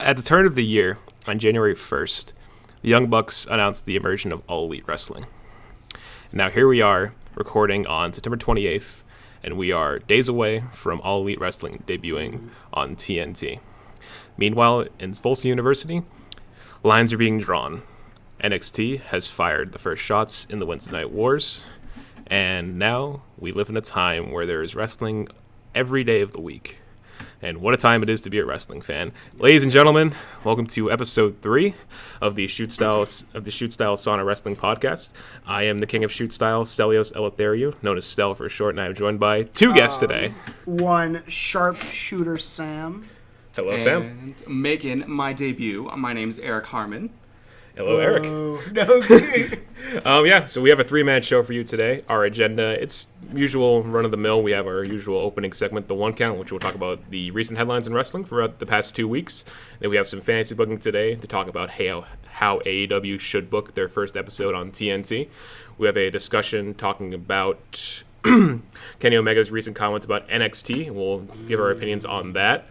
At the turn of the year, on January 1st, the Young Bucks announced the immersion of All Elite Wrestling. Now here we are, recording on September 28th, and we are days away from All Elite Wrestling debuting on TNT. Meanwhile, in Folsom University, lines are being drawn. NXT has fired the first shots in the Wednesday Night Wars, and now we live in a time where there is wrestling every day of the week. And what a time it is to be a wrestling fan. Ladies and gentlemen, welcome to episode 3 of the Shoot Style Sauna Wrestling Podcast. I am the king of Shoot Style, Stelios Eleutheriou, known as Stel for short, and I am joined by two guests today. One sharpshooter Sam. Hello, Sam. And making my debut, my name's Eric Harmon. Hello, Eric. No. So we have a 3-man show for you today. Our agenda, it's usual run-of-the-mill. We have our usual opening segment, The One Count, which will talk about the recent headlines in wrestling throughout the past 2 weeks. Then we have some fantasy booking today to talk about how AEW should book their first episode on TNT. We have a discussion talking about Kenny Omega's recent comments about NXT. We'll give our opinions on that.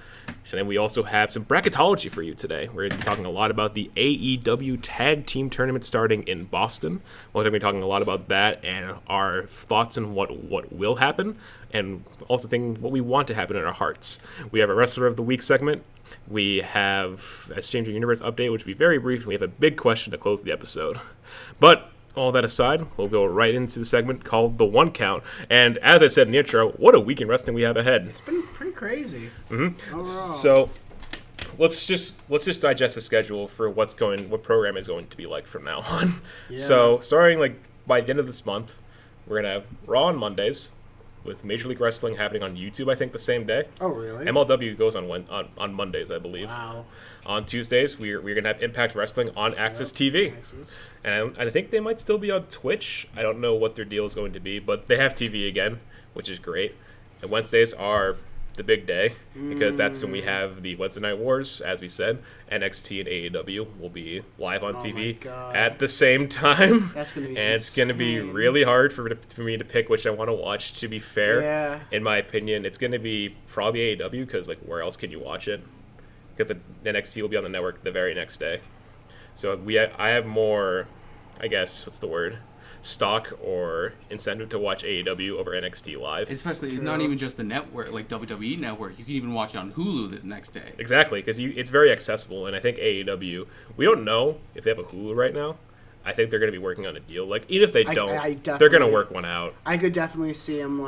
And then we also have some bracketology for you today. We're going to be talking a lot about the AEW Tag Team Tournament starting in Boston. We're going to be talking a lot about that and our thoughts on what will happen, and also what we want to happen in our hearts. We have a Wrestler of the Week segment. We have a Changing Universe update, which will be very brief. We have a big question to close the episode. But all that aside, we'll go right into the segment called The One Count. And as I said in the intro, what a week in wrestling we have ahead. It's been pretty crazy. Mm-hmm. So let's just digest the schedule for what program is going to be like from now on. Yeah. So starting by the end of this month, we're gonna have Raw on Mondays, with Major League Wrestling happening on YouTube, I think, the same day. Oh, really? MLW goes on Mondays, I believe. Wow. On Tuesdays, we're going to have Impact Wrestling on Access TV. And I think they might still be on Twitch. I don't know what their deal is going to be, but they have TV again, which is great. And Wednesdays are the big day, because that's when we have the Wednesday Night Wars, as we said. NXT and AEW will be live on TV at the same time. That's going to be And insane. it's going to be really hard for me to pick which I want to watch, to be fair. In my opinion, it's going to be probably AEW, because where else can you watch it? Because the NXT will be on the network the very next day. So I have more, I guess, what's the word? Stock or incentive to watch AEW over NXT live. Especially not even just the network, like WWE Network. You can even watch it on Hulu the next day. Exactly, because it's very accessible, and I think AEW, we don't know if they have a Hulu right now. I think they're going to be working on a deal. Even if they don't, they're going to work one out. I could definitely see them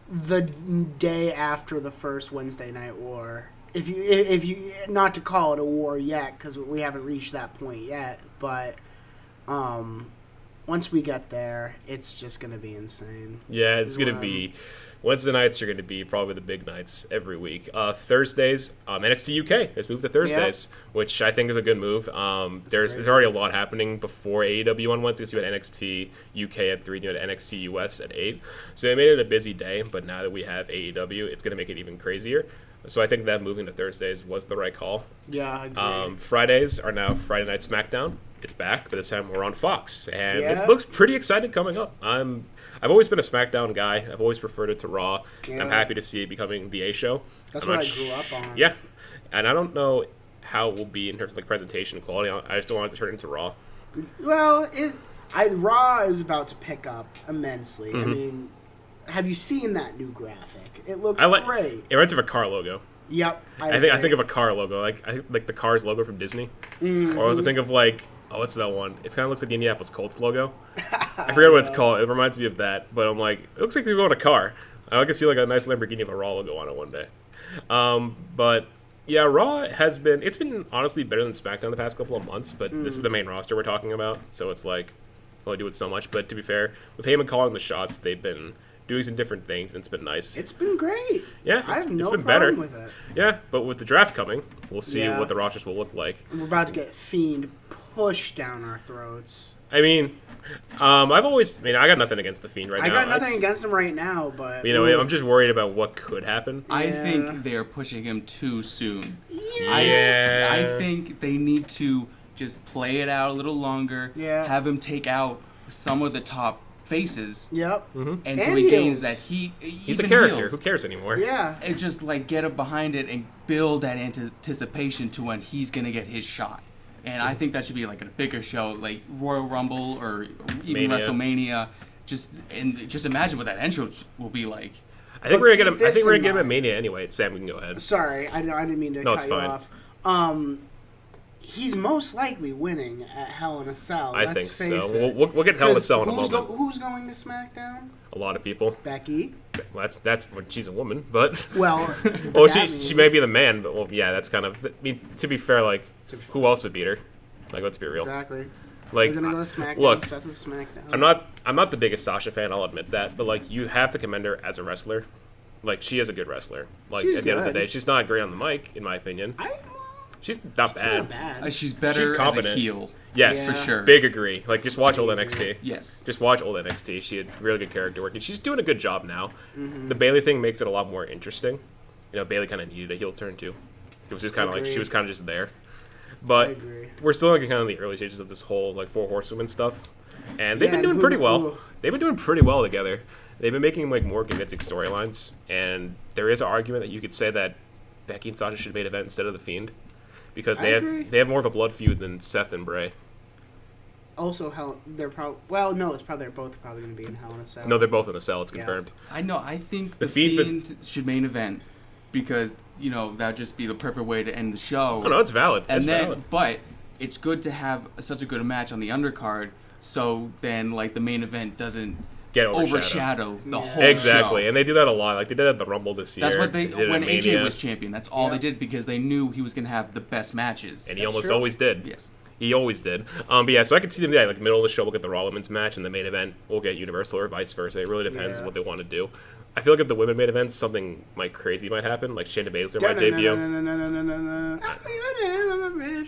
the day after the first Wednesday Night War. If you not to call it a war yet, because we haven't reached that point yet, but once we get there, it's just going to be insane. Yeah, it's going to be... Wednesday nights are going to be probably the big nights every week. Thursdays, NXT UK has moved to Thursdays, which I think is a good move. There's already a lot happening before AEW on Wednesdays. You had NXT UK at 3, you had NXT US at 8. So it made it a busy day, but now that we have AEW, it's going to make it even crazier. So I think that moving to Thursdays was the right call. Yeah, I agree. Fridays are now Friday Night SmackDown. It's back, but this time we're on Fox, and it looks pretty exciting coming up. I've always been a SmackDown guy. I've always preferred it to Raw. Yeah. I'm happy to see it becoming the A show. That's what I grew up on. Yeah, and I don't know how it will be in terms of presentation quality. I just don't want it to turn into Raw. Well, Raw is about to pick up immensely. Mm-hmm. I mean, have you seen that new graphic? It looks great. It reminds me of a car logo. Yep. I think of a car logo, like the Cars logo from Disney. Mm-hmm. Or I was thinking of what's that one? It kind of looks like the Indianapolis Colts logo. I forget what it's called. It reminds me of that. But I'm like, it looks like you're going a car. I can see a nice Lamborghini with a Raw logo on it one day. But yeah, Raw it's been honestly better than SmackDown the past couple of months. But this is the main roster we're talking about, so it's only do it so much. But to be fair, with Heyman calling the shots, they've been doing some different things, and it's been nice. It's been great. Yeah, I have no been problem better with it. Yeah, but with the draft coming, we'll see what the rosters will look like. We're about to get Fiend pushed down our throats. I mean, I got nothing against the Fiend right now. I got nothing against him right now, but I'm just worried about what could happen. I think they are pushing him too soon. Yeah. I think they need to just play it out a little longer. Yeah. Have him take out some of the top faces. Yep. And so he gains that heat. He's a character. Heels. Who cares anymore? Yeah. And just like get up behind it and build that anticipation to when he's gonna get his shot. And I think that should be like a bigger show, like Royal Rumble or even Mania. WrestleMania. Just imagine what that entrance will be like. I think we're gonna get him at mind. Mania anyway. Sam, we can go ahead. Sorry, I didn't mean to No, cut it's you fine. off. He's most likely winning at Hell in a Cell. I Let's think face so. it. We'll get Hell in a 'Cause Cell in a moment. Who's going to SmackDown? A lot of people. Becky. Well, that's when she's a woman, but Well, well, that she may be the means- man, but well, yeah, that's kind of. I mean, to be fair, like, who else would beat her? Like, let's be real. Exactly. Like, We're gonna go to SmackDown. look, Seth is SmackDown. I'm not the biggest Sasha fan. I'll admit that, but like, you have to commend her as a wrestler. Like, she is a good wrestler. Like, She's at the end of the good. day, she's not great on the mic, in my opinion. She's not bad. Not bad. She's better She's as a competent. heel. Yes, Yeah. For sure. Big agree. Like, just watch old NXT. Yes. Just watch old NXT. She had really good character work, and she's doing a good job now. The Bailey thing makes it a lot more interesting. You know, Bailey kind of needed a heel turn too. It was just kind of like she Agreed. was kind of just there. I But agree. we're still like kind of in the early stages of this whole like Four Horsewomen stuff, and they've Yeah, been doing and pretty who- well. who- They've been doing pretty well together. They've been making like more convincing storylines, and there is an argument that you could say that Becky and Sasha should main event instead of the Fiend, because I agree. they have more of a blood feud than Seth and Bray. Also, they're probably. Well, no, they're both probably going to be in Hell in a Cell. No, they're both in the cell. It's Yeah. confirmed. I know. I think The the Fiend's Fiend should main event because that would just be the perfect way to end the show. Oh no, it's valid. and It's then, valid. but it's good to have such a good match on the undercard, so then like the main event doesn't Get overshadow the Yeah. whole Exactly, show. and they do that a lot. Like they did at the Rumble this year. That's what they did it when at AJ Mania, was champion. That's all they Yeah. did because they knew he was gonna have the best matches. and he That's almost true. always did. Yes. He always did. But yeah, so I could see them, like the middle of the show, we'll get the Raw Women's match, and the main event, we'll get Universal or vice versa. It really depends Yeah. what they want to do. I feel like if the women main event, something crazy might happen. Like Shayna Baszler might debut.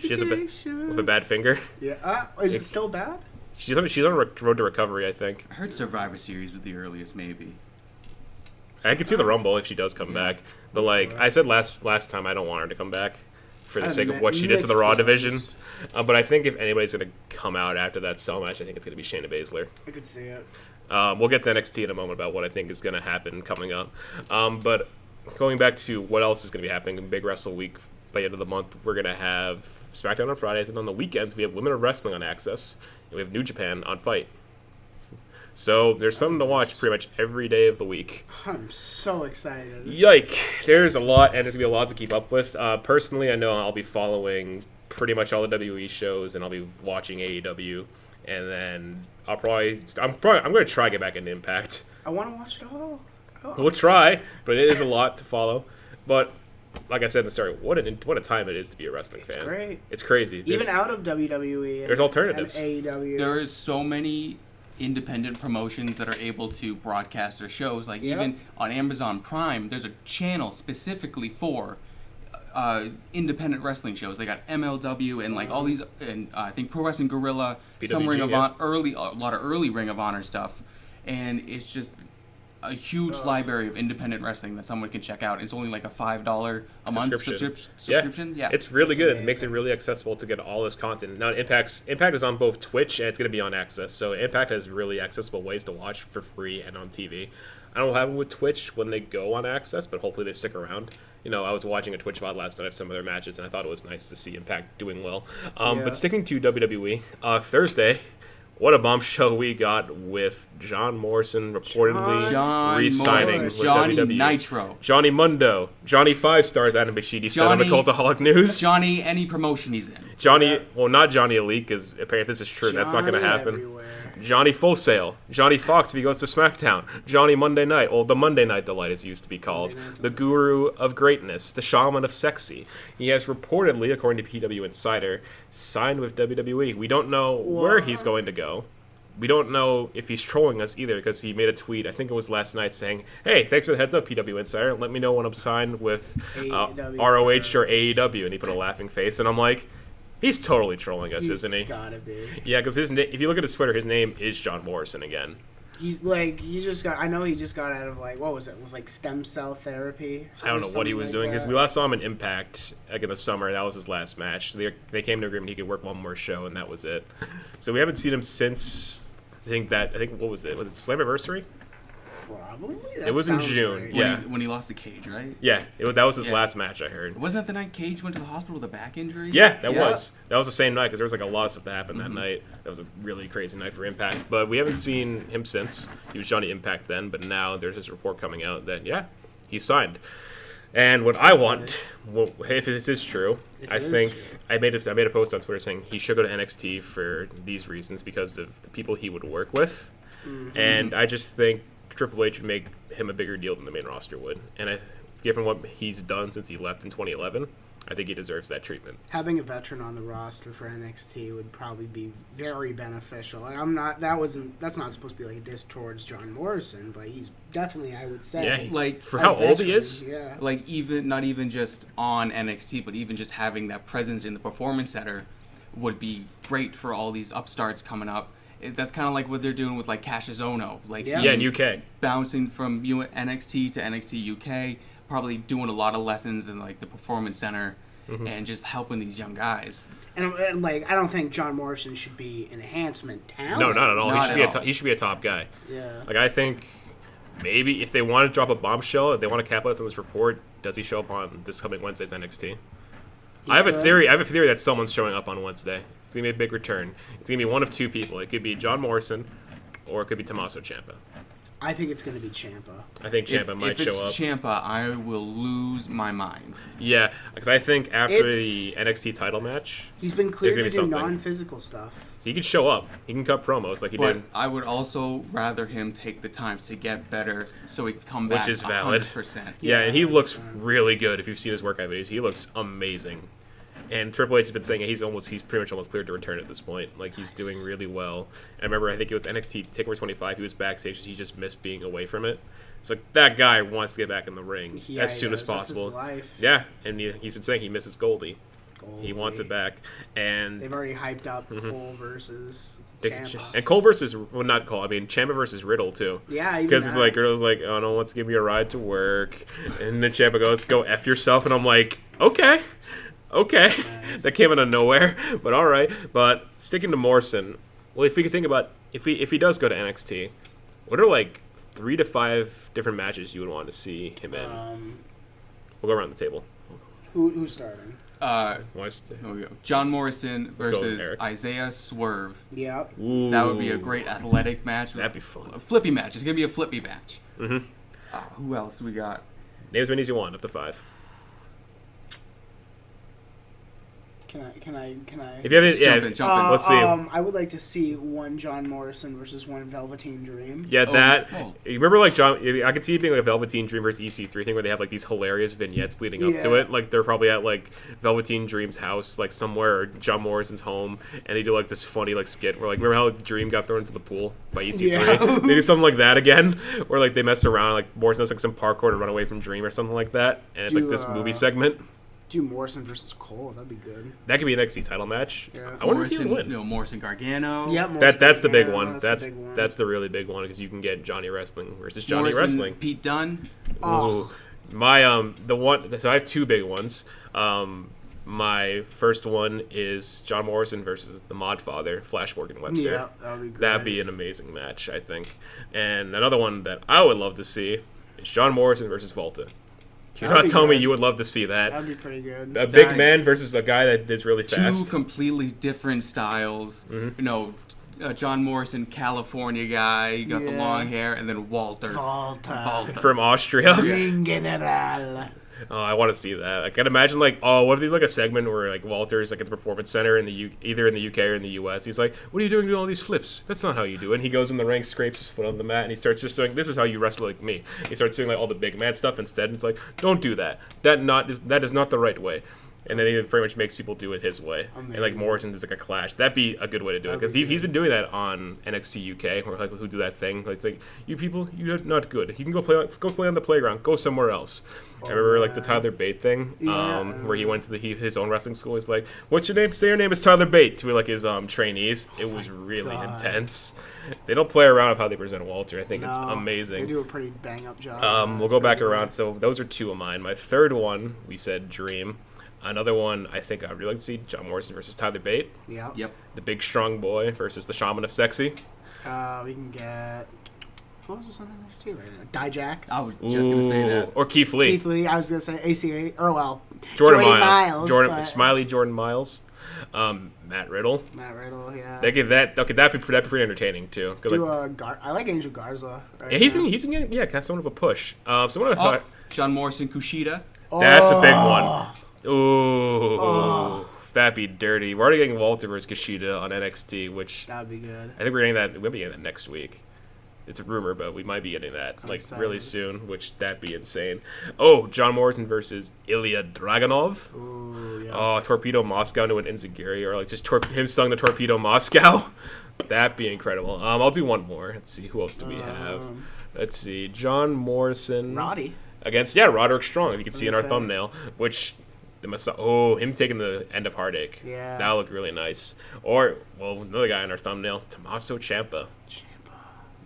She has with a bad finger. Yeah. Is it still bad? She's on a road to recovery, I think. I heard Survivor Series was the earliest, maybe. I could see the Rumble if she does come back. But like I said last time, I don't want her to come back for the sake of what she did to the Mixed Raw feelings. division. But I think if anybody's going to come out after that Cell match, I think it's going to be Shayna Baszler. I could see it. We'll get to NXT in a moment about what I think is going to happen coming up. But going back to what else is going to be happening in Big Wrestle Week by the end of the month, we're going to have SmackDown on Fridays, and on the weekends we have Women of Wrestling on Access, and we have New Japan on Fight. So there's something to watch pretty much every day of the week. I'm so excited. Yike! There's a lot, and there's going to be a lot to keep up with. Personally, I know I'll be following pretty much all the WWE shows, and I'll be watching AEW, and then I'm going to try to get back into Impact. I want to watch it all. Oh, We'll try, but it is a lot to follow. But like I said in the start, what a time it is to be a wrestling fan. It's great. It's crazy. Even out of WWE. there's alternatives. And AEW. There is so many independent promotions that are able to broadcast their shows. Like Yep. even on Amazon Prime, there's a channel specifically for independent wrestling shows. They got MLW and like all these, and I think Pro Wrestling Guerrilla, some PWG, Ring of yeah. Honor, a lot of early Ring of Honor stuff, and it's just a huge library of independent wrestling that someone can check out. It's only like a $5 a month subscription. Yeah, It's really That's good. It amazing. makes it really accessible to get all this content. Now Impact is on both Twitch and it's going to be on Access. So Impact has really accessible ways to watch for free and on TV. I don't know what happened with Twitch when they go on Access, but hopefully they stick around. You know, I was watching a Twitch VOD last night of some of their matches, and I thought it was nice to see Impact doing well. Yeah. But sticking to WWE, Thursday, what a bombshell we got with John Morrison reportedly John re-signing Morrison, with Johnny WWE. Nitro, Johnny Mundo, Johnny 5 Stars, Adam Bashidi said on the Johnny- Cultaholic News. Johnny, any promotion he's in. Johnny, well, not Johnny Elite, because apparently this is true. That's not going to Johnny happen. everywhere. Johnny Full Sail, Johnny Fox if he goes to SmackDown, Johnny Monday Night, the Monday Night Delight as he used to be called, the Guru of Greatness, the Shaman of Sexy. He has reportedly, according to PW Insider, signed with WWE. We don't know where he's going to go. We don't know if he's trolling us either, because he made a tweet, I think it was last night, saying, "Hey, thanks for the heads up, PW Insider. Let me know when I'm signed with AEW. ROH or AEW." And he put a laughing face, and I'm like, he's totally trolling us, isn't he? He's gotta be. Yeah, because if you look at his Twitter, his name is John Morrison again. He's like, he just got out of like, what was it? It was like stem cell therapy. I don't or know what he was something doing, like because that. we last saw him in Impact like in the summer. That was his last match. They came to agreement he could work one more show, and that was it. So we haven't seen him since what was it? Was it Slammiversary? Probably. It was in June. Right. Yeah. When he lost to Cage, right? Yeah, that was his last match, I heard. Wasn't that the night Cage went to the hospital with a back injury? Yeah, that was the same night because there was like a lot of stuff that happened that night. That was a really crazy night for Impact, but we haven't seen him since. He was Johnny Impact then, but now there's this report coming out that he's signed. And what I want, if this is true, I made a post on Twitter saying he should go to NXT for these reasons because of the people he would work with, and I just think Triple H would make him a bigger deal than the main roster would. And given what he's done since he left in 2011, I think he deserves that treatment. Having a veteran on the roster for NXT would probably be very beneficial. And that's not supposed to be like a diss towards John Morrison, but he's definitely, I would say, like for how old he is. Yeah. Like not even just on NXT, but even just having that presence in the Performance Center would be great for all these upstarts coming up. That's kind of like what they're doing with like Cassius Ohno, like in UK, bouncing from NXT to NXT UK, probably doing a lot of lessons in like the Performance Center, and just helping these young guys. And like I don't think John Morrison should be enhancement talent. No, not at all. Not He should be a top guy. Yeah. Like I think maybe if they want to drop a bombshell, if they want to capitalize on this report, does he show up on this coming Wednesday's NXT? I have a theory that someone's showing up on Wednesday. It's going to be a big return. It's going to be one of two people. It could be John Morrison or it could be Tommaso Ciampa. I think it's going to be Ciampa. I think Ciampa might show up. If it's Ciampa, I will lose my mind. Yeah, because I think after the NXT title match, he's been cleared to do something. non-physical stuff. So he could show up. He can cut promos like he did. I would also rather him take the time to get better so he can come back. Which is valid. 100%. Yeah, and he looks really good. If you've seen his workout videos, he looks amazing. And Triple H has been saying he's pretty much almost cleared to return at this point. Like he's doing really well. And I remember I think it was NXT TakeOver 25. He was backstage. He just missed being away from it. It's like that guy wants to get back in the ring as soon as possible. That's his life. Yeah, and he's been saying he misses Goldie. He wants it back. And they've already hyped up Cole versus Ciampa. And Cole versus not Cole. I mean Ciampa versus Riddle too. Yeah, because it's like Riddle's like, oh, no one wants to give me a ride to work, and then Ciampa goes, go F yourself, and I'm like, okay. Nice. That came out of nowhere, but all right. But sticking to Morrison, well, if we could think about if he does go to NXT, what are like 3 to 5 different matches you would want to see him in? We'll go around the table. Who's starting? Here we go. John Morrison versus Eric. Isaiah Swerve. Yep. Ooh. That would be a great athletic match. That'd be fun. A flippy match. It's gonna be a flippy match. Who else we got? Name as many as you want, up to 5. Can I? If you have it, Jump in. Let's see. I would like to see one John Morrison versus one Velveteen Dream. Yeah, you remember like John? I could see it being like a Velveteen Dream versus EC3 thing where they have like these hilarious vignettes leading up to it. Like they're probably at like Velveteen Dream's house, like somewhere, or John Morrison's home, and they do like this funny like skit where like remember how Dream got thrown into the pool by EC3? Yeah. They do something like that again, where like they mess around, like Morrison does like some parkour to run away from Dream or something like that, and it's like this movie segment. Do Morrison versus Cole. That'd be good. That could be an NXT title match. Yeah. I wonder if he would win. Morrison Gargano. Yeah, that's the big one. That's That's the really big one because you can get Johnny Wrestling versus Johnny Morrison, Wrestling. Pete Dunne. Oh. My the one. So I have 2 big ones. My first one is John Morrison versus the Mod Father, Flash Morgan Webster. Yeah, that would be great. That'd be an amazing match, I think. And another one that I would love to see is John Morrison versus Volta. You're not telling me you would love to see that. That'd be pretty good. A big man versus a guy that is really fast. 2 completely different styles. You know, John Morrison, California guy, you got the long hair, and then Walter. From Austria. Ring General. Oh, I want to see that. I can imagine, like, what if they do, like, a segment where, like, Walter's, like, at the Performance Center in either in the UK or in the US. He's like, what are you doing all these flips? That's not how you do it. And he goes in the ring, scrapes his foot on the mat, and he starts just doing, this is how you wrestle like me. He starts doing, like, all the big man stuff instead. And it's like, don't do that. That is not the right way. And then he pretty much makes people do it his way. Amazing. And, like, Morrison is, like, a clash. That'd be a good way to do it. Because he's been doing that on NXT UK, where, like, who do that thing. Like, it's like, you people, you're not good. You can go play on the playground. Go somewhere else. I remember, like, the Tyler Bate thing, where he went to his own wrestling school. He's like, what's your name? Say your name is Tyler Bate to, like, his trainees. It was really intense. They don't play around with how they present Walter. I think it's amazing. They do a pretty bang-up job. We'll go back around. So those are 2 of mine. My third one, we said Dream. Another one, I think I'd really like to see John Morrison versus Tyler Bate. Yeah. Yep. The big strong boy versus the Shaman of Sexy. We can get... Who else is on NXT right now? Dijak. I was just going to say that. Or Keith Lee. Keith Lee. I was going to say ACA. Or, well, Jordan Miles. Jordan, Smiley Jordan Miles. Matt Riddle. Yeah. They give that. Okay, that'd be pretty entertaining too. I like Angel Garza. Right yeah, he's been getting kind of somewhat of a push. John Morrison Kushida. That's a big one. Ooh, that'd be dirty. We're already getting Walter versus Kushida on NXT, which that'd be good. I think we're getting that. We'll be getting that next week. It's a rumor, but we might be getting that really soon, which that'd be insane. Oh, John Morrison versus Ilya Dragunov. Ooh, yeah. Oh, Torpedo Moscow into an Enziguri, or like just him sung the Torpedo Moscow. That'd be incredible. I'll do one more. Let's see, who else do we have? Let's see, John Morrison. Roddy. Against Roderick Strong, if you can see in our thumbnail, which him taking the end of Heartache. Yeah. That'll look really nice. Or another guy in our thumbnail, Tommaso Ciampa.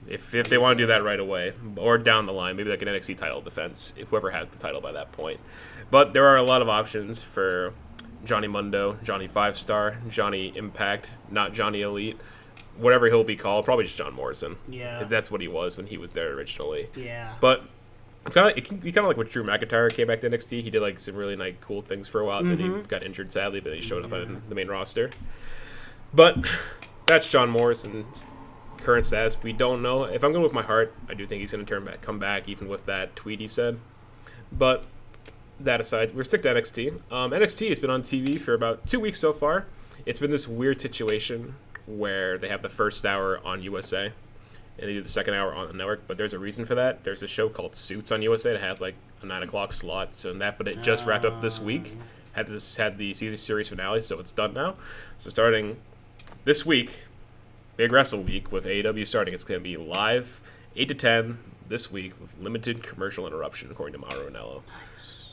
If they want to do that right away, or down the line, maybe like an NXT title defense, if whoever has the title by that point. But there are a lot of options for Johnny Mundo, Johnny 5-Star, Johnny Impact, not Johnny Elite, whatever he'll be called, probably just John Morrison. Yeah. If that's what he was when he was there originally. Yeah. But it's kind of like when Drew McIntyre came back to NXT. He did like some really like cool things for a while, and then he got injured sadly, but he showed up on the main roster. But that's John Morrison's current status. We don't know. If I'm going with my heart, I do think he's going to come back, even with that tweet he said. But that aside, we're stick to NXT. NXT has been on TV for about 2 weeks so far. It's been this weird situation where they have the first hour on USA and they do the second hour on the network, but there's a reason for that. There's a show called Suits on USA that has like a 9 o'clock slot, but it just wrapped up this week. Had the series finale, so it's done now. So starting this week, Big Wrestle Week with AEW starting. It's going to be live 8 to 10 this week with limited commercial interruption, according to Mauro Ranallo.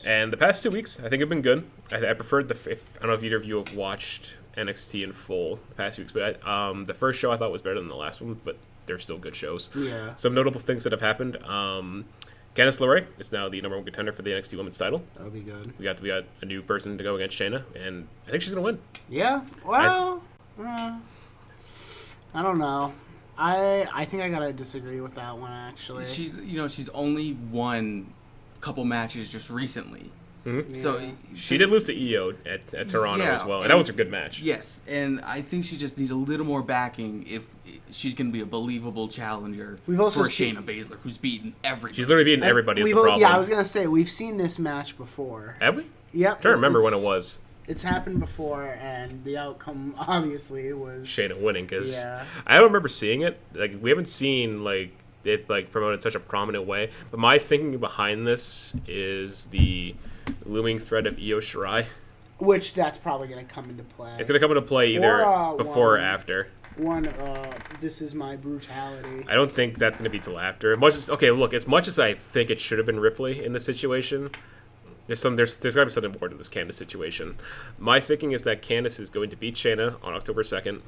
And the past 2 weeks, I think, have been good. I preferred I don't know if either of you have watched NXT in full the past 2 weeks, but the first show I thought was better than the last one, but they're still good shows. Yeah. Some notable things that have happened. Candice LeRae is now the number one contender for the NXT Women's title. That'll be good. We got a new person to go against Shayna, and I think she's going to win. Yeah. Well, I don't know. I think I gotta disagree with that one actually. She's only won a couple matches just recently. Mm-hmm. Yeah. So she did lose to Io at Toronto as well, and that was a good match. Yes, and I think she just needs a little more backing if she's going to be a believable challenger for Shayna Baszler, who's beaten everybody. She's literally beaten everybody. Is the problem. Yeah, I was gonna say we've seen this match before. Have we? Yep. I'm trying to remember when it was. It's happened before, and the outcome obviously was Shayna winning. Because I don't remember seeing it. Like we haven't seen it promoted in such a prominent way. But my thinking behind this is the looming threat of Io Shirai, which that's probably going to come into play. It's going to come into play either before or after. This is my brutality. I don't think that's going to be till after. As much as I think it should have been Ripley in this situation, there's got to be something more to this Candice situation. My thinking is that Candice is going to beat Shayna on October 2nd,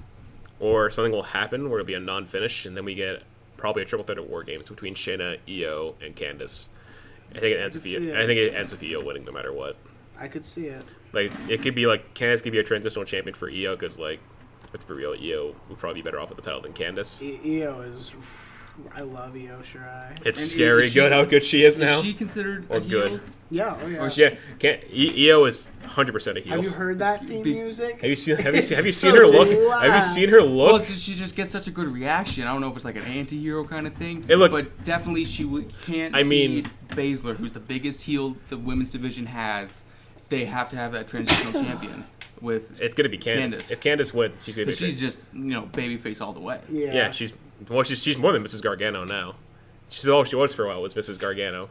or something will happen where it'll be a non-finish, and then we get probably a triple threat at War Games between Shayna, Io, and Candice. I think it ends with Io winning no matter what. I could see it. It could be Candice could be a transitional champion for Io because let's be real, Io would probably be better off with the title than Candice. Io is. I love Io Shirai. It's scary how good she is now. Is she considered or a heel? good? Yeah, oh yeah. Io is 100% a heel. Have you heard that theme music? Have you seen her look? Have you seen her look? Well, she just gets such a good reaction. I don't know if it's like an anti-hero kind of thing. But definitely she can't beat Baszler, who's the biggest heel the women's division has. They have to have that transitional champion. It's gonna be Candice. If Candice wins, she's gonna be. She's just babyface all the way. Yeah. She's more than Mrs. Gargano now. She's all she was for a while was Mrs. Gargano.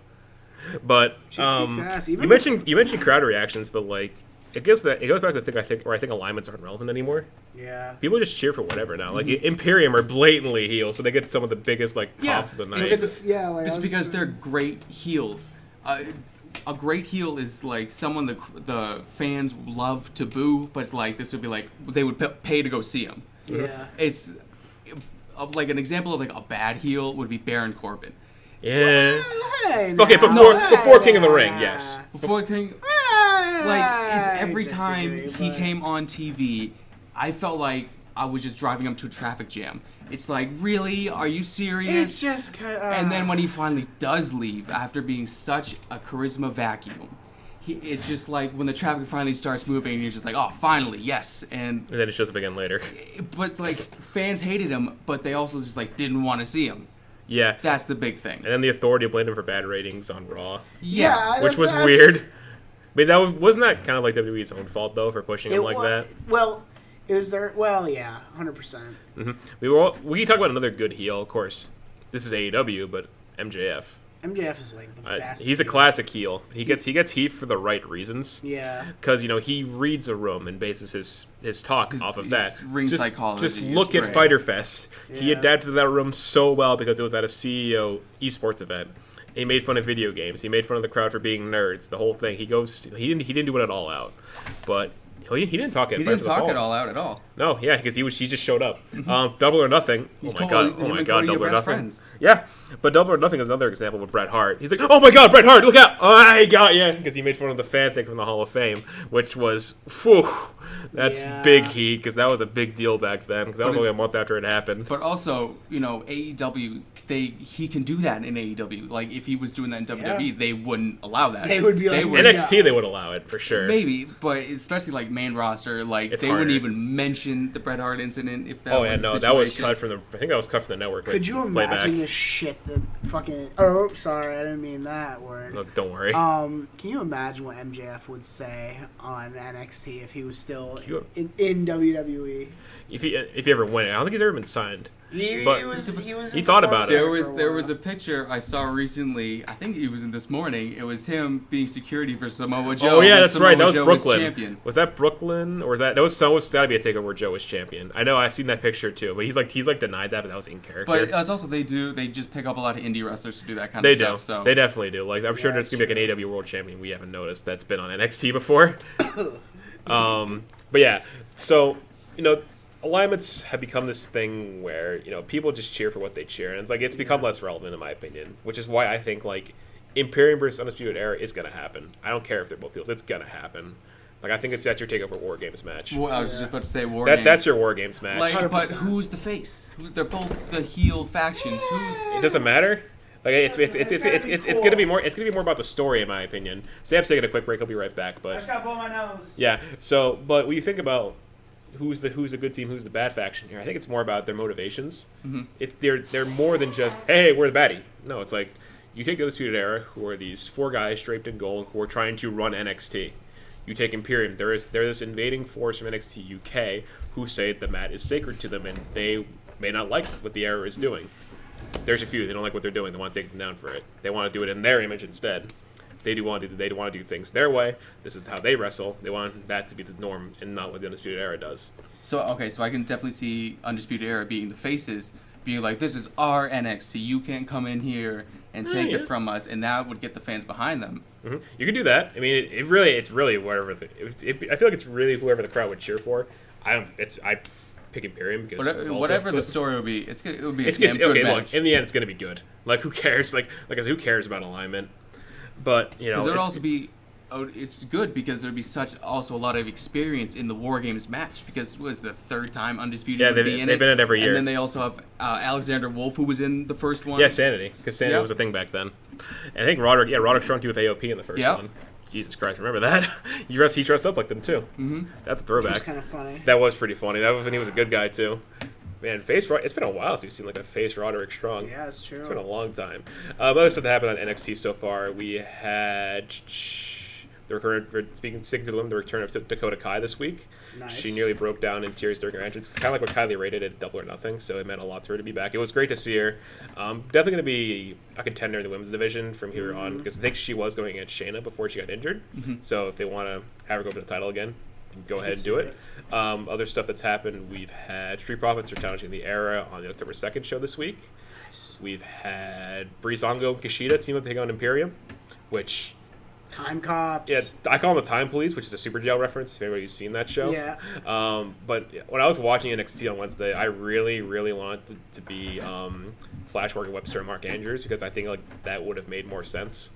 But you mentioned crowd reactions, but it goes back to the thing I think alignments aren't relevant anymore. Yeah. People just cheer for whatever now. Imperium are blatantly heels, but they get some of the biggest pops of the night. It's because they're great heels. A great heel is someone the fans love to boo, but it's this would be they would pay to go see him. Yeah. It's an example of a bad heel would be Baron Corbin. Yeah. Hey, okay, before King of the Ring, yes. Before King, it's every time he came on TV, I felt like I was just driving him to a traffic jam. It's like, really? Are you serious? It's just... And then when he finally does leave, after being such a charisma vacuum, it's just like when the traffic finally starts moving, and you're just like, oh, finally, yes. And then it shows up again later. But, like, fans hated him, but they also just, like, didn't want to see him. Yeah. That's the big thing. And then the Authority blamed him for bad ratings on Raw. Yeah. Which was weird. I mean, wasn't that kind of like WWE's own fault, though, for pushing him like that? Well, is there... Well, yeah, 100%. Mm-hmm. We can talk about another good heel, of course. This is AEW, but MJF. MJF is like the best. He's a classic heel. He gets heat for the right reasons. Yeah. Because he reads a room and bases his talk off of that. Ring psychology. Just look at Fyter Fest. Yeah. He adapted to that room so well because it was at a CEO esports event. He made fun of video games. He made fun of the crowd for being nerds. The whole thing. He didn't do it at all out, but. He didn't talk it. He didn't talk it all out at all. No, yeah, because he just showed up. Double or Nothing. Oh my god, Double or Nothing. Friends. Yeah, but Double or Nothing is another example with Bret Hart. He's like, oh my god, Bret Hart, look out! Oh, I got ya, because he made fun of the fan thing from the Hall of Fame, which was, that's big heat, because that was a big deal back then. Because that was only a month after it happened. But also, AEW. He can do that in AEW. Like, if he was doing that in WWE, they wouldn't allow that. They would be like... NXT, they would allow it, for sure. Maybe, but especially, like, main roster, like, they wouldn't even mention the Bret Hart incident if that was the situation. That was cut from the... I think that was cut from the network. Could you imagine the shit that fucking... Oh, sorry, I didn't mean that word. Look, don't worry. Can you imagine what MJF would say on NXT if he was still in WWE? If he ever went, I don't think he's ever been signed. He thought about it. There was a picture I saw recently. I think it was in this morning. It was him being security for Samoa Joe. Oh yeah, that's right. That was Brooklyn. Was that Brooklyn, or was that was got to be a takeover where Joe was champion? I know I've seen that picture too, but he's denied that, but that was in character. But it's also they just pick up a lot of indie wrestlers to do that kind of stuff. So they definitely do. Like I'm sure there's gonna be like an AEW World Champion we haven't noticed that's been on NXT before. But yeah, so alignments have become this thing where people just cheer for what they cheer, and it's become less relevant in my opinion, which is why I think like Imperium versus Undisputed Era is gonna happen. I don't care if they're both heels; it's gonna happen. Like I think that's your takeover War Games match. Well, I was just about to say War Games. That's your War Games match. Like, but who's the face? They're both the heel factions. It doesn't matter. Like it's gonna be more. It's gonna be more about the story, in my opinion. Sam's taking a quick break. I'll be right back. But I just gotta blow my nose. Yeah. So, but when you think about who's the good team, who's the bad faction here, I think it's more about their motivations. Mm-hmm. They're more than just hey, we're the baddie. No, it's like you take the Undisputed Era, who are these 4 guys draped in gold who are trying to run NXT. You take Imperium. They're this invading force from NXT UK who say the mat is sacred to them, and they may not like what the Era is doing. There's a few. They don't like what they're doing. They want to take them down for it. They want to do it in their image instead. They want to do things their way. This is how they wrestle. They want that to be the norm and not what the Undisputed Era does. So I can definitely see Undisputed Era being the faces, being like, this is our NXT. You can't come in here and take it from us, and that would get the fans behind them. Mm-hmm. You can do that. I mean, it's really whatever. I feel like it's really whoever the crowd would cheer for. I pick Imperium because whatever the story will be, it will be a good match. Look, in the end, it's going to be good. Like who cares? Like I said, who cares about alignment? But because there would also be, it's good because there'd be also a lot of experience in the War Games match because it was the 3rd time Undisputed would be in it. They've been in it every year. And then they also have Alexander Wolf, who was in the first one. Yeah, Sanity, because Sanity was a thing back then. And I think Roderick strung with AOP in the first one. Jesus Christ, remember that? He dressed up like them too. Mm-hmm. That's a throwback. Which was kind of funny. That was pretty funny. That was when he was a good guy too. Man, it's been a while since we've seen like a face Roderick Strong. Yeah, that's true. It's been a long time. Other stuff that happened on NXT so far, we had the return of Dakota Kai this week. Nice. She nearly broke down in tears during her entrance. It's kind of like what Kylie rated at Double or Nothing, so it meant a lot to her to be back. It was great to see her. Definitely going to be a contender in the women's division from here on, because I think she was going against Shayna before she got injured. Mm-hmm. So if they want to have her go for the title again, go ahead and do it. Other stuff that's happened, we've had Street Profits are challenging the Era on the October 2nd show this week. Nice. We've had Breezango and Kushida team up to take on Imperium, which... Time Cops. Yeah, I call them the Time Police, which is a Super Jail reference, if anybody's seen that show. Yeah. But when I was watching NXT on Wednesday, I really, really wanted to be Flash Morgan Webster and Mark Andrews, because I think like that would have made more sense.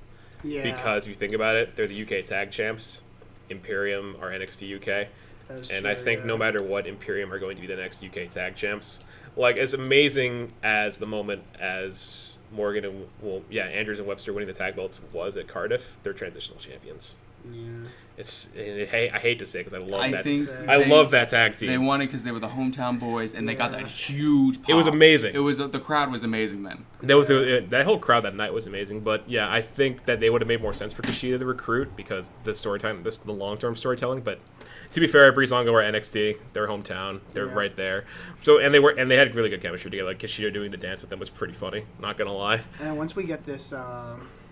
Yeah. Because if you think about it, they're the UK Tag Champs. Imperium are NXT UK. I think no matter what, Imperium are going to be the next UK tag champs. Like, as amazing as the moment as Morgan and, Andrews and Webster winning the tag belts was at Cardiff, they're transitional champions. Yeah. I hate to say it because I love that tag team. They won it because they were the hometown boys, and they got that huge pop. It was amazing. The crowd was amazing then. That whole crowd that night was amazing. But yeah, I think that they would have made more sense for Kushida to recruit because the storytelling, the long-term storytelling. But to be fair, Breezango were NXT, their hometown, they're right there. So and they had really good chemistry together. Like Kushida doing the dance with them was pretty funny. Not gonna lie. And once we get this,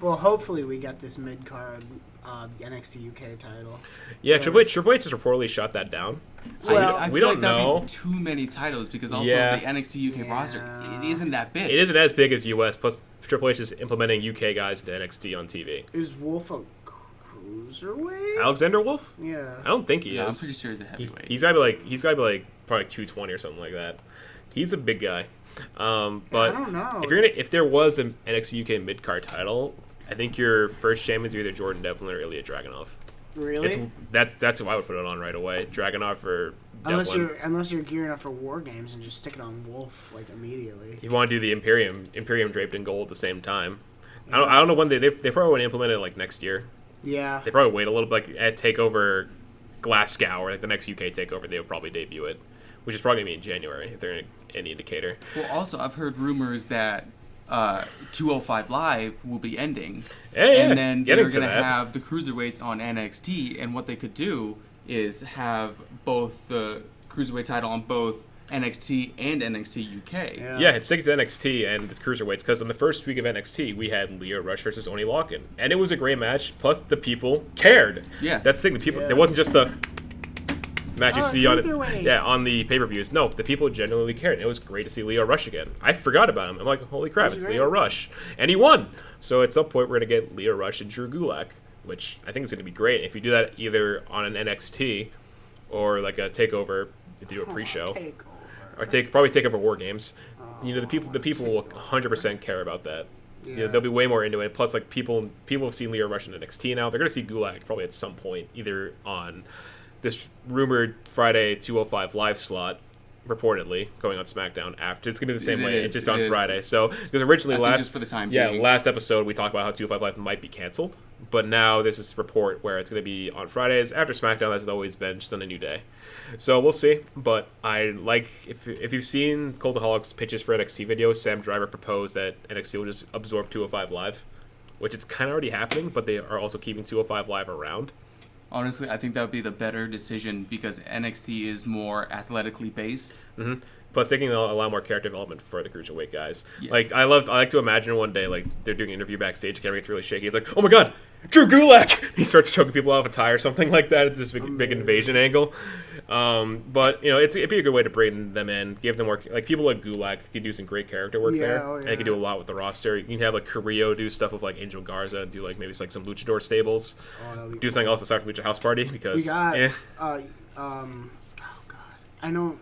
hopefully we get this mid-card. NXT UK title. Yeah, Triple H has reportedly shot that down. So I we feel don't like that'd know. be too many titles because also the NXT UK roster, it isn't that big. It isn't as big as US. Plus, Triple H is implementing UK guys to NXT on TV. Is Wolf a cruiserweight? Alexander Wolf? Yeah. I don't think he is. I'm pretty sure he's a heavyweight. He's gotta be like probably like 220 or something like that. He's a big guy. But I don't know. If there was an NXT UK mid card title, I think your first champions are either Jordan Devlin or Ilya Dragunov. Really? That's who I would put it on right away. Dragunov or Devlin. Unless you're gearing up for War Games and just stick it on Wolf like immediately. You want to do the Imperium draped in gold at the same time. Yeah. I don't know when they probably want to implement it like next year. Yeah. They probably wait a little bit, like at Takeover Glasgow or like the next UK Takeover they would probably debut it, which is probably gonna be in January if they're any indicator. Well, also I've heard rumors that 205 Live will be ending, and then they're going to have the cruiserweights on NXT, and what they could do is have both the cruiserweight title on both NXT and NXT UK. Yeah, stick it to NXT and the cruiserweights, because in the first week of NXT, we had Leo Rush versus Oni Lockin, and it was a great match, plus the people cared. Yes. That's the thing, the people, there wasn't just the match you see on the pay-per-views. No, the people genuinely cared. It was great to see Leo Rush again. I forgot about him. I'm like, holy crap, it's Leo Rush. And he won. So at some point, we're going to get Leo Rush and Drew Gulak, which I think is going to be great. If you do that either on an NXT or like a TakeOver, to do a pre-show. Or probably TakeOver War Games. The people will 100% care about that. Yeah. They'll be way more into it. Plus, like people have seen Leo Rush in NXT now. They're going to see Gulak probably at some point, either on this rumored Friday 205 live slot, reportedly going on SmackDown after. It's gonna be the same way. It's just on Friday. So because originally just for the time being. last episode we talked about how 205 Live might be canceled, but now there's this report where it's gonna be on Fridays after SmackDown, as it's always been, just on a new day. So we'll see. But I like if you've seen Cultaholic's pitches for NXT videos, Sam Driver proposed that NXT will just absorb 205 Live, which it's kind of already happening, but they are also keeping 205 Live around. Honestly, I think that would be the better decision because NXT is more athletically based. Mm-hmm. Plus, they can allow more character development for the cruiserweight guys. Yes. Like I like to imagine one day like they're doing an interview backstage, camera gets really shaky. It's like, oh my god, Drew Gulak! He starts choking people out of a tie or something like that. It's this big invasion angle. But it'd be a good way to bring them in, give them more like people like Gulak can do some great character work there. And they can do a lot with the roster. You can have like Carrillo do stuff with like Angel Garza and do like maybe like some luchador stables. Do something else aside from Lucha House Party because we got oh god, I know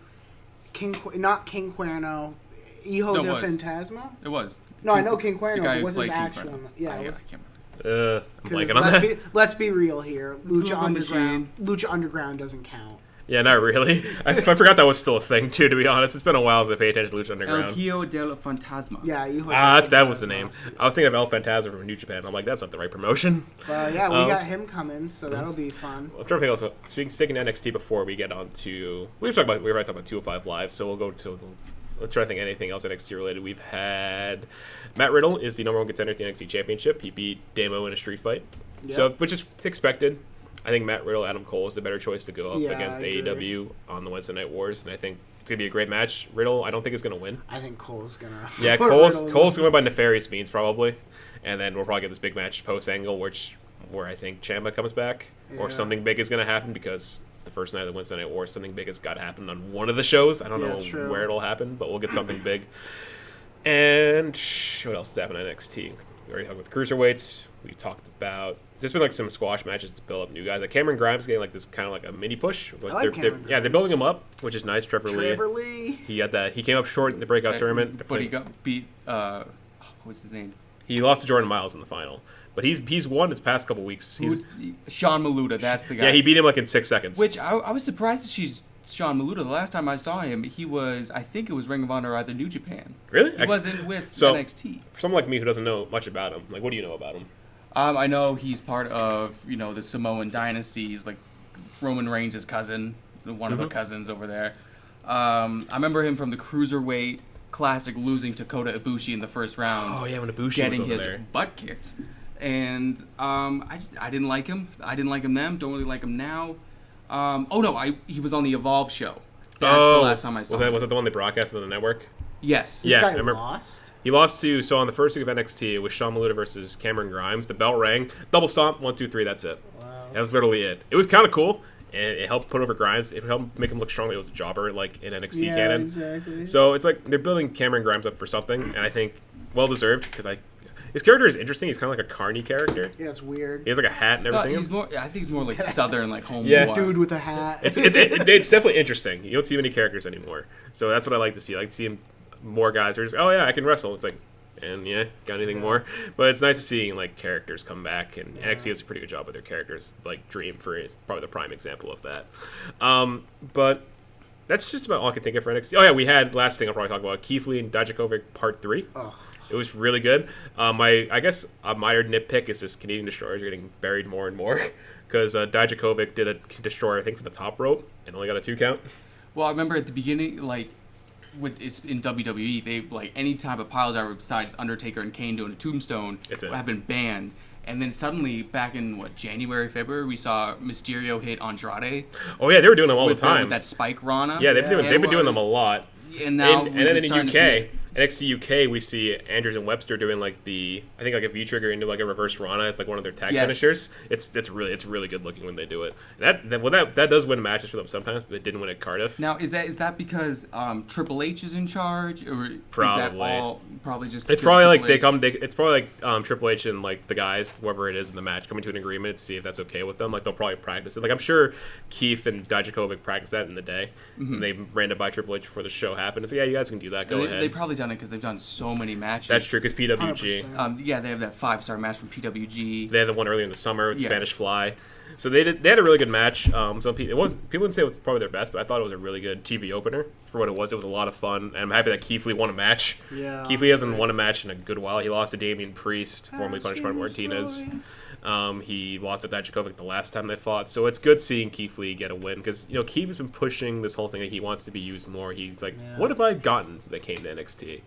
not King Cuerno, Hijo de Fantasma. It was. No, I know King Cuerno. But what's his actual one? Yeah. I can't remember. I'm blanking on that. Let's be real here. Lucha Underground doesn't count. Yeah, not really. I forgot that was still a thing, too, to be honest. It's been a while since I paid attention to Lucha Underground. El Hijo del Fantasma. Yeah, that was the name. I was thinking of El Fantasma from New Japan. I'm like, that's not the right promotion. Yeah, we got him coming, so that'll be fun. I'm trying to think also. Sticking to NXT before we get on to... We were already talking about 205 Live, so we'll go to... Let's try to think of anything else NXT related. We've had... Matt Riddle is the number one contender at the NXT Championship. He beat Damo in a street fight, which is expected. I think Matt Riddle, Adam Cole is the better choice to go up against AEW on the Wednesday Night Wars, and I think it's going to be a great match. Riddle, I don't think is going to win. I think Cole's going to... Yeah, Cole's going to win by nefarious means, probably. And then we'll probably get this big match post-angle, where I think Ciampa comes back, or something big is going to happen, because it's the first night of the Wednesday Night Wars. Something big has got to happen on one of the shows. I don't know where it'll happen, but we'll get something big. And what else has happened on NXT? We already talked about the cruiserweights. We talked about... There's been like some squash matches to build up new guys. Like Cameron Grimes getting like this kind of like a mini push. They're building him up, which is nice. Trevor Lee. He got that. He came up short in the breakout tournament. But he got beat. What was his name? He lost to Jordan Miles in the final. But he's won his past couple weeks. Sean Maluta, that's the guy. Yeah, he beat him like in 6 seconds. Which I was surprised that she's Sean Maluta. The last time I saw him, he was, I think it was Ring of Honor or either New Japan. Really? He wasn't with NXT. For someone like me who doesn't know much about him, like, what do you know about him? I know he's part of, the Samoan dynasties, like Roman Reigns' cousin, one of the cousins over there. I remember him from the Cruiserweight Classic losing to Kota Ibushi in the first round. Oh, yeah, when Ibushi getting was over his there. butt kicked. And I didn't like him. I didn't like him then. Don't really like him now. He was on the Evolve show. That's the last time I saw him. Was that the one they broadcasted on the network? Yes. This guy lost? He lost so on the first week of NXT, it was Sean Maluta versus Cameron Grimes. The bell rang. Double stomp, 1, 2, 3, that's it. Wow. That was literally it. It was kind of cool, and it helped put over Grimes. It helped make him look strong. It was a jobber, like, in NXT canon. Exactly. So it's like they're building Cameron Grimes up for something, and I think well-deserved, because his character is interesting. He's kind of like a carny character. Yeah, it's weird. He has like a hat and everything. I think he's more like Southern, like home. Yeah, dude with a hat. It's definitely interesting. You don't see many characters anymore, so that's what I like to see. I like to see him, more guys who are just, oh yeah, I can wrestle. It's like, and yeah, got anything more? But it's nice to see like characters come back, and NXT does a pretty good job with their characters. Like Dream is probably the prime example of that. But that's just about all I can think of for NXT. Oh yeah, we had last thing I'll probably talk about, Keith Lee and Dijakovic Part 3. Oh. It was really good. I guess a minor nitpick is this Canadian Destroyers are getting buried more and more because Dijakovic did a destroyer, I think, from the top rope and only got a 2 count. Well, I remember at the beginning, like, it's in WWE, they, like, any type of pile driver besides Undertaker and Kane doing a tombstone have been banned. And then suddenly, back in, January, February, we saw Mysterio hit Andrade. Oh, yeah, they were doing them all the time. With that Spike Rana. Yeah, they've been doing them a lot. And now and then in the UK, NXT UK, we see Andrews and Webster doing like a V-trigger into like a reverse Rana. It's like one of their tag finishers. It's really good looking when they do it. That does win matches for them sometimes, but it didn't win at Cardiff. Now is that because Triple H is in charge, or probably. Is that all probably just? It's probably like it's probably like Triple H and like the guys, whoever it is in the match, coming to an agreement to see if that's okay with them. Like they'll probably practice it. Like I'm sure Keith and Dijakovic practiced that in the day. Mm-hmm. And they ran it by Triple H before the show happened. So yeah, you guys can do that. Go ahead. They've probably done it because they've done so many matches. That's true, because PWG. They have that 5-star match from PWG. They had the one earlier in the summer with Spanish Fly. So they had a really good match. People didn't say it was probably their best, but I thought it was a really good TV opener for what it was. It was a lot of fun, and I'm happy that Keith Lee won a match. Yeah, Keith Lee hasn't won a match in a good while. He lost to Damian Priest, formerly punished by Martinez. He lost to Dijakovic the last time they fought, so it's good seeing Keith Lee get a win because Keith has been pushing this whole thing that he wants to be used more. He's like, what have I gotten since I came to NXT?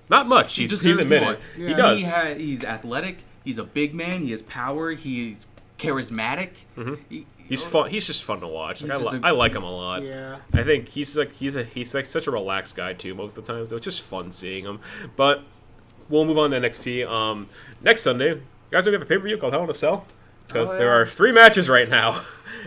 Not much. He's admitted. Yeah. He does. He's athletic. He's a big man. He has power. He's charismatic. Mm-hmm. He's fun. He's just fun to watch. Like, I like him a lot. Yeah. I think he's like such a relaxed guy too most of the time. So it's just fun seeing him. But we'll move on to NXT. Next Sunday. Guys, we have a pay-per-view called Hell in a Cell because there are 3 matches right now,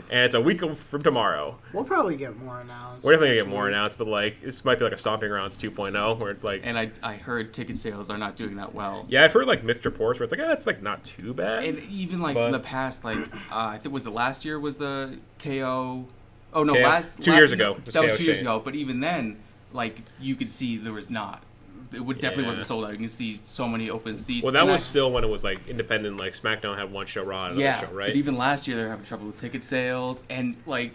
and it's a week from tomorrow. We'll probably get more announced. We're definitely going to get more announced, but like this might be like a Stomping Grounds 2.0 where it's like... And I heard ticket sales are not doing that well. Yeah, I've heard like mixed reports where it's like, it's like not too bad. And even like from the past, like I think was it last year was the KO... Oh no, KO, 2 years ago. That was 2 years ago, but even then, like you could see there was not... It definitely wasn't sold out. You can see so many open seats. Well, that was still when it was like independent. Like SmackDown had one show, Raw had another show, right? But even last year they were having trouble with ticket sales. And like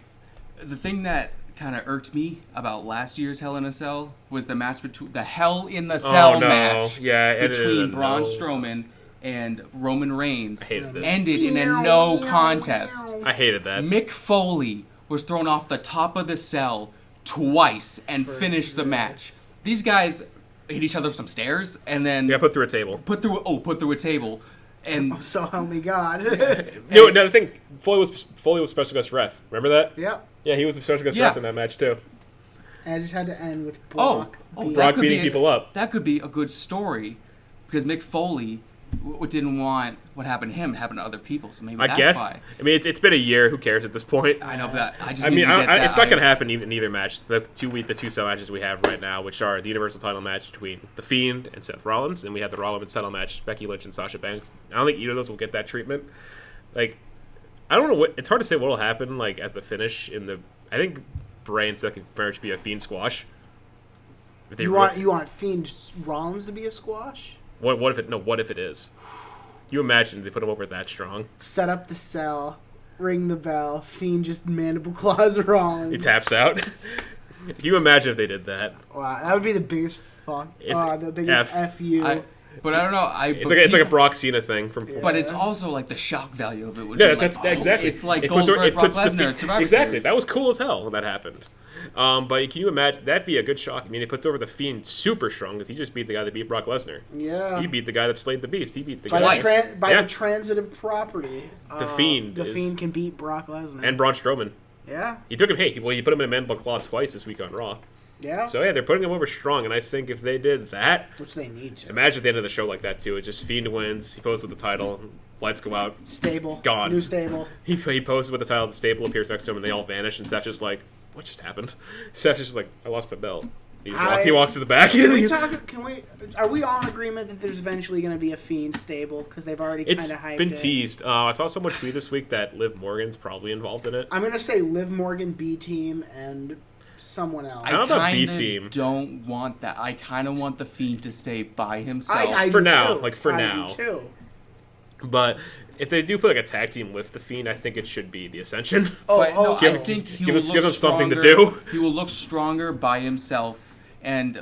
the thing that kind of irked me about last year's Hell in a Cell was the match between the Hell in the Cell match between Braun Strowman and Roman Reigns ended in a no contest. I hated that. Mick Foley was thrown off the top of the cell twice and finished the match. These guys hit each other with some stairs and then put through a table. Put through a table, and so help me God. Another thing, Foley was special guest ref. Remember that? Yep. Yeah, he was the special guest ref in that match too. And it just had to end with Brock. Brock beating people up. That could be a good story because Mick Foley didn't want what happened to him to happen to other people, so maybe that's why. I mean, it's been a year. Who cares at this point? I know, but it's not going to happen in either match. The two cell matches we have right now, which are the Universal title match between The Fiend and Seth Rollins, and we have the Raw Women's title match, Becky Lynch and Sasha Banks. I don't think either of those will get that treatment. Like, I don't know it's hard to say what will happen. Like as the finish in the, I think Bray and Seth could very much be a Fiend squash. You want Fiend Rollins to be a squash? What if it? No. What if it is? You imagine they put him over that strong. Set up the cell, ring the bell. Fiend just mandible claws Rollins. He taps out. Can you imagine if they did that? Wow, that would be the biggest fuck. The biggest fu. But I don't know. It's like a Brock Cena thing from. But it's also like the shock value of it would be exactly. It's like Goldberg, Brock Lesnar at Survivor Exactly. Series. That was cool as hell when that happened. But can you imagine? That'd be a good shock. I mean, he puts over the Fiend super strong because he just beat the guy that beat Brock Lesnar. Yeah. He beat the guy that slayed the Beast. He beat the guy by the transitive property. The Fiend. The Fiend can beat Brock Lesnar and Braun Strowman. Yeah. He took him. He put him in a mandible claw twice this week on Raw. Yeah. So, they're putting him over strong, and I think if they did that... Which they need to. Imagine at the end of the show like that, too. It's just Fiend wins, he poses with the title, lights go out. Stable. Gone. New stable. He poses with the title, the stable appears next to him, and they all vanish, and Seth's just like, what just happened? Seth's just like, I lost my belt. He walks to the back. Are we all in agreement that there's eventually going to be a Fiend stable? Because they've already kind of hyped it. It's been teased. I saw someone tweet this week that Liv Morgan's probably involved in it. I'm going to say Liv Morgan, B-Team, and someone else. I don't know about B-Team. Don't want that. I kind of want the Fiend to stay by himself. For now. I do too. But if they do put like a tag team with the Fiend, I think it should be the Ascension. I think he will look something to do. He will look stronger by himself, and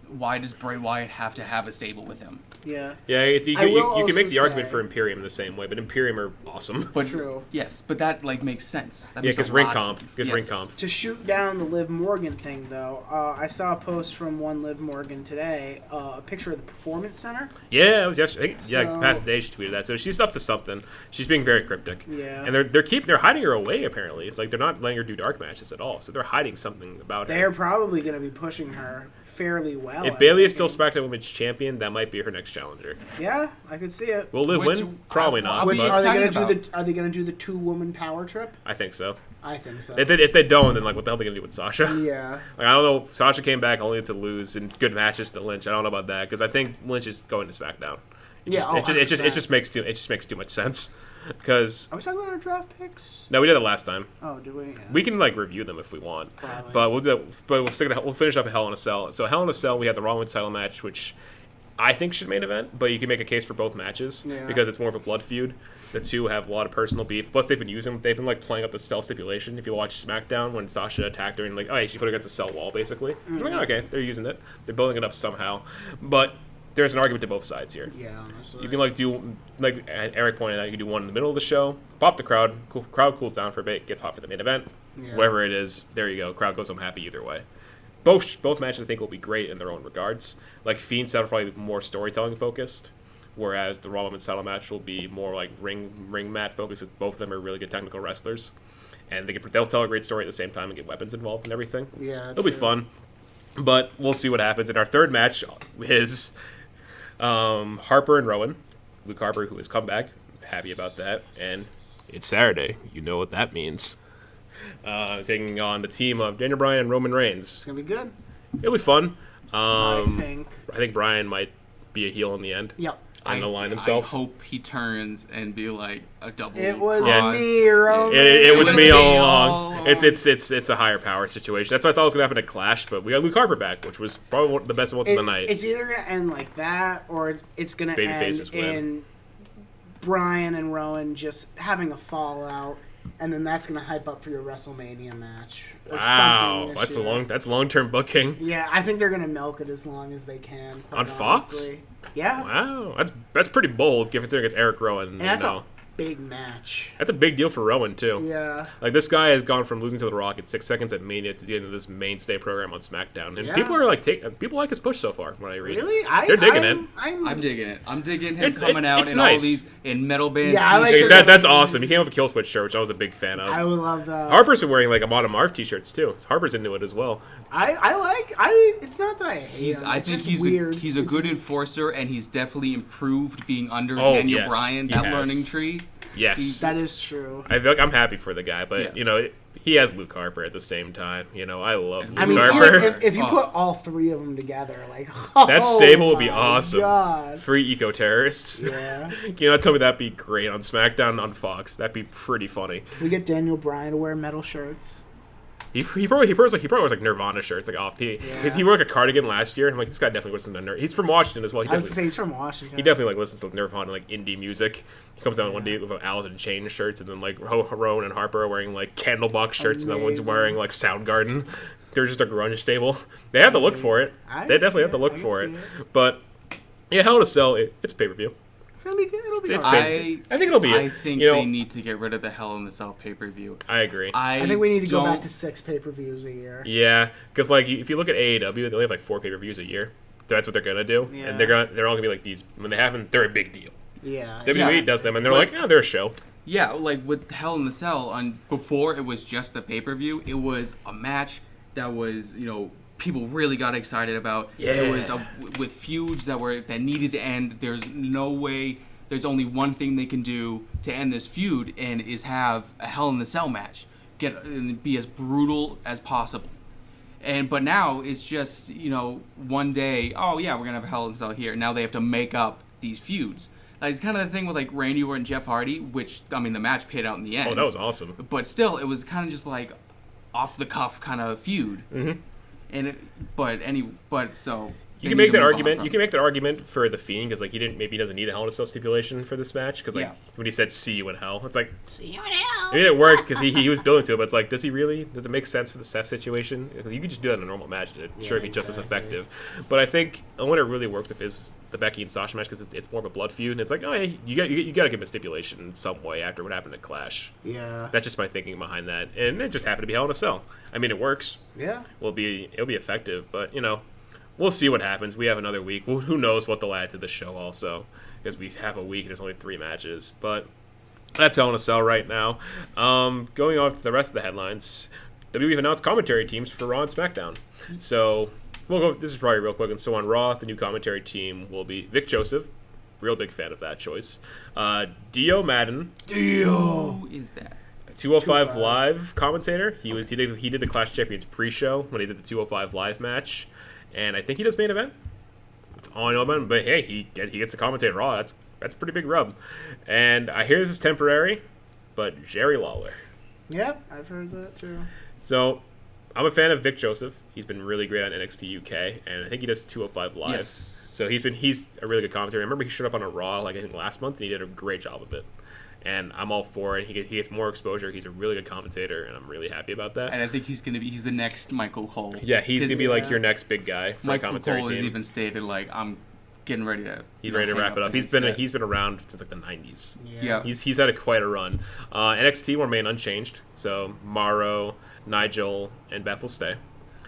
why does Bray Wyatt have to have a stable with him? Yeah. Yeah, you can make the argument for Imperium the same way, but Imperium are awesome. But true. Yes, but that makes sense. Because ring comp. Ring comp. To shoot down the Liv Morgan thing, though, I saw a post from one Liv Morgan today, a picture of the Performance Center. Yeah, it was yesterday. Past day she tweeted that. So she's up to something. She's being very cryptic. Yeah. And they're hiding her away apparently. Like they're not letting her do dark matches at all. So they're hiding something about her. They're probably going to be pushing her fairly well. If Bayley is still SmackDown Women's Champion, that might be her next challenger. Yeah, I could see it. Will Liv win? Probably not. Are they going to do the 2-woman power trip? I think so. If they don't, then what the hell are they gonna do with Sasha? Yeah. I don't know. Sasha came back only to lose in good matches to Lynch. I don't know about that because I think Lynch is going to SmackDown. It just makes too much sense. Because are we talking about our draft picks? No, we did it last time. Oh, did we? Yeah. We can review them if we want. Probably. But we'll finish up at Hell in a Cell. So Hell in a Cell, we had the Raw Women's title match, which I think should main event, but you can make a case for both matches because it's more of a blood feud. The two have a lot of personal beef. Plus, they've been playing up the Cell stipulation. If you watch SmackDown, when Sasha attacked her and she put her against the Cell wall, basically. Mm-hmm. Okay, they're using it. They're building it up somehow. But there's an argument to both sides here. Yeah, honestly. You can do Eric pointed out, you can do one in the middle of the show, pop the crowd, crowd cools down for a bit, gets hot for the main event. Yeah. Whatever it is, there you go. Crowd goes home happy either way. Both matches I think will be great in their own regards. Fiend will probably be more storytelling focused, whereas the Raw Women's title match will be more ring mat focused. Both of them are really good technical wrestlers, and they'll tell a great story at the same time and get weapons involved and everything. Yeah, it'll be fun. But we'll see what happens. And our third match is Harper and Rowan. Luke Harper, who has come back, happy about that, and it's Saturday. You know what that means. Taking on the team of Daniel Bryan and Roman Reigns. It's gonna be good. It'll be fun. I think Bryan might be a heel in the end. Yep. And align himself. I hope he turns and be like a double. It was me, Roman. It was me all along. It's a higher power situation. That's what I thought was gonna happen at Clash, but we got Luke Harper back, which was probably one of the best ones of the night. It's either gonna end like that, or it's gonna end in Bryan and Rowan just having a fallout. And then that's gonna hype up for your WrestleMania match. Wow, that's long-term booking. Yeah, I think they're gonna milk it as long as they can. On Fox? Yeah. Wow, that's pretty bold, considering it's Eric Rowan. And that's a big match. That's a big deal for Rowan too. Yeah. This guy has gone from losing to The Rock in 6 seconds at Mania to the end of this mainstay program on SmackDown, and people are people like his push so far. When I read, really, they're digging it. I'm digging it. I'm digging him coming out in all these in metal band. Yeah, I like that's awesome. He came with a Kill Switch shirt, which I was a big fan of. I would love that. Harper's been wearing a Modern Marv t-shirts too. Harper's into it as well. It's not that I hate him. I think he's a good enforcer, and he's definitely improved being under Daniel Bryan. That learning tree. Yes, that is true. I feel I'm happy for the guy, but he has Luke Harper at the same time. I love Luke Harper. If you put all three of them together, that stable would be awesome. God. Free eco-terrorists. Yeah. Can you not tell me that'd be great on SmackDown on Fox? That'd be pretty funny. We get Daniel Bryan to wear metal shirts. He probably wears like Nirvana shirts like off. He wore like a cardigan last year. I'm like, this guy definitely listens to Nirvana. He's from Washington as well. I was gonna say he's from Washington. He definitely like listens to Nirvana, like indie music. He comes down one day with Alice in Chains shirts, and then like Rowan and Harper are wearing like Candlebox shirts, and the one's wearing like Soundgarden. They're just a grunge stable. They have to look for it. They definitely have to look for it. But yeah, Hell in a Cell, it's pay-per-view. It's gonna be good. It'll be I think it'll be. I think they need to get rid of the Hell in the Cell pay-per-view. I agree. I think we need to go back to 6 pay-per-views a year. Yeah, because like if you look at AEW, they only have like 4 pay-per-views a year. That's what they're gonna do, and they're all gonna be like these when they happen. They're a big deal. Yeah. WWE does them, and they're like, they're a show. Yeah, like with Hell in the Cell, before it was just the pay-per-view, it was a match that was, people really got excited about. Yeah. It was with feuds that needed to end. There's no way. There's only one thing they can do to end this feud, and is have a Hell in the Cell match. And be as brutal as possible. But now it's just, one day, oh yeah, we're gonna have a Hell in the Cell here. Now they have to make up these feuds. Like, it's kind of the thing with like Randy Orton and Jeff Hardy, which the match paid out in the end. Oh, that was awesome. But still, it was kind of just like off the cuff kind of feud. Mm-hmm. You can make that argument. You can make that argument for the Fiend because like he doesn't need a Hell in a Cell stipulation for this match because when he said "See you in hell," it's like see you in hell. I mean, it worked because he was building to it, but it's like, does he really? Does it make sense for the Seth situation? You could just do that in a normal match. It'd sure be just as effective. But I think when it really works is the Becky and Sasha match because it's more of a blood feud and it's like, oh, hey, you got to give him a stipulation in some way after what happened at Clash. Yeah, that's just my thinking behind that, and it just happened to be Hell in a Cell. I mean, it works. Yeah, it'll be effective, but we'll see what happens. We have another week. Well, who knows what they'll add to the show also, because we have a week and there's only 3 matches. But that's Hell in a Cell right now. Going off to the rest of the headlines, WWE announced commentary teams for Raw and SmackDown. So we'll go. This is probably real quick. And so on Raw, the new commentary team will be Vic Joseph. Real big fan of that choice. Dio Madden. Who is that? 205 Live commentator. He did the Clash Champions pre-show when he did the 205 Live match. And I think he does main event. That's all I know about him. But hey, he gets to commentate Raw. That's a pretty big rub. And I hear this is temporary, but Jerry Lawler. Yep, I've heard that too. So I'm a fan of Vic Joseph. He's been really great on NXT UK, and I think he does 205 Live. Yes. So he's a really good commentator. I remember he showed up on a Raw I think last month, and he did a great job of it. And I'm all for it. He gets more exposure. He's a really good commentator, and I'm really happy about that. And I think he's the next Michael Cole. Yeah, he's going to be like your next big guy for a commentary team. Michael Cole has even stated, like, I'm getting ready to... He's ready to wrap it up. He's been around since like the 90s. Yeah. He's had quite a run. NXT will remain unchanged. So Morrow, Nigel, and Beth will stay.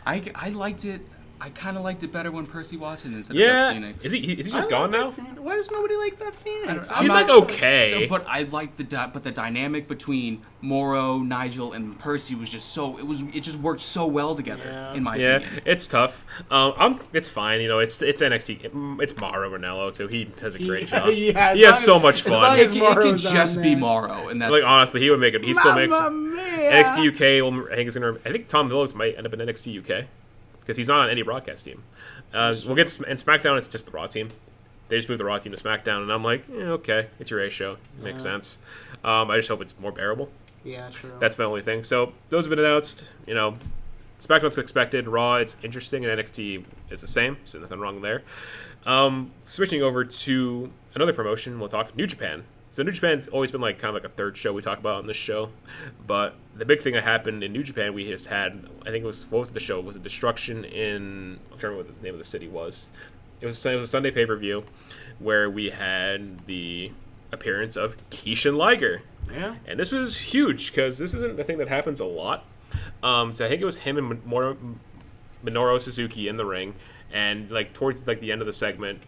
I liked it. I kind of liked it better when Percy Watson instead of Beth Phoenix. Is he just gone now? Why does nobody like Beth Phoenix? She's like okay. But I liked the dynamic between Morrow, Nigel, and Percy was just it just worked so well together in my opinion. Yeah, it's tough. It's fine. It's NXT. It's Mauro Ranallo too. He does a great job. He has so much fun. It can just be Morrow, and that's like honestly, he would make it. He still makes NXT UK. I think Tom Phillips might end up in NXT UK. Because he's not on any broadcast team. We'll get and SmackDown. It's just the Raw team. They just moved the Raw team to SmackDown, and I'm like, okay, it's your A show. It makes sense. I just hope it's more bearable. Yeah, true. That's my only thing. So those have been announced. SmackDown's expected. Raw, it's interesting, and NXT is the same. So nothing wrong there. Switching over to another promotion, we'll talk New Japan. So New Japan's always been like kind of like a third show we talk about on this show, but the big thing that happened in New Japan, we just had, I think it was, what was the show? Was it Destruction in, I'm trying to remember what the name of the city was. It was a Sunday pay-per-view where we had the appearance of Keisha Liger. Yeah. And this was huge because this isn't the thing that happens a lot. So I think it was him and Minoru Suzuki in the ring, and like towards like the end of the segment,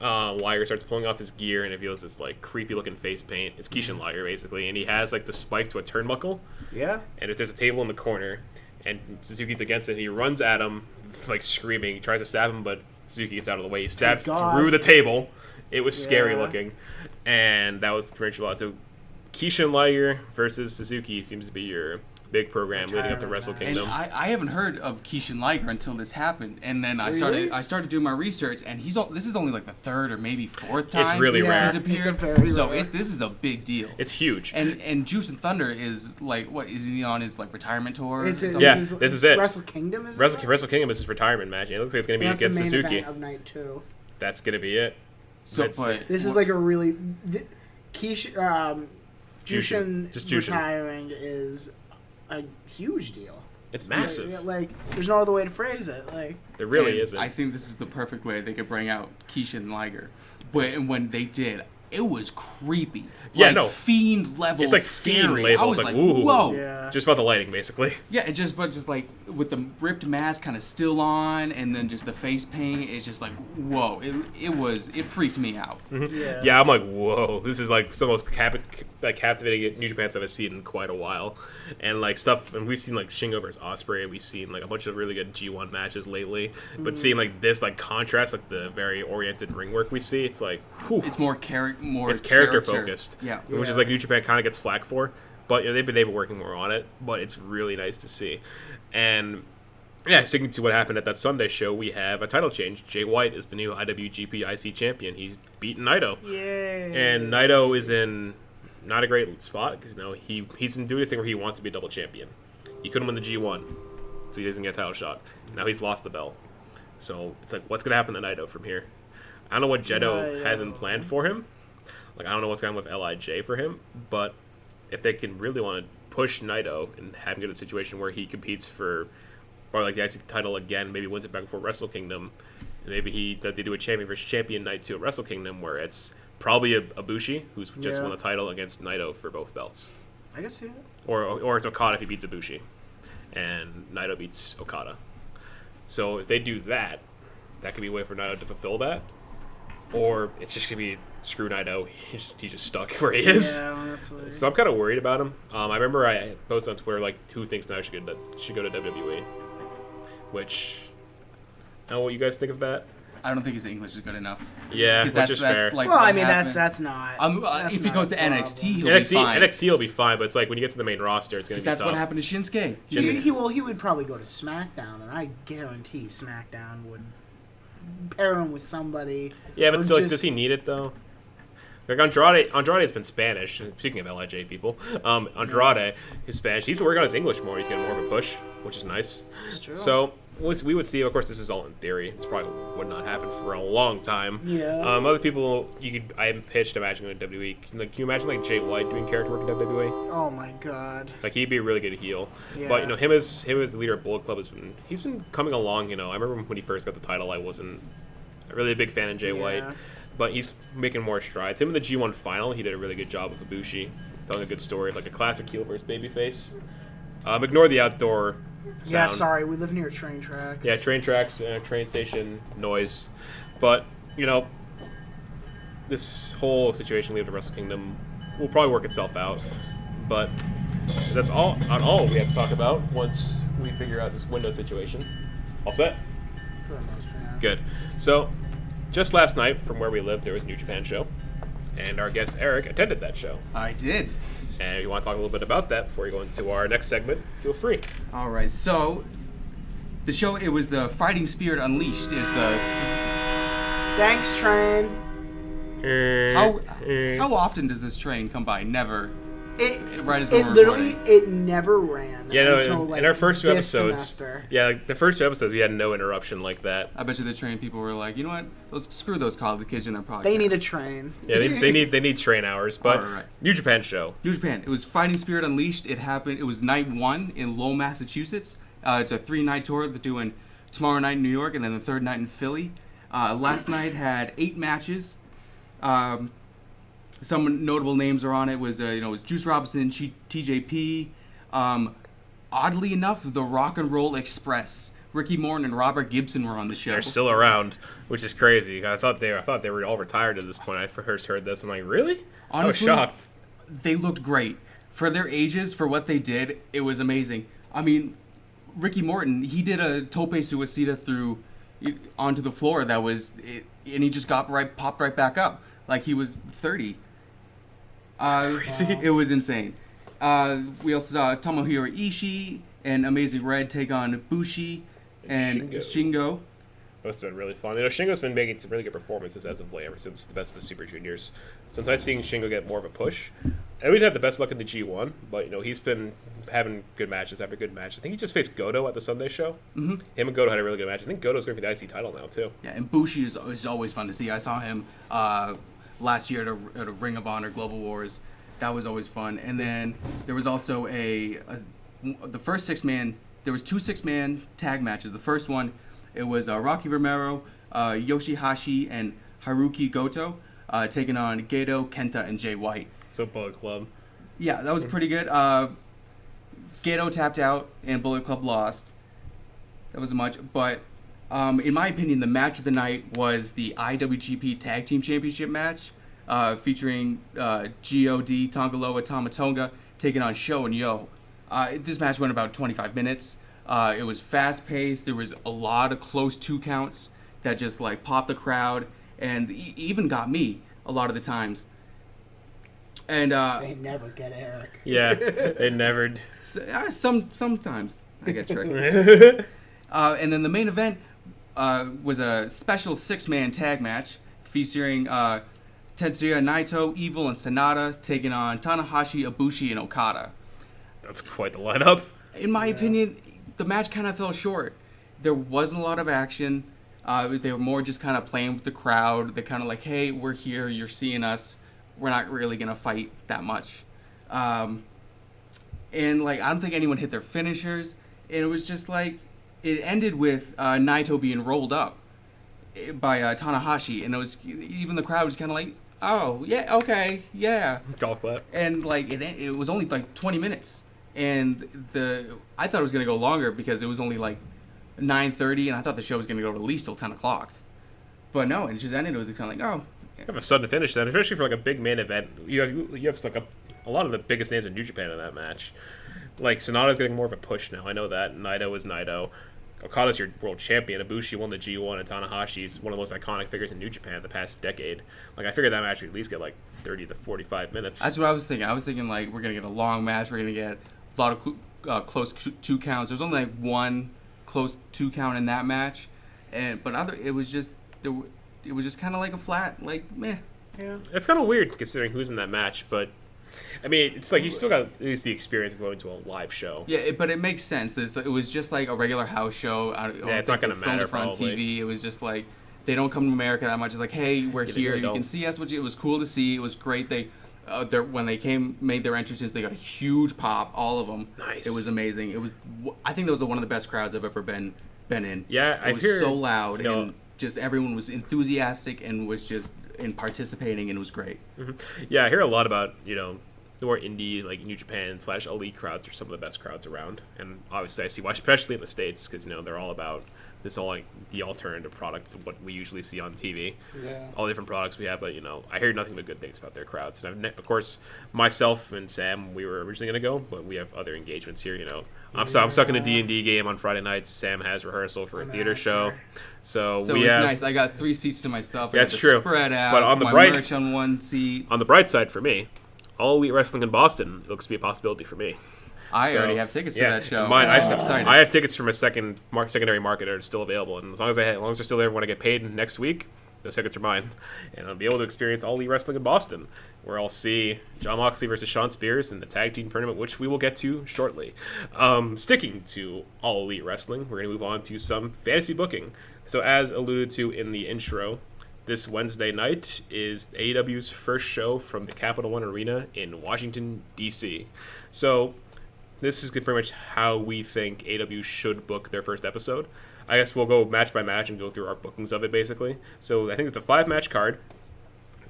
Liger starts pulling off his gear and it feels this like creepy looking face paint. It's Keisha Liger basically, and he has like the spike to a turnbuckle. Yeah. And if there's a table in the corner and Suzuki's against it, he runs at him like screaming. He tries to stab him, but Suzuki gets out of the way. He stabs through the table. It was scary looking, and that was the provincial lot. So Keisha Liger versus Suzuki seems to be your big program leading up to Wrestle Kingdom. And I haven't heard of Keishan Liger until this happened, and then I started doing my reresearch, and this is only like the third or maybe fourth time it's really rare. He's appeared. It's very so rare. this is a big deal. It's huge. And Juice and Thunder is like, what is he on his like retirement tour? This is it. Wrestle Kingdom is Wrestle Kingdom is his retirement match. It looks like it's going to be against Suzuki. Suzuki. Event of night 2. That's going to be it. So, this is like a really Jushin retiring is a huge deal. It's massive. Like, there's no other way to phrase it. Like, there really isn't. I think this is the perfect way they could bring out Keishan Liger. But when they did, it was creepy. Yeah, like, no. Fiend level. It's like scary. Fiend level. I was it's like, whoa. Whoa. Yeah. Just about the lighting, basically. Yeah, just like with the ripped mask kind of still on, and then just the face paint. It's just like whoa. It freaked me out. Mm-hmm. Yeah, I'm like whoa. This is like some of the most captivating New Japan stuff I've seen in quite a while, and like stuff. And we've seen like Shingo vs Ospreay. We've seen like a bunch of really good G1 matches lately. But seeing like this like contrast, like the very oriented ring work we see, it's like whew. It's more character focused. Yeah. Which is like New Japan kind of gets flack for, but you know, they've been working more on it. But it's really nice to see. And yeah, sticking to what happened at that Sunday show, we have a title change. Jay White is the new IWGP IC champion. He's beaten Naito. Yay! And Naito is in not a great spot because he's been doing this thing where he wants to be a double champion. He couldn't win the G1, so he doesn't get a title shot. Now he's lost the belt. So it's like, what's gonna happen to Naito from here? I don't know what Jado hasn't planned for him. Like, I don't know what's going on with LIJ for him, but if they can really want to push Naito and have him get a situation where he competes for, or like the IC title again, maybe wins it back before Wrestle Kingdom, and maybe they do a champion versus champion night 2 at Wrestle Kingdom where it's probably Ibushi, who's just won the title, against Naito for both belts. I can see it. Or it's Okada if he beats Ibushi, and Naito beats Okada. So if they do that, that could be a way for Naito to fulfill that. Or it's just going to be screw Naito. He's just stuck where he is. Yeah, honestly. So I'm kind of worried about him. I remember I posted on Twitter like who thinks Naito should go to WWE. Which, I don't know what you guys think of that. I don't think his English is good enough. Yeah, which is fair. Like well, I mean, that's not. If he goes to NXT, he'll be fine. NXT will be fine, but it's like when you get to the main roster, it's going to be that's tough. what happened to Shinsuke. He would probably go to SmackDown, and I guarantee SmackDown would pair him with somebody. Yeah, but still, does he need it though? Like Andrade has been Spanish. Speaking of LIJ people, Andrade is Spanish. He's working on his English more. He's getting more of a push, which is nice. That's true. So we would see. Of course, this is all in theory. This probably would not happen for a long time. Yeah. Other people, I pitched imagining in WWE. Like, can you imagine like Jay White doing character work in WWE? Oh my god. Like he'd be a really good heel. Yeah. But him as the leader of Bullet Club he's been coming along. I remember when he first got the title, I wasn't really a big fan of Jay White. But he's making more strides. Him in the G1 final, he did a really good job with Ibushi, telling a good story, like a classic heel versus babyface. Ignore the outdoor sound. Yeah, sorry, we live near train tracks. Yeah, train tracks, train station noise. But this whole situation leading to Wrestle Kingdom will probably work itself out. But that's all we have to talk about once we figure out this window situation. All set? For the most part. Good. So, just last night, from where we live, there was a New Japan show, and our guest Eric attended that show. I did. And if you want to talk a little bit about that before we go into our next segment, feel free. All right. So, the show, it was the Fighting Spirit Unleashed. Is the Thanks, train. How often does this train come by? Never. It never ran. Yeah, no. Until, in our first 2 episodes, semester. the first 2 episodes, we had no interruption like that. I bet you the train people were like, you know what? Screw those college kids in their podcast. They need a train. Yeah, they need train hours. But right. New Japan show. New Japan. It was Fighting Spirit Unleashed. It happened. It was night 1 in Lowell, Massachusetts. It's a 3-night tour. They're doing tomorrow night in New York and then the 3rd night in Philly. Last night had 8 matches. Some notable names are on it. Was Juice Robinson, TJP. Oddly enough, the Rock and Roll Express, Ricky Morton and Robert Gibson were on the show. They're still around, which is crazy. I thought they were all retired at this point. I first heard this. I'm like, really? Honestly, I was shocked. They looked great for their ages. For what they did, it was amazing. I mean, Ricky Morton, he did a tope suicida through onto the floor. That was, and he just popped right back up like he was 30. That's crazy. It was insane. We also saw Tomohiro Ishii and Amazing Red take on Bushi and Shingo. Must have been really fun. Shingo's been making some really good performances as of late, ever since the Best of the Super Juniors. So it's nice seeing Shingo get more of a push. And we didn't have the best luck in the G1, but he's been having good matches after good matches. I think he just faced Goto at the Sunday show. Mm-hmm. Him and Goto had a really good match. I think Goto's going for the IC title now too. Yeah, and Bushi is always fun to see. I saw him last year at a Ring of Honor Global Wars. That was always fun. And then there was also the first 6-man. There was 2 6-man tag matches. The first one, it was Rocky Romero, Yoshihashi, and Haruki Goto taking on Gedo, Kenta, and Jay White. So Bullet Club. Yeah, that was pretty good. Gedo tapped out, and Bullet Club lost. That wasn't much. But in my opinion, the match of the night was the IWGP Tag Team Championship match featuring G.O.D., Tongaloa, Tamatonga taking on Sho and Yo. This match went about 25 minutes. It was fast-paced. There was a lot of close 2 counts that just popped the crowd and even got me a lot of the times. And they never get Eric. Yeah, they never. Sometimes I get tricked. And then the main event was a special 6-man tag match featuring Tetsuya Naito, Evil, and Sanada taking on Tanahashi, Ibushi, and Okada. That's quite the lineup. In my opinion, the match kind of fell short. There wasn't a lot of action. They were more just kind of playing with the crowd. They're kind of hey, we're here. You're seeing us. We're not really going to fight that much. And I don't think anyone hit their finishers. And it was just it ended with Naito being rolled up by Tanahashi. And it was, even the crowd was kind of oh, yeah, okay, yeah. Golf clap. And it was only 20 minutes. And I thought it was going to go longer because it was only 9:30, and I thought the show was going to go at least till 10 o'clock. But no, it just ended. It was kind of oh. You have a sudden finish then, especially for a big main event. You have a lot of the biggest names in New Japan in that match. Sonata's getting more of a push now. I know that. Naito is Naito. Okada's your world champion. Ibushi won the G1, and Tanahashi's one of the most iconic figures in New Japan the past decade. I figured that match would at least get 30 to 45 minutes. That's what I was thinking. I was thinking we're gonna get a long match. We're gonna get a lot of close 2 counts. There was only one close 2 count in that match, it was just kind of a flat meh. Yeah, it's kind of weird considering who's in that match, but I mean, it's you still got at least the experience of going to a live show. Yeah, but it makes sense. It was just a regular house show. Yeah, it's not going to matter probably. On TV. It was just they don't come to America that much. It's hey, we're here. You can see us. It was cool to see. It was great. They when they made their entrances, they got a huge pop. All of them. Nice. It was amazing. It was. I think that was one of the best crowds I've ever been in. Yeah, it was so loud and just everyone was enthusiastic and was just participating, and it was great. Mm-hmm. Yeah, I hear a lot about the more indie New Japan / elite crowds are some of the best crowds around, and obviously I see why, especially in the States, because they're all about this all the alternative products of what we usually see on TV. Yeah. All the different products we have, but I hear nothing but good things about their crowds. And of course, myself and Sam, we were originally going to go, but we have other engagements here. I'm stuck in a D&D game on Friday nights. Sam has rehearsal for a theater show, so it was nice. I got 3 seats to myself. That's true. Spread out. But on the merch on 1 seat. On the bright side for me, All Elite Wrestling in Boston looks to be a possibility for me. I already have tickets to that show. I have tickets from a secondary market that are still available, and as long as they're still there when I get paid next week, those tickets are mine, and I'll be able to experience All Elite Wrestling in Boston, where I'll see Jon Moxley versus Sean Spears in the tag team tournament, which we will get to shortly. Sticking to All Elite Wrestling, we're going to move on to some fantasy booking. So as alluded to in the intro, this Wednesday night is AEW's first show from the Capital One Arena in Washington, D.C. So this is pretty much how we think AEW should book their first episode. I guess we'll go match by match and go through our bookings of it, basically. So I think it's a 5-match card.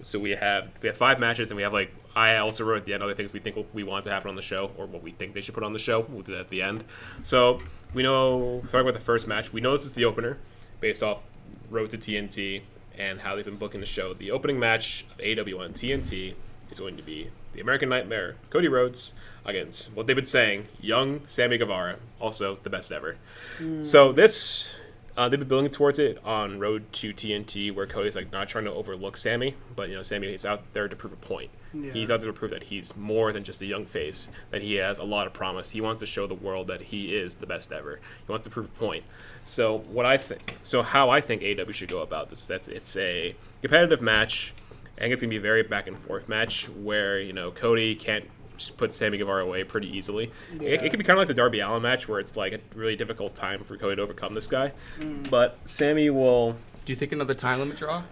So we have 5 matches, and we have I also wrote at the end other things we want to happen on the show, or what we think they should put on the show. We'll do that at the end. So we know, starting with the first match, we know this is the opener, based off Road to TNT and how they've been booking the show. The opening match of AEW on TNT is going to be the American Nightmare, Cody Rhodes, against what they've been saying, young Sammy Guevara, also the best ever. So this, They've been building towards it on Road to TNT, where Cody's like not trying to overlook Sammy, but Sammy is out there to prove a point. Yeah. He's out there to prove that he's more than just a young face, that he has a lot of promise. He wants to show the world that he is the best ever. He wants to prove a point. So how I think AEW should go about this, it's a competitive match. I think it's gonna be a very back and forth match where Cody can't just put Sammy Guevara away pretty easily. Yeah. It could be kind of like the Darby Allin match where it's like a really difficult time for Cody to overcome this guy. But Sammy will. Do you think another time limit draw?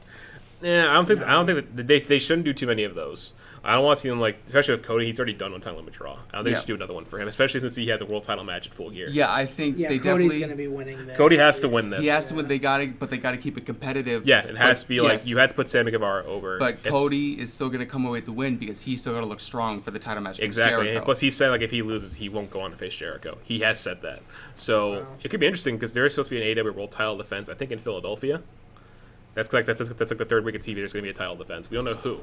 Yeah, I don't think that they shouldn't do too many of those. I don't want to see them especially with Cody. He's already done one time limit draw. I don't think they should do another one for him, especially since he has a world title match at Full Gear. Yeah, I think they Cody's definitely. going to be winning this. Cody has to win this. He has to win. They got to keep it competitive. Yeah, it has to be you had to put Sammy Guevara over. But Cody is still going to come away with the win because he's still going to look strong for the title match against Jericho. Jericho. Plus, he said if he loses, he won't go on to face Jericho. He has said that. So it could be interesting because there is supposed to be an AEW world title defense. I think in Philadelphia. That's like the third week of TV. There's going to be a title defense. We don't know who.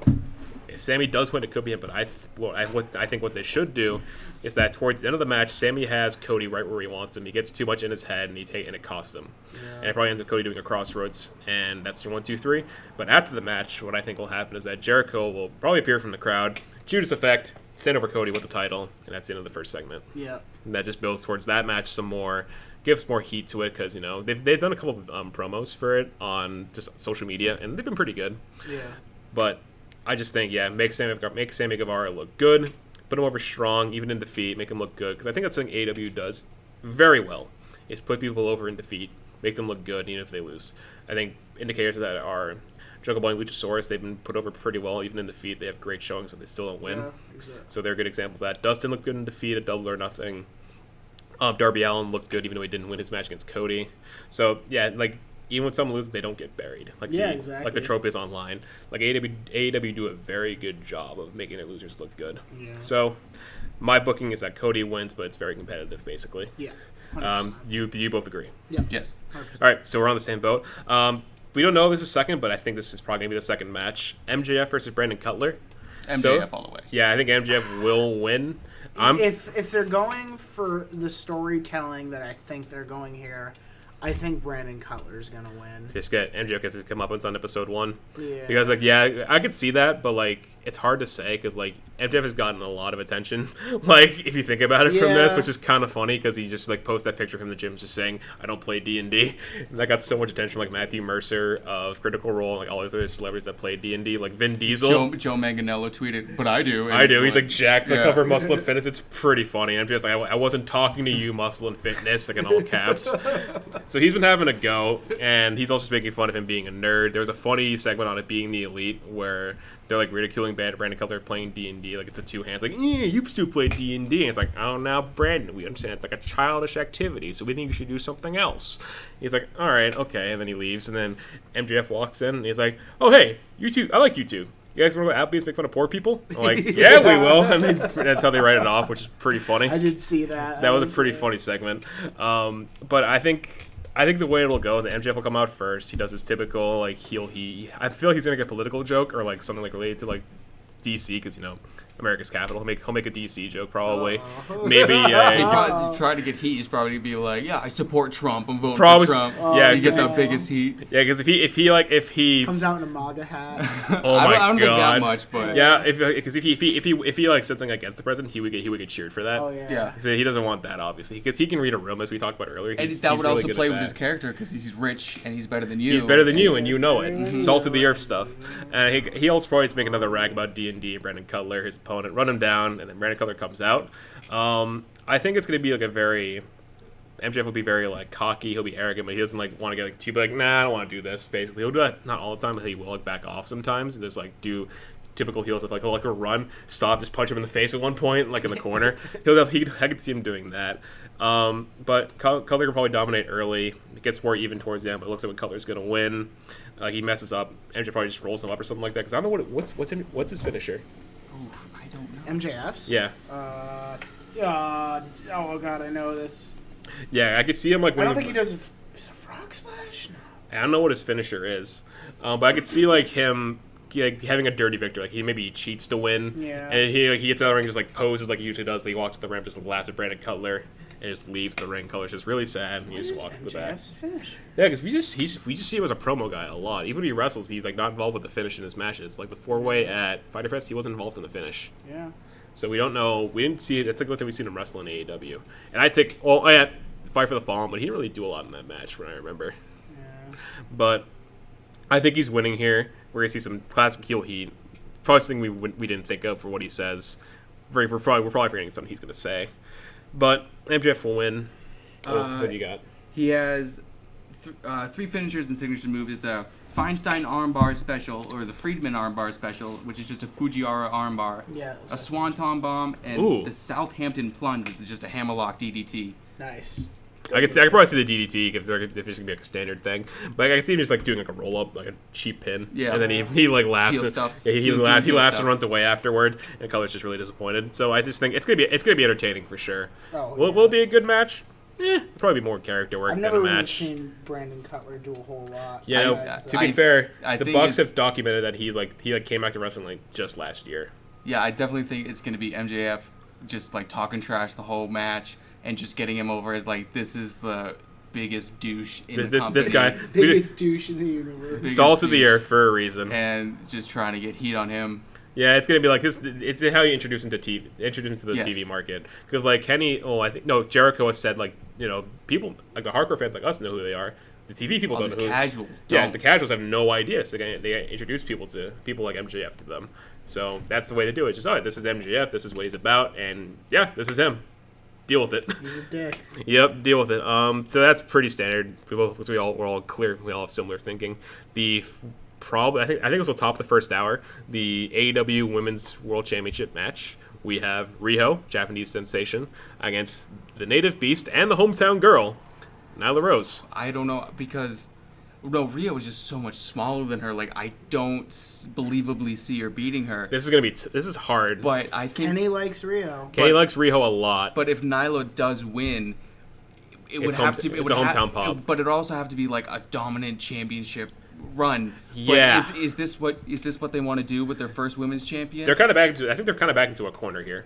If Sammy does win, it could be him. But I think what they should do is that towards the end of the match, Sammy has Cody right where he wants him. He gets too much in his head, and it costs him. Yeah. And it probably ends up Cody doing a crossroads, and that's your 1, 2, 3. But after the match, what I think will happen is that Jericho will probably appear from the crowd, Judas Effect, stand over Cody with the title, and that's the end of the first segment. Yeah. And that just builds towards that match some more. Gives more heat to it because they've done a couple of promos for it on just social media, and they've been pretty good. Yeah. But I just think make Sammy Guevara look good, put him over strong, even in defeat, make him look good because I think that's something AEW does very well is put people over in defeat, make them look good even if they lose. I think indicators of that are Jungle Boy and Luchasaurus. They've been put over pretty well even in defeat. They have great showings, but they still don't win. Yeah, exactly. So they're a good example of that. Dustin looked good in defeat at Double or Nothing. Darby Allin looked good even though he didn't win his match against Cody. So, yeah, even when someone loses, they don't get buried. Exactly. Like the trope is online. AEW do a very good job of making their losers look good. Yeah. So, my booking is that Cody wins, but it's very competitive, basically. Yeah. You both agree? Yeah. Yes. 100%. All right, so we're on the same boat. We don't know if this is second, but I think this is probably going to be the second match. MJF versus Brandon Cutler. MJF all the way. Yeah, I think MJF will win. If they're going for the storytelling that I think they're going here, I think Brandon Cutler's going to win. Just get MJF gets to come up on episode 1. Yeah. Because, I could see that, but, it's hard to say because, MJF has gotten a lot of attention, if you think about it from this, which is kind of funny because he just, posts that picture of him in the gym just saying, I don't play D&D. And that got so much attention, Matthew Mercer of Critical Role, all these other celebrities that play D&D, Vin Diesel. Joe Manganiello tweeted, but I do. I do. He's, jacked, cover Muscle and Fitness. It's pretty funny. And MJF's I wasn't talking to you, Muscle and Fitness, in all caps. So he's been having a go, and he's also making fun of him being a nerd. There was a funny segment on it being the Elite where they're ridiculing Brandon Cutler playing D&D, it's a two hands, yeah, you still play D&D. And it's oh, now Brandon, we understand it's a childish activity, so we think you should do something else. He's all right, okay, and then he leaves, and then MJF walks in, and he's oh, hey, you two, I like you two. You guys want to go to Applebee's make fun of poor people? I'm yeah, we will. And that's how they write it off, which is pretty funny. I did see that. That was a pretty funny segment. But I think the way it'll go, the MJF will come out first. He does his typical I feel like he's gonna make a political joke or something related to DC because America's capital. He'll make a DC joke probably. Maybe try to get heat. He's probably be I support Trump. I'm voting for Trump. Yeah, he gets the biggest heat. Yeah, because if he comes out in a MAGA hat. Oh my god! I don't think that much, but yeah, because if he said something against the president, he would get cheered for that. Oh yeah. So he doesn't want that obviously because he can read a room as we talked about earlier. And that would really also play with his character because he's rich and he's better than you. He's better than you, and you know it. Mm-hmm. Salt of the earth stuff. And he also probably just make another rag about D&D and Brandon Cutler, his opponent, run him down. And then Brandon Cutler comes out. I think it's going to be a very... MJF will be very, cocky. He'll be arrogant, but he doesn't, want to get, too... nah, I don't want to do this, basically. He'll do that not all the time, but he will, back off sometimes. And just, do typical heel stuff. He'll, go run, stop, just punch him in the face at one point, in the corner. I could see him doing that. But Cutler can probably dominate early. It gets more even towards the end, but it looks like Cutler's going to win. He messes up. MJF probably just rolls him up or something like that, because I don't know what's his finisher. Oof, I don't know. MJF's? Yeah. Oh god, I know this. Yeah, I could see him I don't think he does. Is a frog splash? No. I don't know what his finisher is, but I could see him having a dirty victory. Like, he maybe cheats to win. Yeah. And he gets out of the ring, just like poses like he usually does. He walks to the ramp, just laughs at Brandon Cutler, and just leaves the ring. Cutler's just really sad. And he just walks to the back. Finish? Yeah, because we just see him as a promo guy a lot. Even when he wrestles, he's like not involved with the finish in his matches. Like the 4-way at Fyter Fest, he wasn't involved in the finish. Yeah. So we don't know. We didn't see it. That's like the thing we've seen him wrestle in AEW. And I take Fight for the Fallen, but he didn't really do a lot in that match, from what I remember. Yeah. But I think he's winning here. We're gonna see some classic heel heat. Probably something we didn't think of for what he says. We're probably forgetting something he's gonna say. But MJF will win. What do you got? He has 3 finishers and signature moves. It's a Feinstein armbar special, or the Friedman armbar special, which is just a Fujiwara armbar. Yeah. A Swanton bomb, and the Southampton plunge, which is just a hammerlock DDT. Nice. I could probably see the DDT if it's just gonna be like a standard thing. But I can see him just like doing like a roll up, like a cheap pin. Yeah. And then he like laughs. Heel And, stuff. yeah, he laughs and runs away afterward. And Cutler's just really disappointed. So I just think it's gonna be entertaining for sure. Will it be a good match? It'll probably be more character work than a match. I've never really seen Brandon Cutler do a whole lot. Yeah, to be fair, the Bucks have documented that he came back to wrestling like just last year. Yeah, I definitely think it's gonna be MJF just like talking trash the whole match and just getting him over as like, this is the biggest douche in the company. This guy, biggest douche in the universe. Salt of the earth for a reason, and just trying to get heat on him. Yeah, it's gonna be like this. It's how you introduce him to TV, introduce him to the TV market. Because like Jericho has said, like, you know, people like the hardcore fans like us know who they are. The TV people don't know who. Casual. Yeah, the casuals have no idea. So they introduce people like MJF to them. So that's the way to do it. Just this is MJF. This is what he's about, and yeah, this is him. Deal with it. He's a dick. Yep, deal with it. So that's pretty standard. We're all clear. We all have similar thinking. I think this will top the first hour. The AEW Women's World Championship match. We have Riho, Japanese sensation, against the Native Beast and the hometown girl, Nyla Rose. I don't know, because Riho is just so much smaller than her. Like, I don't believably see her beating her. This is hard. But I think Kenny likes Riho. Kenny likes Riho a lot. But if Nyla does win, it would have to be a hometown pop. But it also have to be like a dominant championship run. Yeah. But is this what they want to do with their first women's champion? I think they're kind of back into a corner here.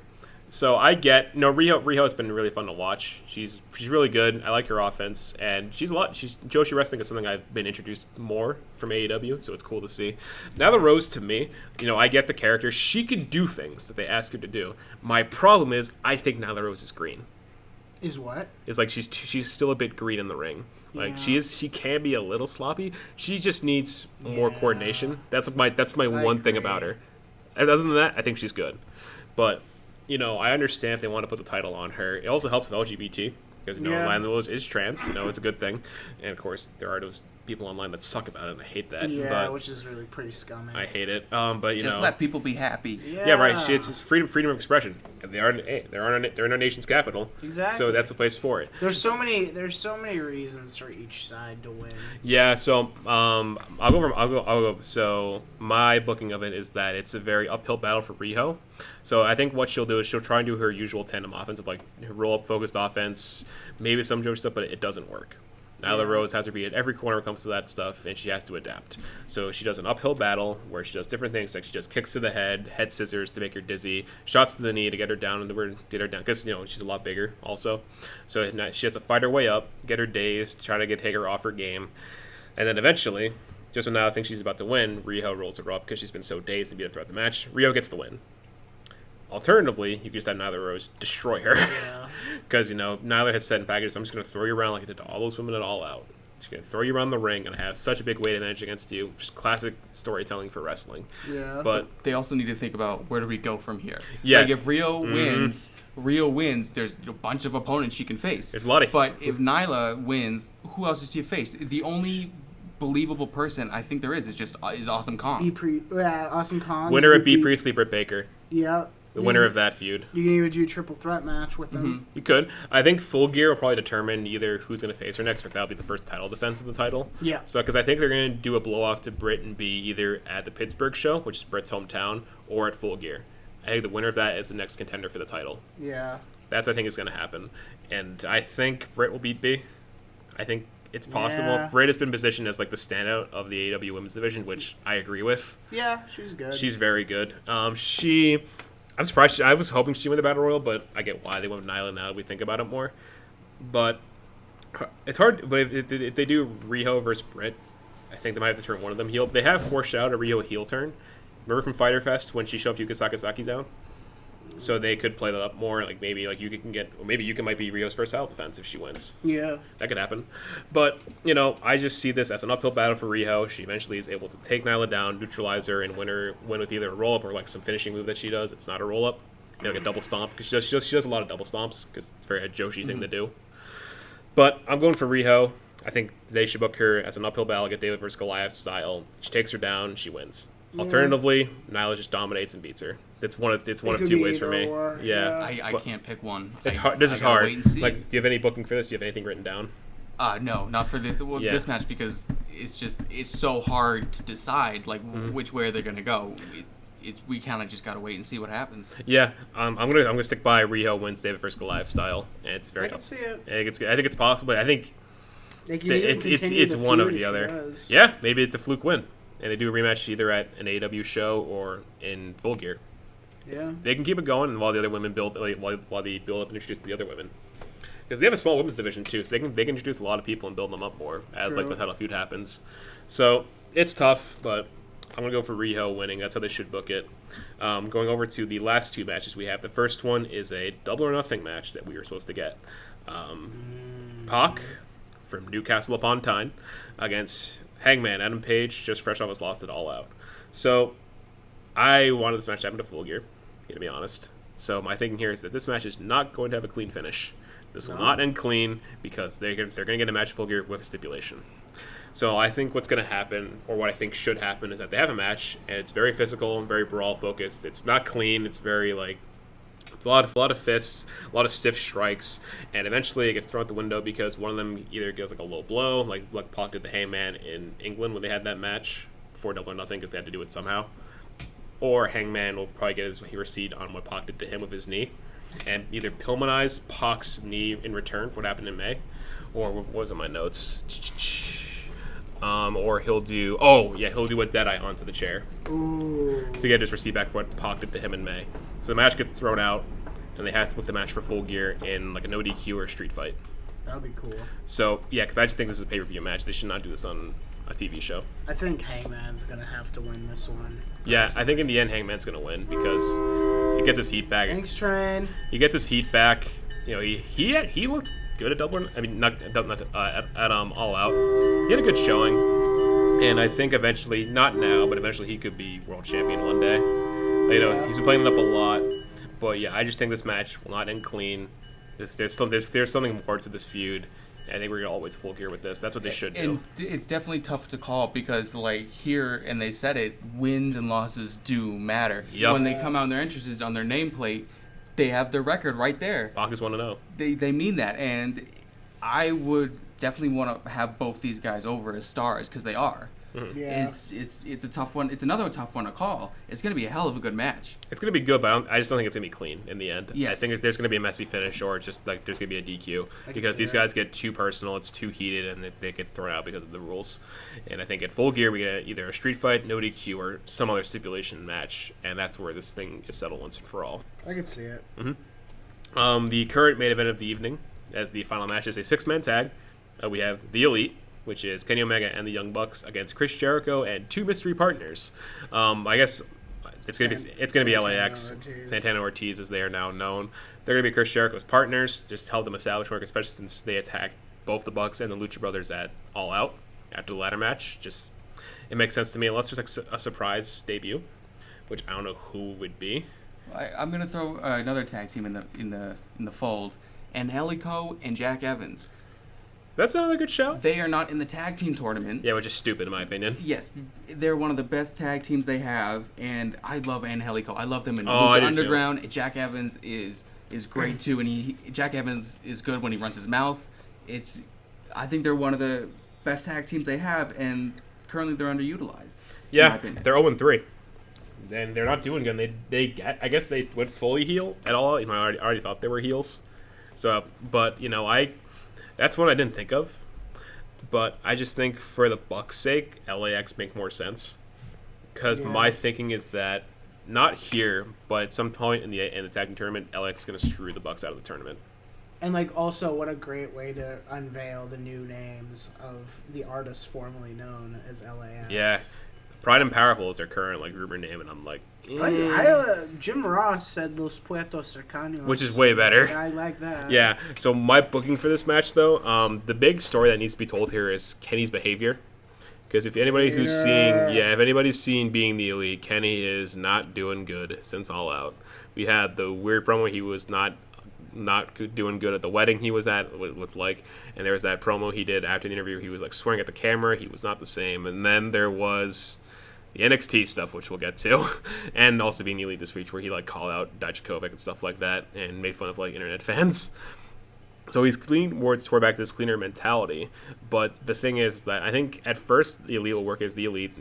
So I get Riho has been really fun to watch. She's really good. I like her offense, and Joshi wrestling is something I've been introduced more from AEW, so it's cool to see. Now the Rose, to me, I get the character. She can do things that they ask her to do. My problem is I think now the Rose is green. Is what? It's like she's still a bit green in the ring. Like she can be a little sloppy. She just needs more coordination. That's my one thing about her. Other than that, I think she's good. But I understand if they want to put the title on her. It also helps with LGBT because Nyla Rose is trans. It's a good thing. And of course, there are those people online that suck about it, and I hate that. Yeah, which is really pretty scummy. I hate it. But just let people be happy. Yeah, right. It's freedom of expression. They're in our nation's capital. Exactly. So that's the place for it. There's so many reasons for each side to win. Yeah. So I'll go. So my booking of it is that it's a very uphill battle for Riho. So I think what she'll do is she'll try and do her usual tandem offense of like her roll up focused offense, maybe some Joe stuff, but it doesn't work. Nyla Rose has to be at every corner when it comes to that stuff, and she has to adapt. So she does an uphill battle where she does different things, like she does kicks to the head scissors to make her dizzy, shots to the knee to get her down, because she's a lot bigger also. So she has to fight her way up, get her dazed, try to take her off her game, and then eventually, just when Nyla thinks she's about to win, Riho rolls her up because she's been so dazed and beat her throughout the match. Riho gets the win. Alternatively, you could just have Nyla Rose destroy her. Because, Nyla has said in packages, I'm just going to throw you around like I did to all those women at All Out. She's going to throw you around the ring and have such a big weight advantage against you. Just classic storytelling for wrestling. Yeah. But they also need to think about, where do we go from here? Yeah. Like, if Riho wins, there's a bunch of opponents she can face. There's a lot of... But if Nyla wins, who else does she face? The only believable person I think there is Awesome Kong. Awesome Kong. Winner of B. Priestley, Britt Baker. Yeah. The winner of that feud. You can even do a triple threat match with them. Mm-hmm. You could. I think Full Gear will probably determine either who's going to face her next, but that'll be the first title defense of the title. Yeah. So, because I think they're going to do a blow-off to Britt and be either at the Pittsburgh show, which is Britt's hometown, or at Full Gear. I think the winner of that is the next contender for the title. Yeah. That's, I think, is going to happen. And I think Britt will beat B. I think it's possible. Yeah. Britta's been positioned as like the standout of the AEW Women's Division, which I agree with. Yeah, she's good. She's very good. I'm surprised. I was hoping she won the Battle Royal, but I get why they went with Nyla now that we think about it more. But it's hard. But if they do Riho versus Britt, I think they might have to turn one of them heel. They have foreshadowed a Riho heel turn. Remember from Fyter Fest when she shoved Yuka Sakazaki down? So they could play that up more. Like maybe like Yuka can get, or maybe Yuka might be Rio's first title defense if she wins. Yeah, that could happen. But I just see this as an uphill battle for Riho. She eventually is able to take Nyla down, neutralize her, and win with either a roll up or like some finishing move that she does. It's not a roll up, like a double stomp, because she does a lot of double stomps because it's very a Joshi thing to do. But I'm going for Riho. I think they should book her as an uphill battle, get David versus Goliath style. She takes her down, she wins. Yeah. Alternatively, Nyla just dominates and beats her. It's one of two ways for me. Yeah. I can't pick one. It's hard. This is hard. Wait and see. Like, do you have any booking for this? Do you have anything written down? No, not for this this match, because it's so hard to decide which way they're gonna go. We kind of just gotta wait and see what happens. Yeah, I'm gonna stick by Riho wins David versus Goliath style, and it's very. I can see it. I think it's possible. But I think it's one or the other. Does. Yeah, maybe it's a fluke win. And they do a rematch either at an AEW show or in Full Gear. Yeah. They can keep it going, and while the other women while they build up and introduce the other women, because they have a small women's division too, so they can introduce a lot of people and build them up more as like the title feud happens. So it's tough, but I'm gonna go for Riho winning. That's how they should book it. Going over to the last two matches we have. The first one is a Double or Nothing match that we were supposed to get. Pac from Newcastle upon Tyne against Hangman Adam Page, just fresh off his loss at All Out. So I wanted this match to happen to Full Gear, to be honest. So my thinking here is that this match is not going to have a clean finish. This will not end clean because they're going to get a match Full Gear with a stipulation. So I think what's going to happen, or what I think should happen, is that they have a match, and it's very physical and very brawl-focused. It's not clean. It's very, like, a lot of fists, a lot of stiff strikes, and eventually it gets thrown out the window because one of them either gives like a low blow, like Pac did to Hangman in England when they had that match before Double or Nothing because they had to do it somehow, or Hangman will probably get his receipt on what Pac did to him with his knee, and either Pillmanize Pac's knee in return for what happened in May, or what was in my notes, or he'll do a Deadeye onto the chair to get his receipt back for what Pac did to him in May. So the match gets thrown out, and they have to book the match for Full Gear in like a no DQ or a street fight. That would be cool. So yeah, because I just think this is a pay-per-view match. They should not do this on a TV show. I think Hangman's gonna have to win this one. Yeah, I think in the end Hangman's gonna win because he gets his heat back. Thanks, Train. He gets his heat back. He looked good at Double. I mean, not at All Out. He had a good showing, and I think eventually, not now, but eventually he could be world champion one day. He's been playing it up a lot, but yeah, I just think this match will not end clean. There's something more to this feud. I think we're gonna all wait to Full Gear with this. That's what they should do. And it's definitely tough to call because, like, here, and they said it, wins and losses do matter. Yep. When they come out and their entrances on their nameplate, they have their record right there. Bacchus 1-0. They mean that, and I would definitely want to have both these guys over as stars because they are. Mm-hmm. Yeah. It's a tough one. It's another tough one to call. It's going to be a hell of a good match. It's going to be good, but I just don't think it's going to be clean in the end. Yes. I think there's going to be a messy finish, or it's just like there's going to be a DQ because these guys get too personal, it's too heated, and they get thrown out because of the rules. And I think at Full Gear we get either a street fight, no DQ, or some other stipulation match, and that's where this thing is settled once and for all. I could see it. Mm-hmm. The current main event of the evening, as the final match, is a 6-man tag. We have The Elite, which is Kenny Omega and the Young Bucks against Chris Jericho and two mystery partners. I guess it's gonna be LAX, Santana Ortiz, as they are now known. They're gonna be Chris Jericho's partners. Just help them establish work, especially since they attacked both the Bucks and the Lucha Brothers at All Out after the ladder match. Just it makes sense to me, unless there's like a surprise debut, which I don't know who would be. I'm gonna throw another tag team in the fold, Angelico and Jack Evans. That's another good show. They are not in the tag team tournament. Yeah, which is stupid in my opinion. Yes, they're one of the best tag teams they have, and I love Angelico. I love them in Lucha Underground. Too. Jack Evans is great too, and Jack Evans is good when he runs his mouth. I think they're one of the best tag teams they have, and currently they're underutilized. Yeah, they're 0-3. Then they're not doing good. I guess they went fully heel at all. I already thought they were heels. So, but that's one I didn't think of. But I just think for the Bucks' sake, LAX make more sense. Because my thinking is that not here, but at some point in the tag team tournament, LAX is going to screw the Bucks out of the tournament. And, like, also, what a great way to unveil the new names of the artists formerly known as LAX. Yeah. Pride and Powerful is their current, like, rumor name, and I'm like... Jim Ross said Los Puertos Cercanos. Which is way better. I like that. Yeah. So my booking for this match, though, the big story that needs to be told here is Kenny's behavior. Because if anybody's seen Being the Elite, Kenny is not doing good since All Out. We had the weird promo he was not doing good at the wedding he was at, what it looked like. And there was that promo he did after the interview. He was like swearing at the camera. He was not the same. And then there was the NXT stuff, which we'll get to, and also Being the Elite this week, where he like called out Dijakovic and stuff like that, and made fun of like internet fans. So he's toward back to this cleaner mentality. But the thing is that I think at first the Elite will work as the Elite.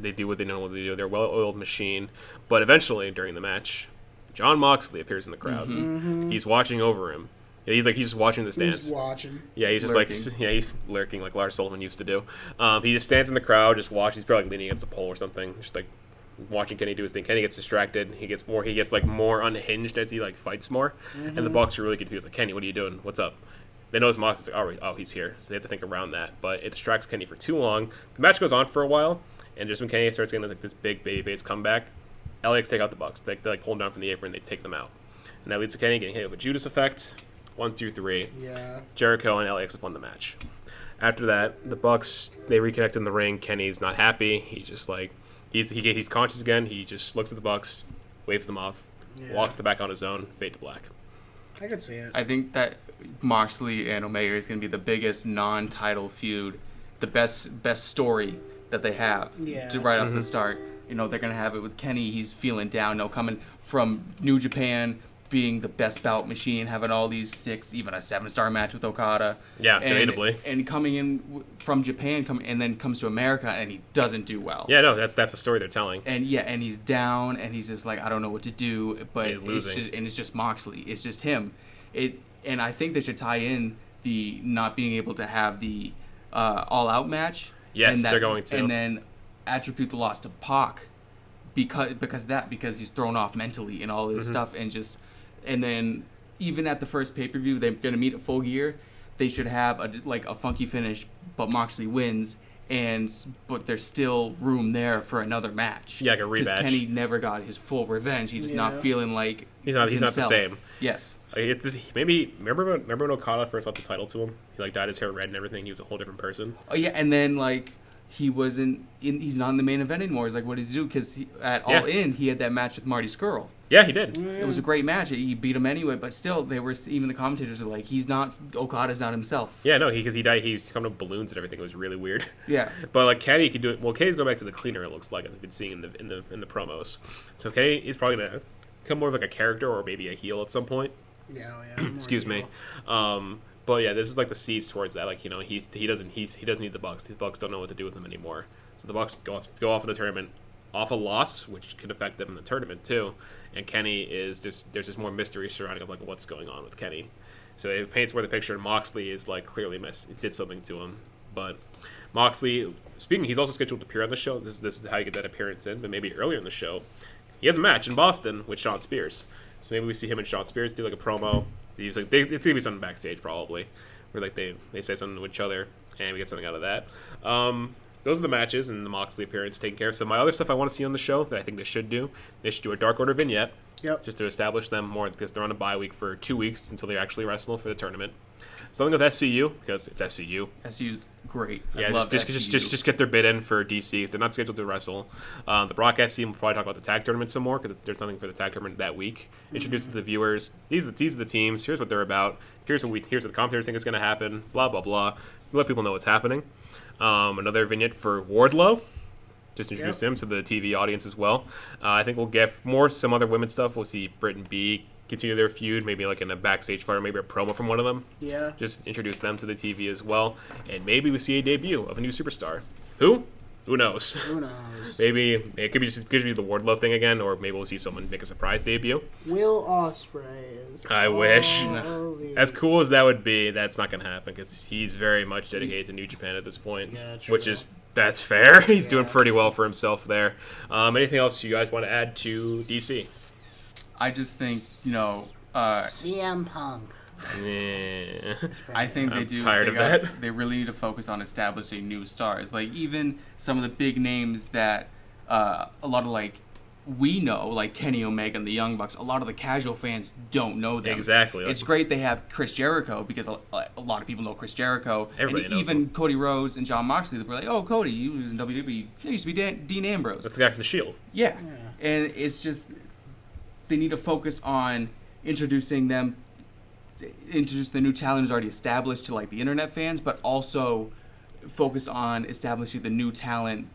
They do what they know what they do. They're a well-oiled machine. But eventually, during the match, Jon Moxley appears in the crowd. Mm-hmm. He's watching over him. He's just watching the stands. He's watching. Yeah, he's just lurking. He's lurking like Lars Sullivan used to do. He just stands in the crowd, just watches. He's probably like leaning against a pole or something, just like watching Kenny do his thing. Kenny gets distracted. He gets like more unhinged as he like fights more. Mm-hmm. And the Bucks are really confused. Like, Kenny, what are you doing? What's up? They notice Moxley's like, oh, he's here. So they have to think around that. But it distracts Kenny for too long. The match goes on for a while, and just when Kenny starts getting like this big babyface comeback, LAX take out the Bucks. They like pull him down from the apron. They take them out, and that leads to Kenny getting hit with a Judas effect. 1, 2, 3. Yeah. Jericho and LAX have won the match. After that, the Bucks, they reconnect in the ring. Kenny's not happy. He's just like, he's conscious again. He just looks at the Bucks, waves them off, walks back on his own, fade to black. I could see it. I think that Moxley and Omega is going to be the biggest non-title feud, the best story that they have right off the start. You know, they're going to have it with Kenny. He's feeling down, coming from New Japan, being the best bout machine, having all these 6, even a 7-star match with Okada. Yeah, debatably. And coming in from Japan, and then comes to America, and he doesn't do well. Yeah, no, that's the story they're telling. And and he's down, and he's just like, I don't know what to do. But he's losing. It's just Moxley. It's just him. And I think they should tie in the not being able to have the all-out match. Yes, they're going to. And then attribute the loss to Pac because he's thrown off mentally and all this stuff, and then even at the first pay-per-view, they're going to meet at Full Gear. They should have a funky finish, but Moxley wins, but there's still room there for another match. Yeah, like a rematch. Because Kenny never got his full revenge. He's just not feeling like he's not the same. Yes. Maybe remember when Okada first got the title to him? He like dyed his hair red and everything. He was a whole different person. Oh yeah, and then like he's not in the main event anymore. He's like, what does he do? Because at All In, he had that match with Marty Scurll. Yeah, he did. It was a great match. He beat him anyway, but still, even the commentators are like, Okada's not himself. Yeah, no, because he died. He was coming up with balloons and everything. It was really weird. Yeah. But like Kenny could do it. Well, Kenny's going back to the cleaner. It looks like, as we've been seeing in the promos. So Kenny is probably gonna become more of like a character or maybe a heel at some point. Yeah. Excuse me. But yeah, this is like the seeds towards that. Like, he doesn't need the Bucks. The Bucks don't know what to do with him anymore. So the Bucks go off in the tournament, off a loss, which could affect them in the tournament too. And Kenny there's just more mystery surrounding of like what's going on with Kenny. So it paints where the picture. Moxley is like clearly did something to him. But Moxley, he's also scheduled to appear on the show. This is how you get that appearance in. But maybe earlier in the show, he has a match in Boston with Shawn Spears. So maybe we see him and Shawn Spears do like a promo. It's gonna be something backstage probably, where like they say something to each other and we get something out of that. Those are the matches and the Moxley appearance taken care of. So my other stuff I want to see on the show that I think they should do a Dark Order vignette. Yep. Just to establish them more, because they're on a bye week for 2 weeks until they actually wrestle for the tournament. Something with SCU, because it's SCU. SCU's great. I love SCU. Just get their bid in for DC, because they're not scheduled to wrestle. The broadcast team will probably talk about the tag tournament some more, because there's nothing for the tag tournament that week. Introduce to the viewers. These are the teams. Here's what they're about. Here's what the commentators think is going to happen. Blah blah blah. Let people know what's happening. Another vignette for Wardlow. Just introduce him to the TV audience as well. I think we'll get some other women's stuff. We'll see Britt and B continue their feud, maybe like in a backstage fight or maybe a promo from one of them. Yeah. Just introduce them to the TV as well. And maybe we see a debut of a new superstar. Who? Who knows? Who knows? Maybe it could be the Wardlow thing again, or maybe we'll see someone make a surprise debut. Will Ospreay is. I wish. As cool as that would be, that's not going to happen because he's very much dedicated to New Japan at this point. Yeah, true. Which is that's fair. He's doing pretty well for himself there. Anything else you guys want to add to DC? I just think CM Punk. Yeah. I think they do. Tired of that. They really need to focus on establishing new stars. Like even some of the big names that a lot of we know, like Kenny Omega and the Young Bucks. A lot of the casual fans don't know them. Exactly. It's great they have Chris Jericho because a lot of people know Chris Jericho. Everybody knows even him. Cody Rhodes and Jon Moxley. They're like, oh, Cody, he was in WWE. He used to be Dean Ambrose. That's the guy from the Shield. Yeah. And it's just they need to focus on introduce the new talent who's already established to the internet fans, but also focus on establishing the new talent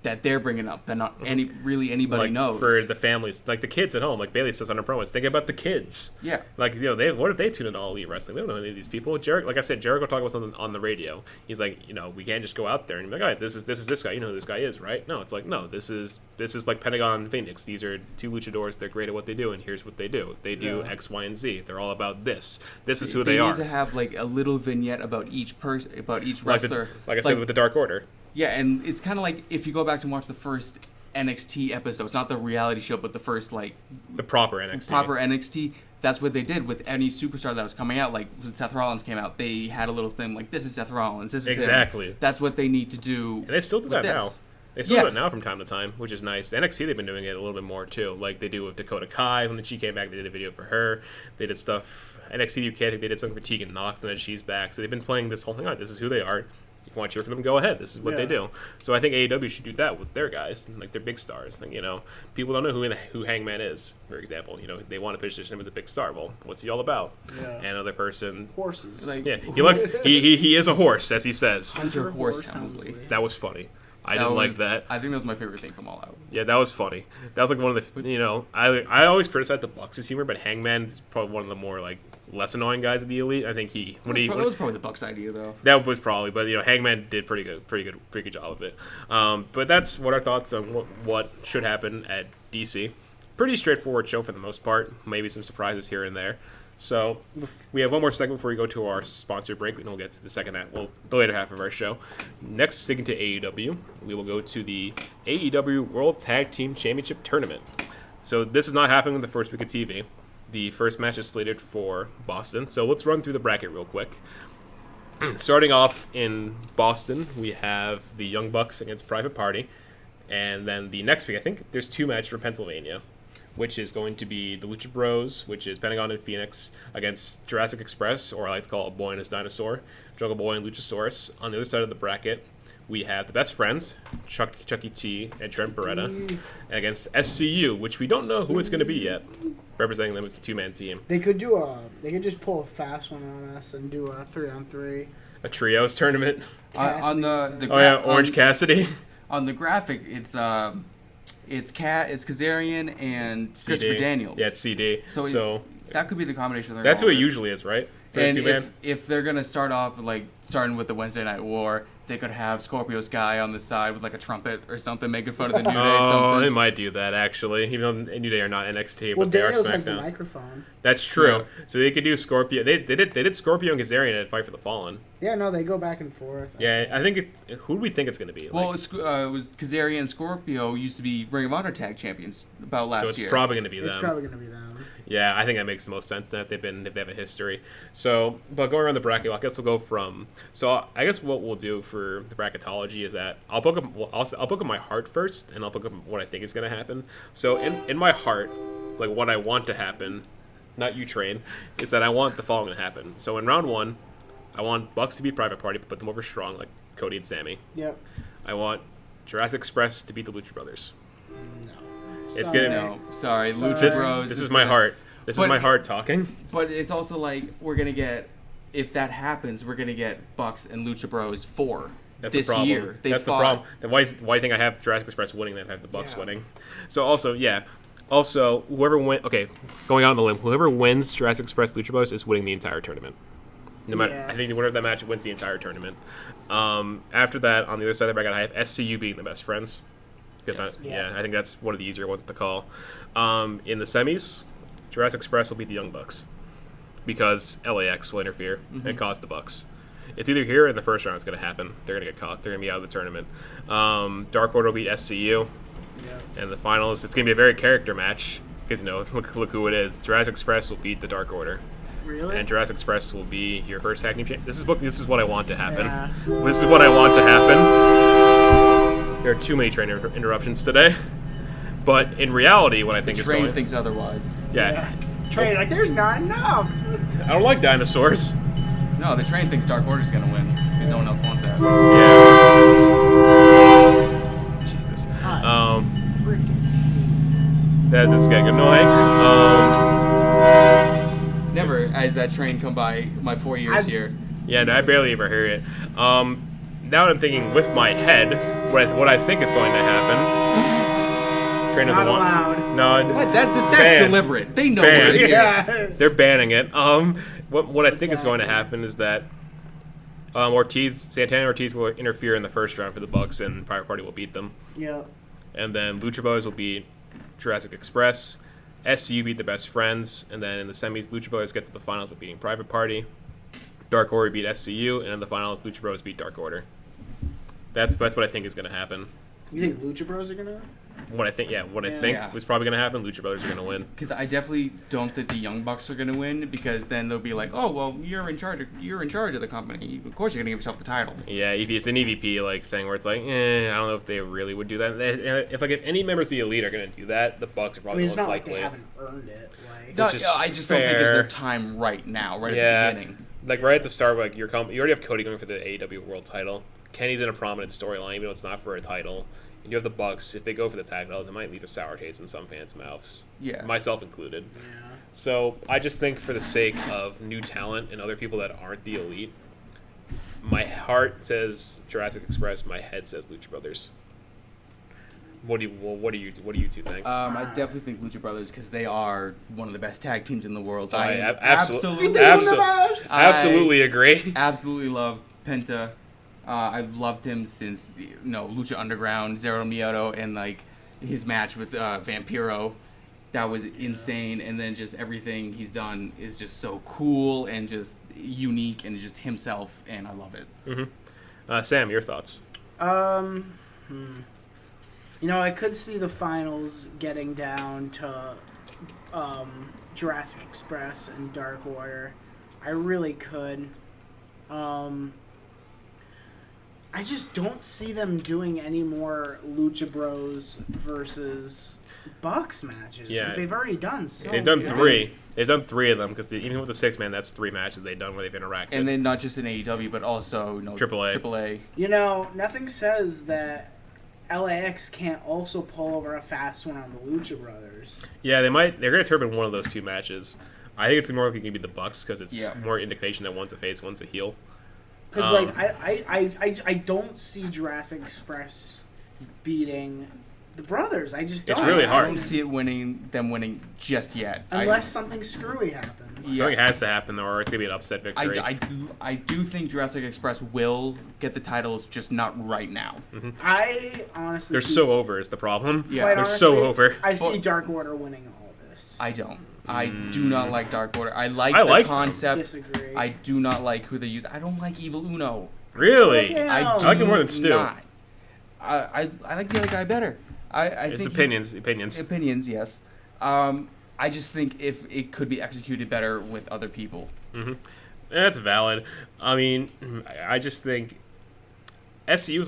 that they're bringing up that not anybody knows. For the families, like the kids at home, like Bailey says on her promos, think about the kids. Yeah. What if they tune into All Elite Wrestling? They don't know any of these people. Like I said, Jericho talked about something on the radio. He's like, we can't just go out there and be like, all right, this is this guy. You know who this guy is, right? No, it's like, no, this is like Pentagon and Phoenix. These are two luchadors. They're great at what they do, and here's what they do. They do X, Y, and Z. They're all about this. This is who they are. They need to have a little vignette about each person, about each wrestler. Like I said with the Dark Order. Yeah, and it's kind of like if you go back and watch the first NXT episodes, not the reality show, but the first the proper NXT. That's what they did with any superstar that was coming out. Like when Seth Rollins came out, they had a little thing like, "This is Seth Rollins. This is exactly." Him. That's what they need to do. And they still do that now. They still do it now from time to time, which is nice. NXT, they've been doing it a little bit more too. Like they do with Dakota Kai when she came back. They did a video for her. They did stuff. NXT UK, I think they did something for Tegan Nox, and then she's back. So they've been playing this whole thing out. This is who they are. If you want to cheer for them, go ahead. This is what they do. So I think AEW should do that with their guys, like their big stars. People don't know who Hangman is, for example. They want to position him as a big star. Well, what's he all about? Yeah. Another person. Horses. He is a horse, as he says. Hunter Horse Helmsley. That was funny. I didn't like that. I think that was my favorite thing from All Out. Yeah, that was funny. That was one of the, I always criticize the Bucks' humor, but Hangman is probably one of the more less annoying guys of the Elite. I think that was probably the Bucks' idea though. That was probably, but Hangman did pretty good job of it. But that's what our thoughts on what should happen at DC. Pretty straightforward show for the most part. Maybe some surprises here and there. So we have one more segment before we go to our sponsor break, and we'll get to the second half, the later half of our show. Next, sticking to AEW, we will go to the AEW World Tag Team Championship Tournament. So this is not happening in the first week of TV. The first match is slated for Boston. So let's run through the bracket real quick. Starting off in Boston, we have the Young Bucks against Private Party. And then the next week, I think there's two matches for Pennsylvania, which is going to be the Lucha Bros, which is Pentagon and Phoenix, against Jurassic Express, or I like to call it Boy and his Dinosaur, Jungle Boy and Luchasaurus. On the other side of the bracket, we have the Best Friends, Chucky T and Trent Beretta, against SCU, which we don't know who it's going to be yet. Representing them as a two-man team. They could just pull a fast one on us and do a 3-on-3. A trios tournament. Orange Cassidy. On the graphic, it's Kazarian and CD. Christopher Daniels. Yeah, it's CD. So that could be the combination. That's who it usually is, right? And if they're gonna start off starting with the Wednesday Night War, they could have Scorpio Sky on the side with a trumpet or something, making fun of the New Day. Oh, they might do that actually, even though New Day are not NXT, but they are Daniels SmackDown. has the microphone. That's true. Yeah. So they could do Scorpio. They did Scorpio and Kazarian at Fight for the Fallen. Yeah, no, they go back and forth. I think who do we think it's going to be? Well, it was Kazarian and Scorpio used to be Ring of Honor tag champions about last year. So it's probably going to be them. It's probably going to be them. Yeah, I think that makes the most sense that if they have a history. So, but going around the bracket, I guess we'll go from. So I guess what we'll do for the bracketology is that I'll book up my heart first, and I'll book up what I think is going to happen. So in my heart, what I want to happen, not you train, is that I want the following to happen. So in round one, I want Bucks to beat Private Party, but put them over strong, like Cody and Sammy. Yep. I want Jurassic Express to beat the Lucha Brothers. No. It's gonna. No, sorry, Lucha Bros. This is my heart. This is my heart talking. But it's also we're gonna get, if that happens, we're gonna get Bucks and Lucha Bros 4 this year. That's the problem. Then why do you think I have Jurassic Express winning? Then I have the Bucks winning. So also whoever wins. Okay, going out on the limb. Whoever wins Jurassic Express Lucha Bros is winning the entire tournament. No matter, I think the winner of that match wins the entire tournament. After that, on the other side of the bracket, I have SCU being the best friends. Because I think that's one of the easier ones to call. In the semis, Jurassic Express will beat the Young Bucks because LAX will interfere and cause the Bucks. It's either here or in the first round it's going to happen. They're going to get caught. They're going to be out of the tournament. Dark Order will beat SCU. Yeah. And the finals, it's going to be a very character match because, look who it is. Jurassic Express will beat the Dark Order. Really? And Jurassic Express will be your first tag team champion. This is what I want to happen. Yeah. This is what I want to happen. There are too many train interruptions today. But in reality, what I think is going... Train thinks otherwise. Yeah. Train, there's not enough. I don't like dinosaurs. No, the train thinks Dark Order's going to win because no one else wants that. Yeah. Jesus. This is getting annoying. Never has that train come by my 4 years here. Yeah, no, I barely ever hear it. Now I'm thinking with my head what I think is going to happen. Train doesn't want. Allowed. No, that's deliberate. They know what it is. Yeah. They're banning it. What I think is going to happen is that Santana and Ortiz will interfere in the first round for the Bucks, and Private Party will beat them. Yeah. And then Lucha Brothers will beat Jurassic Express. SCU beat the Best Friends, and then in the semis, Lucha Brothers get to the finals with beating Private Party. Dark Order beat SCU, and in the finals, Lucha Bros beat Dark Order. That's what I think is going to happen. You think Lucha Bros are going to? I think was probably going to happen. Lucha Brothers are going to win. Because I definitely don't think the Young Bucks are going to win, because then they'll be like, oh well, you're in charge of the company. Of course, you're going to give yourself the title. Yeah, it's an EVP thing where it's like, I don't know if they really would do that. If any members of the Elite are going to do that, the Bucks are probably most likely. It's not like they haven't earned it. No, I just don't think it's their time right now, at the beginning. Like right at the start, you already have Cody going for the AEW World Title. Kenny's in a prominent storyline, even though it's not for a title. And you have the Bucks. If they go for the tag titles, it might leave a sour taste in some fans' mouths. Yeah, myself included. Yeah. So I just think, for the sake of new talent and other people that aren't the Elite, my heart says Jurassic Express. My head says Lucha Brothers. What do you two think? I definitely think Lucha Brothers, because they are one of the best tag teams in the world. I absolutely agree. Absolutely love Penta. I've loved him since Lucha Underground, Zero Miedo, and his match with Vampiro. That was insane, and then just everything he's done is just so cool and just unique and just himself, and I love it. Mm-hmm. Sam, your thoughts? I could see the finals getting down to Jurassic Express and Dark Order. I really could. I just don't see them doing any more Lucha Bros versus Bucks matches. Yeah, because they've already done so. They've done three. They've done three of them, because even with the 6-man, that's 3 matches they've done where they've interacted. And then not just in AEW, but also AAA. Nothing says that LAX can't also pull over a fast one on the Lucha Brothers. Yeah, they might. They're going to turbine one of those 2 matches. I think it's more likely going to be the Bucks, because it's more indication that one's a face, one's a heel. Because I don't see Jurassic Express beating the brothers. I just don't. It's really hard. I don't see them winning just yet. Unless something screwy happens. Something has to happen, though, or it's going to be an upset victory. I do think Jurassic Express will get the titles, just not right now. Mm-hmm. I honestly They're so over is the problem. Yeah, they're so over. I see Dark Order winning all this. I don't. I do not like Dark Order. I like the concept. Disagree. I do not like who they use. I don't like Evil Uno. Really? I like him more than Stu. I like the other guy better. It's opinions. Opinions, yes. I just think if it could be executed better with other people. Mm-hmm. That's valid. I mean, I just think SCU is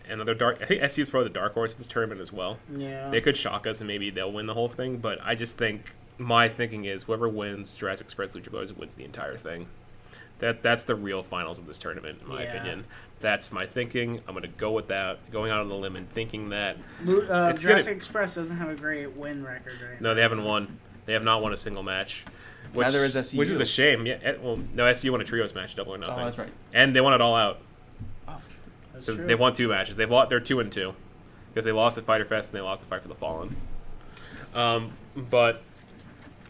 another dark. I think SCU is probably the dark horse of this tournament as well. Yeah. They could shock us and maybe they'll win the whole thing, but I just think my thinking is whoever wins Jurassic Express Lucha Brothers wins the entire thing. That's the real finals of this tournament, in my opinion. That's my thinking. I'm going to go with that, going out on the limb and thinking that Jurassic Express doesn't have a great win record right now. No, they haven't won. They have not won a single match. Neither is SCU. Which is a shame. Yeah, no, SCU won a trios match, Double or Nothing. Oh, that's right. And they won it all out. Oh, that's so true. They won 2 matches. They're 2-2 because they lost at Fighter Fest and they lost the Fight for the Fallen. But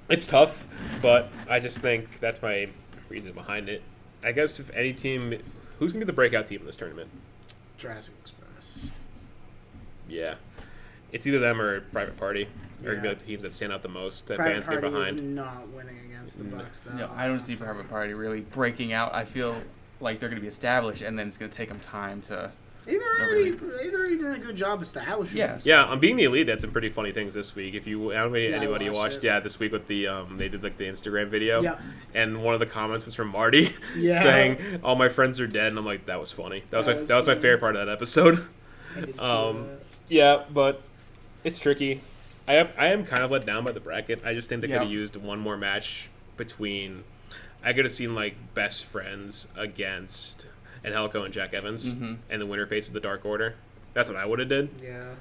it's tough. But I just think that's my reason behind it. I guess if any team, who's gonna be the breakout team in this tournament? Jurassic Express. Yeah, it's either them or Private Party. Yeah. Are gonna be like the teams that stand out the most that Private fans get Party behind. is not winning against the Bucks, though. No, I don't see Private Party really breaking out. I feel like they're going to be established, and then it's going to take them time to... They've already done a good job establishing themselves. Yeah, on Being the Elite, they had some pretty funny things this week. If you, I don't know if anybody watched watched, it. this week with the, they did like the Instagram video. Yeah. And one of the comments was from Marty Yeah. saying, all my friends are dead. And I'm like, that was funny. That was my favorite part of that episode. I did see that. Yeah, but it's tricky. I am kind of let down by the bracket. I just think they could have used one more match between. I could have seen like Best Friends against Angelico and Jack Evans, and the winner faces the Dark Order. That's what I would have did. Yeah.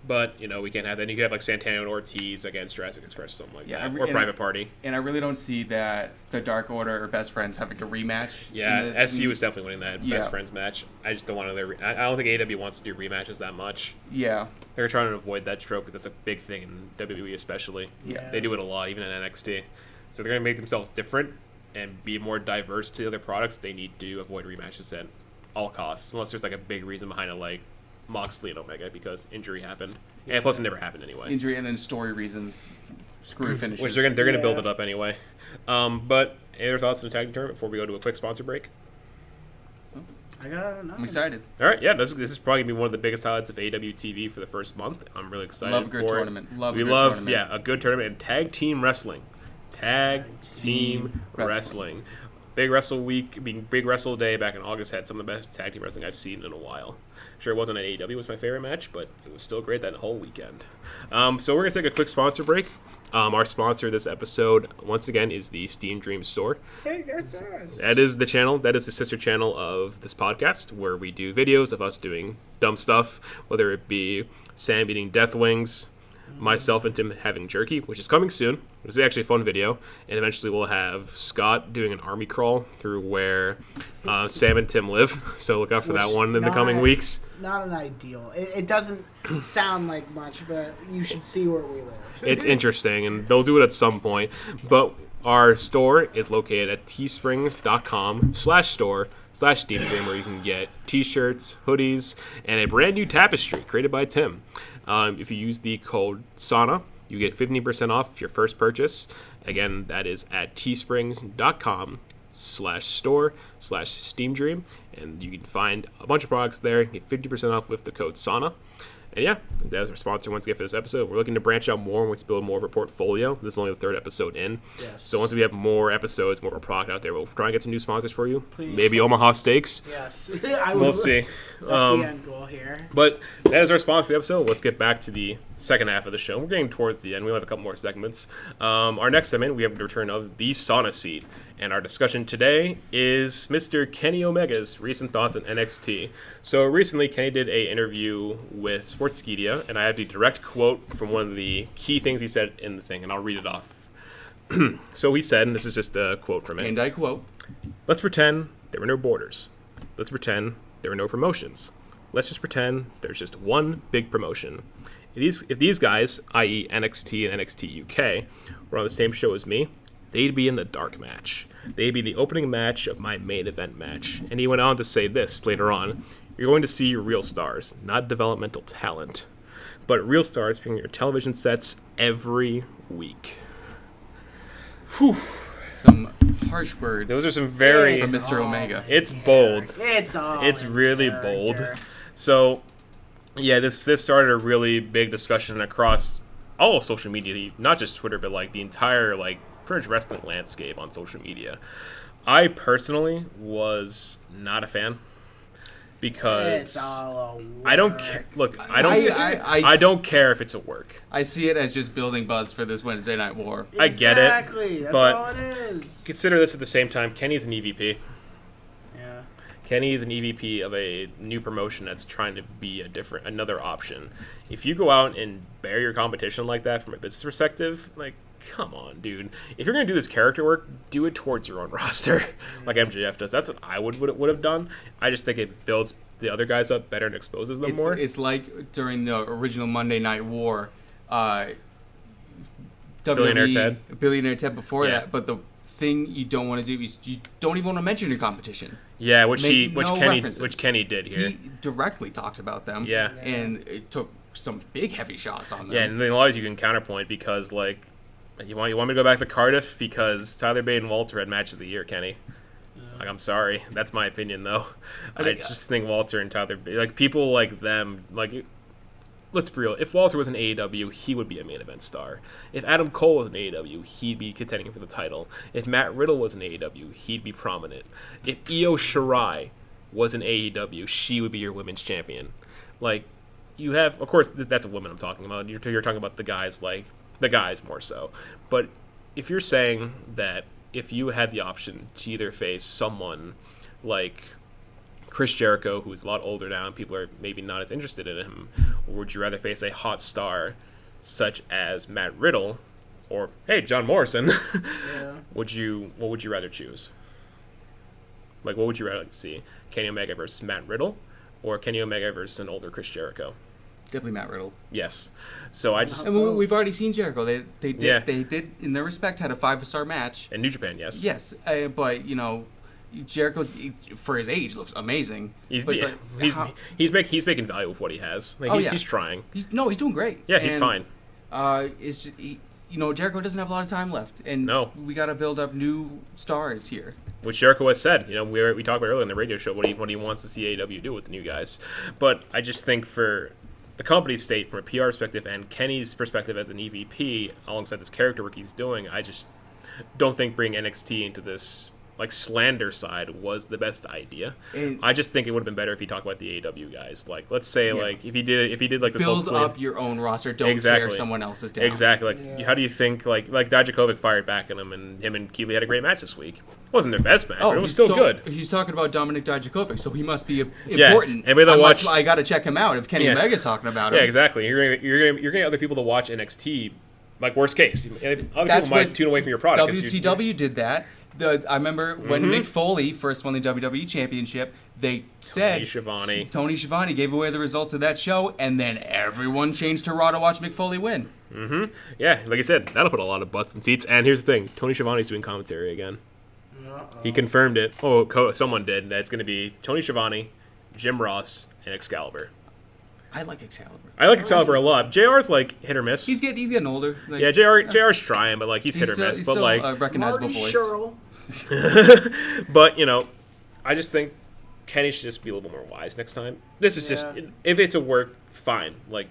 But we can't have that. You could have like Santana and Ortiz against Jurassic Express or something like that, or Private Party. And I really don't see that the Dark Order or Best Friends having a rematch. Yeah, SU is definitely winning that Best Friends match. I just don't want to. I don't think AEW wants to do rematches that much. Yeah, they're trying to avoid that trope because that's a big thing in WWE, especially. Yeah, they do it a lot, even in NXT. So they're going to make themselves different and be more diverse to the other products. They need to avoid rematches at all costs, unless there's like a big reason behind it, like Moxley and Omega, because injury happened, and plus it never happened anyway. Injury and then story reasons, screw finishes. Which they're gonna build it up anyway. But any other thoughts on the tag team tournament before we go to a quick sponsor break? I'm excited. All right, this is probably gonna be one of the biggest highlights of AEW TV for the first month. I'm really excited. Love a good for tournament. It. We love a good tournament and tag team wrestling. Tag team wrestling. Big Wrestle Week, being Big Wrestle Day back in August, had some of the best tag team wrestling I've seen in a while. Sure, it wasn't at AEW was my favorite match, but it was still great that whole weekend. So we're going to take a quick sponsor break. Our sponsor this episode, once again, is the Steam Dream Store. Hey, that's us. That is the channel. That is the sister channel of this podcast, where we do videos of us doing dumb stuff, whether it be Sam eating death wings, myself and Tim having jerky, which is coming soon. It was actually a fun video, and eventually we'll have Scott doing an army crawl through where Sam and Tim live. So look out for that one in the coming weeks. Not an ideal. It doesn't sound like much, but you should see where we live. It's interesting, and they'll do it at some point. But our store is located at teesprings.com/store/SteamDream, where you can get t-shirts, hoodies, and a brand new tapestry created by Tim. If you use the code Sauna, you get 15% off your first purchase. Again, that is at teesprings.com/store/SteamDream, and you can find a bunch of products there. Get 50% off with the code Sauna. And that's our sponsor once again for this episode. We're looking to branch out more and to build more of a portfolio. This is only the third episode in. Yes. So once we have more episodes, more of a product out there, we'll try and get some new sponsors for you. Please Maybe Omaha Steaks. Yes. We'll see. That's the end goal here. But that is our sponsor for the episode. Let's get back to the second half of the show. We're getting towards the end. We'll have a couple more segments. Our next segment, we have the return of the Sauna Seed. And our discussion today is Mr. Kenny Omega's recent thoughts on NXT. So recently, Kenny did an interview with Sportskeeda, and I have the direct quote from one of the key things he said in the thing, and I'll read it off. So he said, and this is just a quote from it. And I quote, "Let's pretend there were no borders. Let's pretend there were no promotions. Let's just pretend there's just one big promotion. If these guys, i.e. NXT and NXT UK, were on the same show as me, they'd be in the dark match. They'd be the opening match of my main event match." And he went on to say this later on: "You're going to see real stars, not developmental talent, but real stars being your television sets every week." Whew. Some harsh words. Those are some very... from Mr. Omega. It's bold. It's really bold. So, this started a really big discussion across all of social media, not just Twitter, but like the entire pretty much wrestling landscape on social media. I personally was not a fan because it's all a I don't care. Look, I don't care if it's a work. I see it as just building buzz for this Wednesday Night War. I get it. Exactly. That's but all it is. Consider this at the same time. Kenny's an EVP. Yeah. Kenny is an EVP of a new promotion that's trying to be another option. If you go out and bury your competition like that from a business perspective, come on, dude. If you're going to do this character work, do it towards your own roster, like MJF does. That's what I would have done. I just think it builds the other guys up better and exposes them more. It's like during the original Monday Night War, Billionaire Ted. Billionaire Ted before that, but the thing you don't want to do is you don't even want to mention your competition. Yeah, which Kenny did here. He directly talked about them. Yeah. And it took some big heavy shots on them. Yeah, and then a lot of you can counterpoint because, like, you want me to go back to Cardiff because Tyler Bate and Walter had match of the year, Kenny. Like, I'm sorry. That's my opinion, though. I just think Walter and Tyler Bate, like, people like them, like, let's be real. If Walter was an AEW, he would be a main event star. If Adam Cole was an AEW, he'd be contending for the title. If Matt Riddle was an AEW, he'd be prominent. If Io Shirai was an AEW, she would be your women's champion. Like, you have, of course, that's a woman I'm talking about. You're talking about the guys, like, the guys more so. But if you're saying that if you had the option to either face someone like Chris Jericho, who's a lot older now and people are maybe not as interested in him, or would you rather face a hot star such as Matt Riddle or, hey, John Morrison? Yeah. What would you rather choose? Like, what would you rather like to see? Kenny Omega versus Matt Riddle or Kenny Omega versus an older Chris Jericho? Definitely Matt Riddle. Yes. So I just... And we've already seen Jericho. They did, in their respect, had a 5-star match. In New Japan, yes. Yes, but, you know, Jericho's, for his age, looks amazing. He's making value with what he has. Like, he's trying. He's doing great. Yeah, he's fine. It's just, Jericho doesn't have a lot of time left, and we got to build up new stars here. Which Jericho has said. You know, we talked about earlier in the radio show what he wants to see AEW do with the new guys. But I just think for the company's state, from a PR perspective, and Kenny's perspective as an EVP, alongside this character work he's doing, I just don't think bringing NXT into this, like, slander side was the best idea. I just think it would have been better if he talked about the AEW guys. Like, let's say, like, if he did like this build up your own roster, don't tear someone else's down. Exactly. Like, how do you think, like Dijakovic fired back at him, and him and Keeley had a great match this week. It wasn't their best match, but it was still good. He's talking about Dominic Dijakovic, so he must be important. Yeah, I got to check him out if Kenny Omega's talking about him. Yeah, exactly. You're gonna get other people to watch NXT. Like, worst case, other people might tune away from your product. WCW did that. I remember when Mick Foley first won the WWE Championship, they said Tony Schiavone gave away the results of that show, and then everyone changed to Raw to watch Mick Foley win. Mm-hmm. Yeah, like I said, that'll put a lot of butts in seats. And here's the thing: Tony Schiavone's doing commentary again. Uh-oh. He confirmed it. Someone did. That it's going to be Tony Schiavone, Jim Ross, and Excalibur. I like Excalibur. I like Excalibur a lot. JR's like hit or miss. He's getting older. Like, yeah, JR's trying, but like he's hit or miss. He's but still like a recognizable voice. But I just think Kenny should just be a little bit more wise next time. This is just, if it's a work, fine. Like,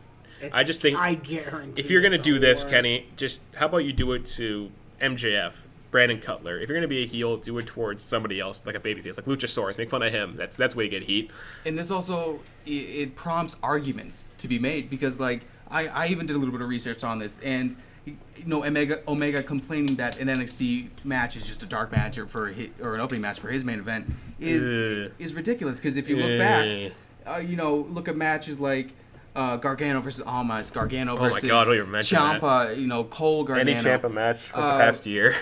I just think I guarantee if you're gonna do this, Kenny, just how about you do it to MJF, Brandon Cutler. If you're gonna be a heel, do it towards somebody else, like a babyface, like Luchasaurus. Make fun of him. That's the way you get heat. And this also it prompts arguments to be made because, like, I even did a little bit of research on this, and Omega complaining that an NXT match is just a dark match or an opening match for his main event is ridiculous. Because if you look back, look at matches like Gargano versus Almas, Gargano versus Ciampa, Cole Gargano. Any Ciampa match for the past year.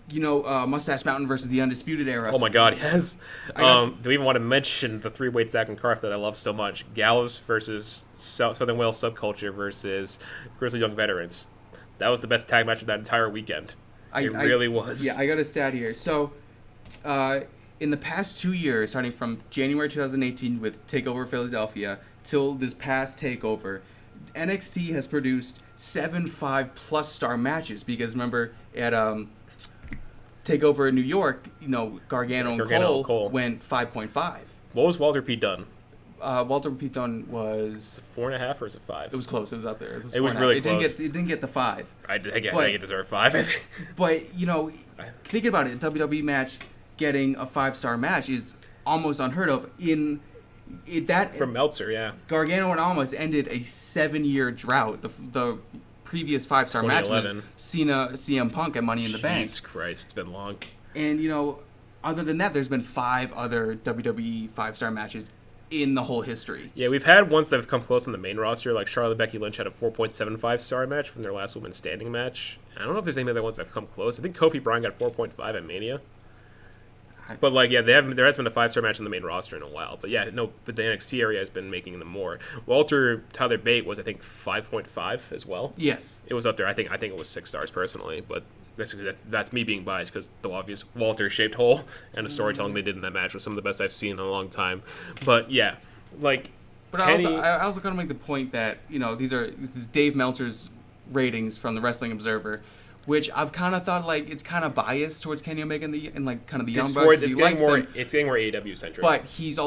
Mustache Mountain versus the Undisputed Era. Oh my God, yes. Do we even want to mention the three-weight Zach and Carth that I love so much? Gallows versus Southern Wales Subculture versus Grizzly Young Veterans. That was the best tag match of that entire weekend. It really was. Yeah, I got a stat here. So, in the past 2 years, starting from January 2018 with TakeOver Philadelphia till this past TakeOver, NXT has produced 7 5+ star matches. Because remember, at TakeOver in New York, Gargano and Cole went 5.5. What was Walter P. Dunn? Walter P. Dunn was 4.5 or is it 5? It was close. It was up there. It was really close. It didn't get the 5. I think it deserved 5. But thinking about it, a WWE match getting a 5-star match is almost unheard of. From Meltzer, yeah. Gargano and Almas ended a 7-year drought. The previous 5-star match was Cena CM Punk at Money in the Bank. Jesus Christ, it's been long. And other than that, there's been 5 other WWE 5-star matches in the whole history. Yeah, we've had ones that have come close on the main roster, like Charlotte Becky Lynch had a 4.75 star match from their last women's standing match. I don't know if there's any other ones that have come close. I think Kofi Bryan got 4.5 at Mania. But there has been a 5-star match on the main roster in a while. But but the NXT area has been making them more. Tyler Bate was, I think, 5.5 as well. Yes, it was up there. I think it was 6 stars personally, but that's me being biased because the obvious Walter-shaped hole and the storytelling they did in that match was some of the best I've seen in a long time. But yeah, like. But I also kind of make the point that this is Dave Meltzer's ratings from the Wrestling Observer, which I've kind of thought like it's kind of biased towards Kenny Omega and like kind of the Young Bucks. It's getting more AEW centric. But he's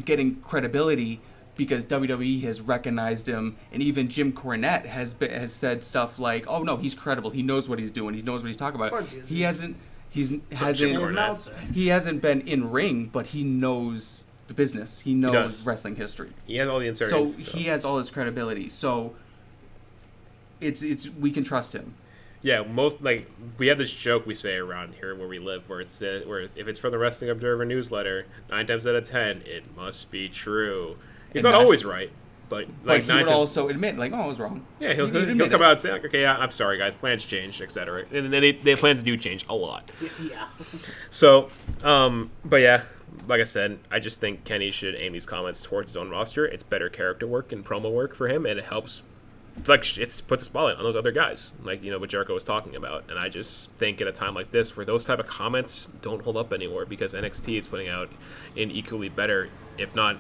getting credibility because WWE has recognized him, and even Jim Cornette has said stuff like, "Oh no, he's credible. He knows what he's doing. He knows what he's talking about." He hasn't been in ring, but he knows the business. He knows wrestling history. He has all the insert. So he has all his credibility. So it's we can trust him. Yeah, we have this joke we say around here where we live, where if it's from the Wrestling Observer newsletter, 9 times out of 10 it must be true. He's not always right, but he would also admit like, oh, I was wrong. Yeah, he'll come out and say, like, okay, I'm sorry guys, plans changed, etc. And then they plans do change a lot. Yeah. So, but yeah. Like I said, I just think Kenny should aim these comments towards his own roster. It's better character work and promo work for him, and it helps. It puts a spotlight on those other guys, like what Jericho was talking about. And I just think at a time like this, where those type of comments don't hold up anymore, because NXT is putting out an equally better, if not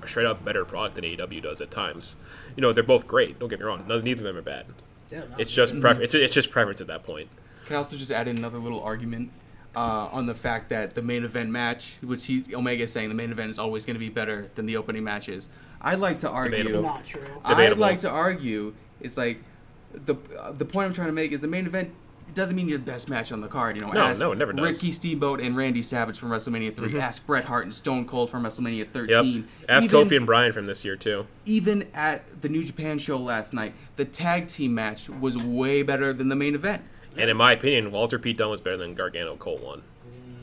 a straight up better product than AEW does at times. They're both great. Don't get me wrong. Neither of them are bad. Yeah, it's just it's just preference at that point. Can I also just add in another little argument? On the fact that the main event match, which Omega is saying the main event is always going to be better than the opening matches. I'd like to argue. Debatable. Not true. I'd like to argue is like the point I'm trying to make is the main event doesn't mean you're the best match on the card. No, it never does. Ricky Steamboat and Randy Savage from WrestleMania 3. Mm-hmm. Ask Bret Hart and Stone Cold from WrestleMania 13. Yep. Ask Kofi and Bryan from this year too. Even at the New Japan show last night, the tag team match was way better than the main event. And in my opinion, Walter Pete Dunne was better than Gargano Cole 1.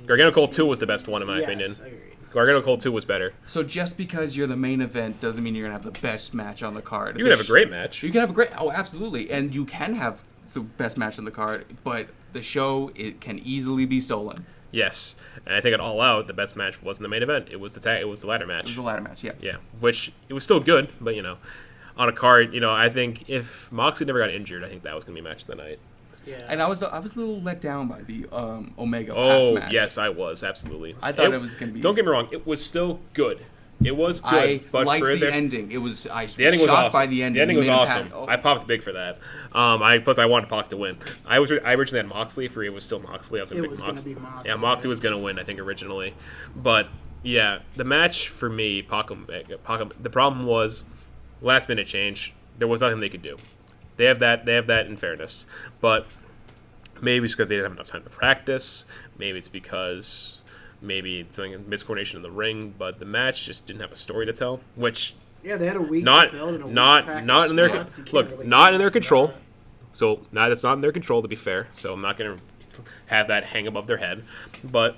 Gargano Cole 2 was the best one in my opinion. I agree. Gargano Cole 2 was better. So just because you're the main event doesn't mean you're going to have the best match on the card. You can have a great match. You can have a great... Oh, absolutely. And you can have the best match on the card, but the show, it can easily be stolen. Yes. And I think at All Out, the best match wasn't the main event. It was the ladder match. It was the ladder match, yeah. Yeah, which it was still good, but, on a card, I think if Moxley never got injured, I think that was going to be match of the night. Yeah. And I was a little let down by the Omega match. Oh, yes, I was, absolutely. I thought it was going to be... Don't get me wrong, it was still good. It was good. I liked the ending. It was... I was shocked awesome. By the ending. The ending was awesome. I popped big for that. Plus, I wanted Pac to win. I originally had Moxley for it was still Moxley. I was a big Moxley. Yeah, Moxley was going to win, I think, originally. But, yeah, the match for me, Pac, the problem was last-minute change. There was nothing they could do. They have that in fairness. But maybe it's because they didn't have enough time to practice. Maybe it's because it's something miscoordination in the ring. But the match just didn't have a story to tell. Which they had a week to build and a week to practice. Not in their not in their control. So that's not in their control, to be fair. So I'm not going to have that hang above their head. But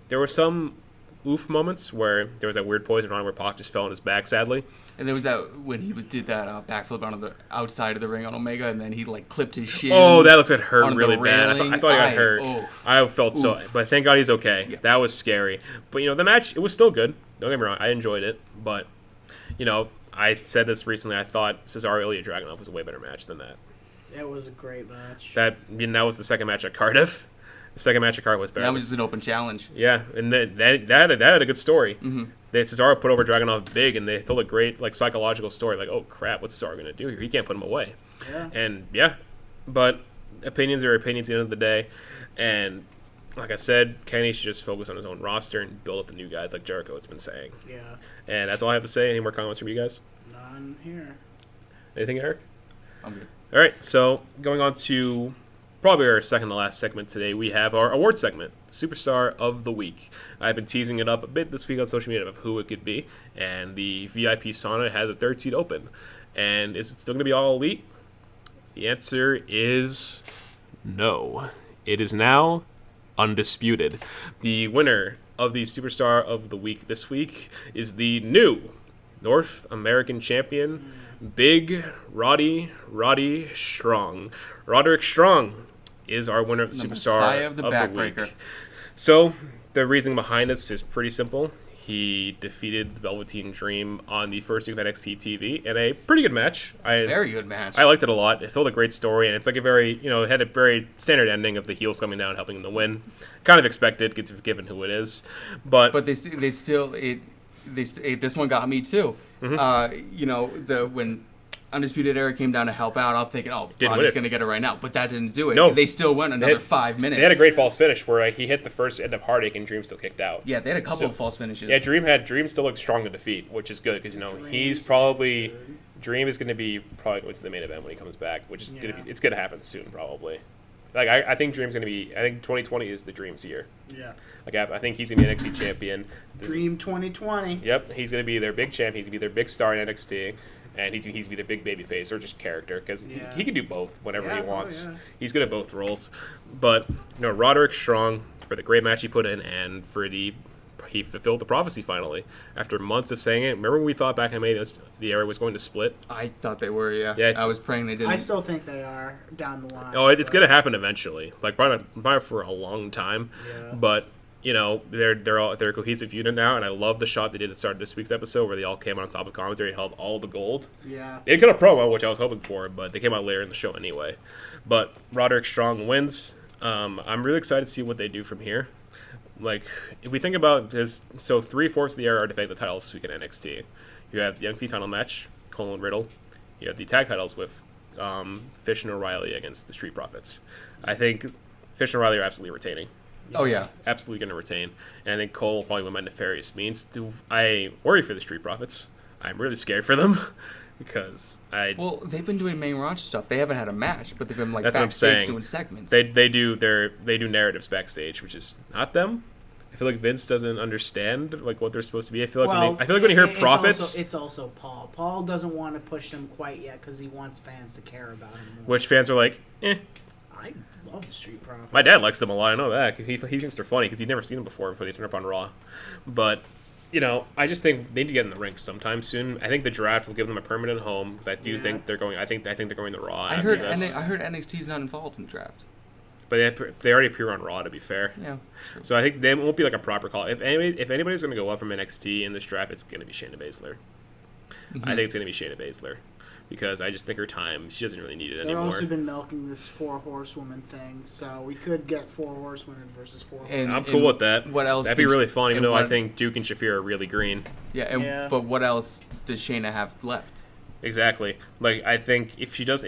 there were some oof moments where there was that weird poison run where Pac just fell on his back, sadly. And there was that when he did that backflip on the outside of the ring on Omega, and then he clipped his shins. Oh, that looks like it hurt really bad. I thought he got hurt. I felt so, but thank God he's okay. Yeah. That was scary. But the match, it was still good. Don't get me wrong, I enjoyed it. But I said this recently. I thought Cesaro Ilya Dragunov was a way better match than that. It was a great match. That was the second match at Cardiff. The second match at Cardiff was better. That was just an open challenge. Yeah, and that had a good story. Mm-hmm. Cesaro put over Dragunov big, and they told a great psychological story. Like, oh crap, what's Cesaro gonna do here? He can't put him away. Yeah. And but opinions are opinions at the end of the day. And like I said, Kenny should just focus on his own roster and build up the new guys, like Jericho has been saying. Yeah. And that's all I have to say. Any more comments from you guys? None here. Anything, Eric? I'm good. All right. So going on to probably our second to last segment today, we have our award segment, Superstar of the Week. I've been teasing it up a bit this week on social media of who it could be, and the VIP Sauna has a third seat open. And is it still going to be all elite? The answer is no. It is now undisputed. The winner of the Superstar of the Week this week is the new North American champion, Big Roddy Strong. Roderick Strong is our winner of the Superstar of the Backbreaker. Week. So the reasoning behind this is pretty simple. He defeated the Velveteen Dream on the first week of NXT TV in a pretty good match. Very good match. I liked it a lot. It told a great story, and it's like a very, it had a very standard ending of the heels coming down and helping him to win. Kind of expected, given who it is. But this one got me too. Mm-hmm. When Undisputed Era came down to help out, I'm thinking, Didn't Roddy's going to get it right now. But that didn't do it. No. They still went another 5 minutes. They had a great false finish where he hit the first end of Heartache and Dream still kicked out. Yeah, they had a couple of false finishes. Yeah, Dream still looks strong to defeat, which is good because Dream is going to be probably going to the main event when he comes back, which is it's going to happen soon probably. Like I think Dream's going to be. I think 2020 is the Dream's year. Yeah. Like I think he's going to be NXT champion. Dream 2020. Yep, he's going to be their big champ. He's going to be their big star in NXT. And he's going to be their big baby face or just character because he can do both whenever he wants. He's good at both roles. But Roderick Strong for the great match he put in and he fulfilled the prophecy finally after months of saying it. Remember when we thought back in May the era was going to split? I thought they were. Yeah. I was praying they didn't. I still think they are down the line. Oh, it's going to happen eventually. Like probably for a long time. Yeah. But they're a cohesive unit now, and I love the shot they did at the start of this week's episode where they all came on top of commentary and held all the gold. Yeah. They got a promo, which I was hoping for, but they came out later in the show anyway. But Roderick Strong wins. I'm really excited to see what they do from here. Like, if we think about this, so 3/4 of the era are defending the titles this week in NXT. You have the NXT title match, Cole and Riddle. You have the tag titles with Fish and O'Reilly against the Street Profits. I think Fish and O'Reilly are absolutely retaining. Oh, yeah. Absolutely going to retain. And I think Cole will probably win by nefarious means. I worry for the Street Profits. I'm really scared for them because Well, they've been doing main roster stuff. They haven't had a match, but they've been that's backstage doing segments. They do narratives backstage, which is not them. I feel like Vince doesn't understand what they're supposed to be. I feel like when you hear Profits, it's also Paul. Paul doesn't want to push them quite yet because he wants fans to care about him more. Which fans are like, eh. I love the Street Profits. My dad likes them a lot. I know that. He thinks they're funny because he'd never seen them before they turn up on Raw. But, I just think they need to get in the ring sometime soon. I think the draft will give them a permanent home because I do think they're going. I think they're going to Raw. I heard NXT's not involved in the draft. But they already appear on Raw, to be fair. Yeah. So I think they won't be like a proper call. If anybody's going to go up from NXT in this draft, it's going to be Shayna Baszler. Mm-hmm. I think it's going to be Shayna Baszler. Because I just think her time, she doesn't really need it anymore. They've also been milking this 4 horsewoman thing, so we could get 4 horsewomen versus 4 horsewomen. I'm cool with that. What else? That'd be really fun, even though I think Duke and Shafir are really green. Yeah, but what else does Shayna have left? Exactly. Like, I think if she beats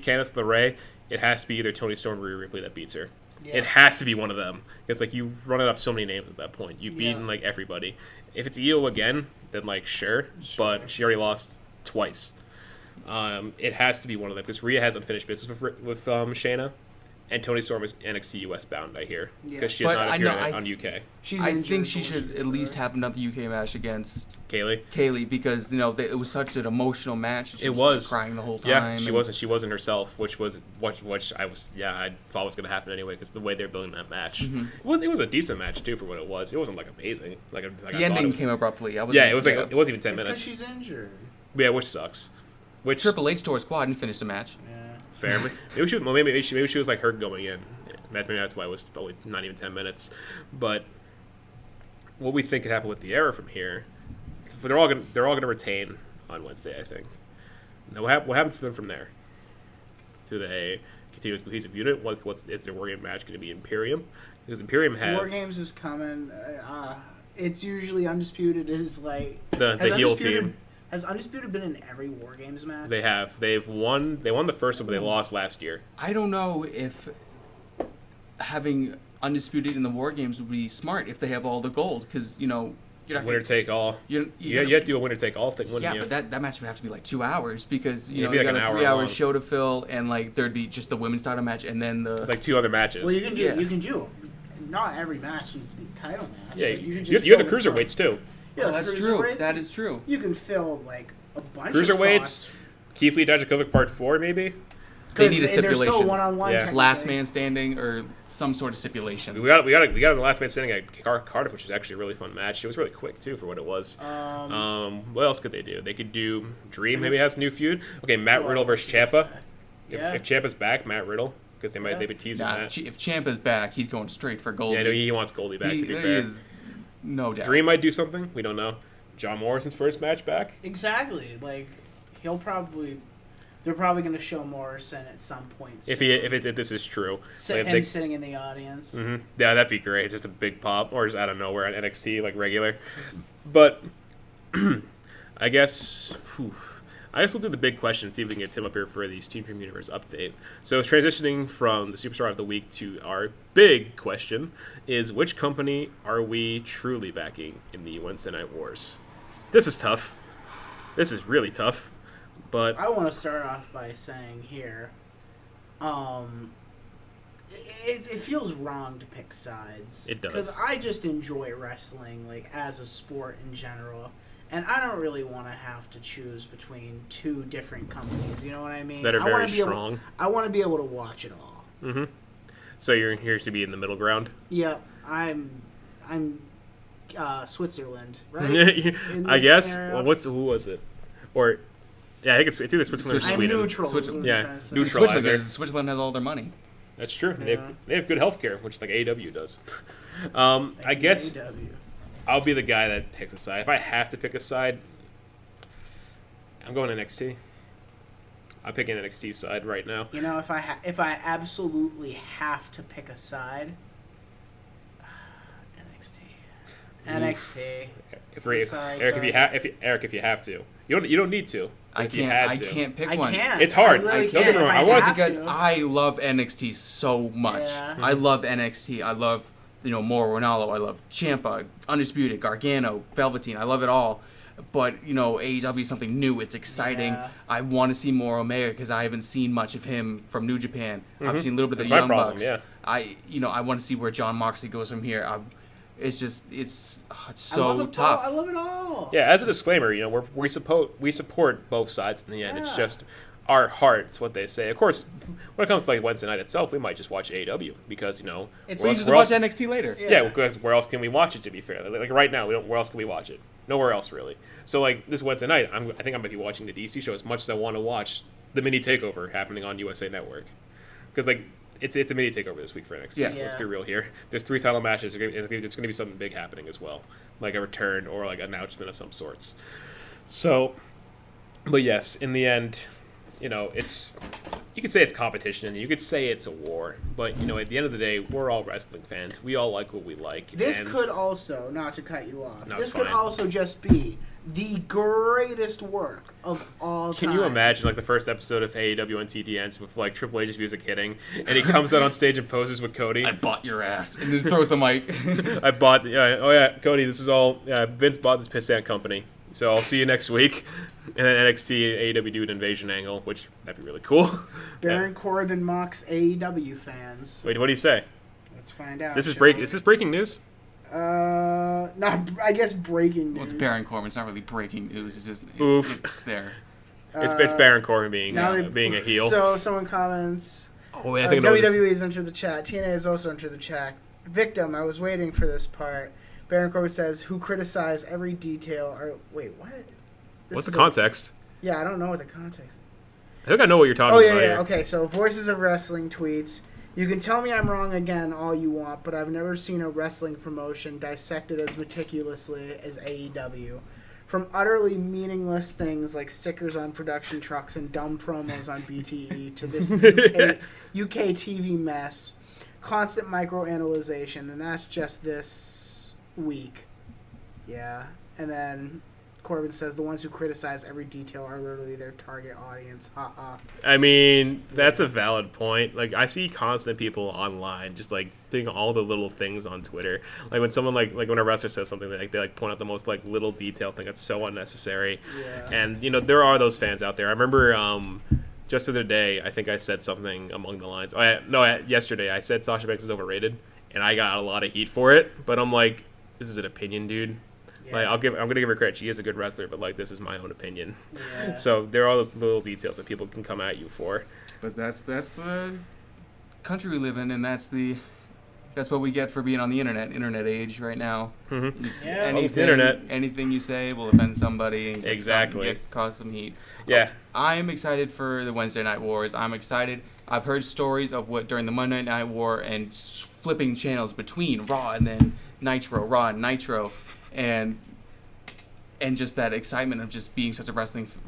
Candice LeRae, it has to be either Toni Storm or Rhea Ripley that beats her. Yeah. It has to be one of them. It's like you run it off so many names at that point. You've beaten everybody. If it's Io again, then sure. But she already lost twice. It has to be one of them because Rhea has unfinished business with Shayna, and Toni Storm is NXT US bound. I hear because she has not appeared on UK. I think she should at least have another UK match against Kaylee because it was such an emotional match. It was crying the whole time. Yeah, she wasn't herself, which I thought was going to happen anyway because the way they're building that match, it was a decent match too for what it was. It wasn't amazing. The ending came abruptly. It wasn't even 10 minutes. Because she's injured. Yeah, which sucks. Triple H tore his quad and finished the match. Yeah. Fair. Maybe she was like her going in. Maybe that's why it was only not even 10 minutes. But what we think could happen with the era from here, they're all gonna retain on Wednesday, I think. Now what happens to them from there? Do they continue as cohesive unit? Is their War Game match going to be Imperium? Because Imperium have War Games is coming. It's usually Undisputed is like the heel team. Has Undisputed been in every War Games match? They have. They won the first one, but they lost last year. I don't know if having Undisputed in the War Games would be smart if they have all the gold, because you're not winner take all. You have to do a winner take all thing. Yeah, you? But that match would have to be 2 hours because you got a 3-hour show to fill, and there'd be just the women's title match and then the 2 other matches. Well, you can do. Not every match needs to be a title match. Yeah, you have the cruiserweights too. Yeah, that's true. That is true. You can fill a bunch cruiserweights, of spots. Keith Lee Dijakovic Part 4 maybe. They need a stipulation. They're still one-on-one. Yeah. Last man standing or some sort of stipulation. We got the last man standing at Cardiff, which was actually a really fun match. It was really quick too for what it was. What else could they do? They could do Dream. Maybe has a new feud. Okay, Matt Riddle versus Ciampa. If Ciampa's back, Matt Riddle. Because they've been teasing that. If Ciampa's back, he's going straight for Goldie. Yeah, no, he wants Goldie back, to be fair. No doubt. Dream might do something. We don't know. John Morrison's first match back. Exactly. Like, they're probably going to show Morrison at some point soon. If this is true. Him sitting in the audience. Mm-hmm. Yeah, that'd be great. Just a big pop, or just out of nowhere on NXT, like regular. But I guess we'll do the big question, see if we can get Tim up here for the Steam Dream Universe update. So transitioning from the Superstar of the Week to our big question is, which company are we truly backing in the Wednesday Night Wars? This is tough. This is really tough. But I want to start off by saying here, it feels wrong to pick sides. It does. Because I just enjoy wrestling, like, as a sport in general. And I don't really want to have to choose between two different companies. You know what I mean? That are very strong. I want to be able to watch it all. Mm-hmm. So you're here to be in the middle ground? Yeah, I'm Switzerland, right? I guess. Well, who was it? Or yeah, I think it's either Switzerland or Sweden. I'm neutral. Neutral. Switzerland has all their money. That's true. Yeah. They have good healthcare, which like AEW does. I guess. AEW. I'll be the guy that picks a side. If I have to pick a side, I'm going NXT. I'm picking NXT's side right now. You know, if I absolutely have to pick a side, NXT. Eric, if you have to, you don't need to. I can't pick one. It's hard. Don't get me wrong. I want because I love NXT so much. Yeah. I love NXT. I love Mauro Ranallo. I love Ciampa, Undisputed, Gargano, Velveteen. I love it all. But, AEW is something new. It's exciting. Yeah. I want to see more Omega because I haven't seen much of him from New Japan. Mm-hmm. I've seen a little bit of the Young Bucks. Yeah. I want to see where John Moxley goes from here. It's so tough. I love it all. Yeah, as a disclaimer, we support both sides in the end. Yeah. It's just our hearts, what they say. Of course, when it comes to like Wednesday night itself, we might just watch AEW because it's easy to watch NXT later. Yeah, because where else can we watch it? To be fair, like right now, where else can we watch it? Nowhere else really. So like this Wednesday night, I think I might be watching the DC show as much as I want to watch the mini takeover happening on USA Network, because like it's a mini takeover this week for NXT. Yeah. Let's be real here. There's 3 title matches. It's going to be something big happening as well, like a return or like an announcement of some sorts. So, but yes, in the end, it's, you could say it's competition, you could say it's a war, but at the end of the day, we're all wrestling fans. We all like what we like. This could also, not to cut you off, this could also just be the greatest work of all time. Can you imagine like the first episode of AEW on TD ends with like Triple H's music hitting, and he comes out on stage and poses with Cody? I bought your ass, and just throws the mic. Cody, this is all. Vince bought this piss stand company, so I'll see you next week. And then NXT AEW do an invasion angle, which that'd be really cool. Baron Corbin mocks AEW fans. Wait, what do you say? Let's find out. Is this breaking news? I guess breaking news. Well, it's Baron Corbin. It's not really breaking news. It's just it's there. It's Baron Corbin being a heel. So someone comments. Oh, I think WWE has entered the chat. TNA has also entered the chat. Victim, I was waiting for this part. Baron Corbin says, "Who criticize every detail?" Wait, what? What's the context? Yeah, I don't know what the context is. I think I know what you're talking about. Oh, yeah. Okay, so Voices of Wrestling tweets, "You can tell me I'm wrong again all you want, but I've never seen a wrestling promotion dissected as meticulously as AEW. From utterly meaningless things like stickers on production trucks and dumb promos on BTE to this UK TV mess, constant microanalyzation, and that's just this week." Yeah, and then Corbin says the ones who criticize every detail are literally their target audience. I mean, that's a valid point. Like, I see constant people online just like doing all the little things on Twitter. Like when someone like when a wrestler says something, they point out the most like little detail thing that's so unnecessary. Yeah. And there are those fans out there. I remember just the other day, I think I said something along the lines. Yesterday I said Sasha Banks is overrated, and I got a lot of heat for it. But I'm like, this is an opinion, dude. Yeah. Like I'm gonna give her credit. She is a good wrestler, but like this is my own opinion. Yeah. So there are all those little details that people can come at you for. But that's the country we live in, and that's what we get for being on the internet age right now. Mm-hmm. Anything you say will offend somebody. Exactly. Cause some heat. Yeah. I'm excited for the Wednesday Night Wars. I'm excited I've heard stories of what during the Monday Night War and flipping channels between Raw and then Nitro, Raw and Nitro, and just that excitement of just being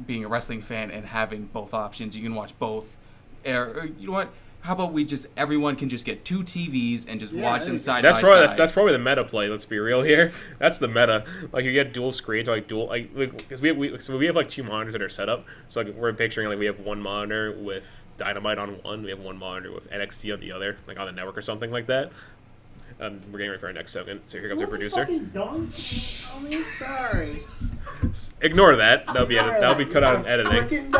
being a wrestling fan and having both options. You can watch both. Or you know what? How about everyone can just get 2 TVs and just watch them side by side? That's probably the meta play. Let's be real here. That's the meta. Like you get dual screens, because we have like 2 monitors that are set up. So like we're picturing like we have one monitor with Dynamite on one, we have one monitor with NXT on the other, like on the network or something like that. We're getting ready for our next segment. So here comes our producer. Sorry. Ignore that. That'll be cut out in editing.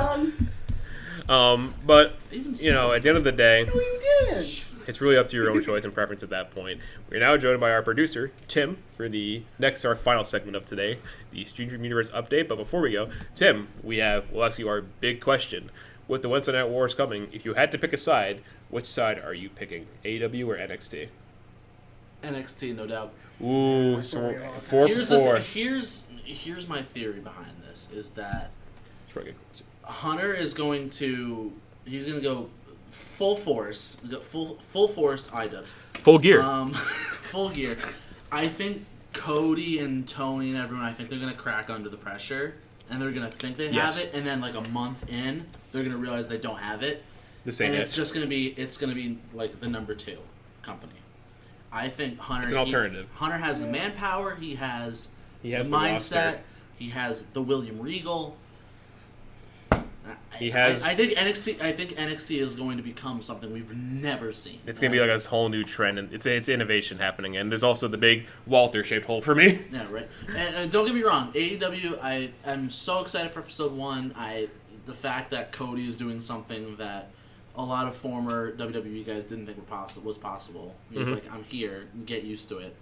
But you know, at the end of the day, no, you didn't. It's really up to your own choice and preference at that point. We're now joined by our producer, Tim, for our final segment of today, the Stream Dream Universe update. But before we go, Tim, we'll ask you our big question. With the Wednesday Night Wars coming, if you had to pick a side, which side are you picking, AEW or NXT? NXT, no doubt. Ooh, so 4 for 4. Here's my theory behind this, is that Hunter is going to go full force iDubbbz. Full gear. Full gear. I think Cody and Tony and everyone, I think they're going to crack under the pressure, and they're going to think they have it, and then like a month in, they're going to realize they don't have it. It's going to be like the number 2 company. I think Hunter. It's an alternative. Hunter has the manpower. He has the mindset. Roster. He has the William Regal. He has. I think NXT is going to become something we've never seen. It's going to be like this whole new trend, and it's innovation happening. And there's also the big Walter-shaped hole for me. Yeah, right. And don't get me wrong, AEW. I'm so excited for episode 1. The fact that Cody is doing something that a lot of former WWE guys didn't think was possible. He's like, I'm here, get used to it.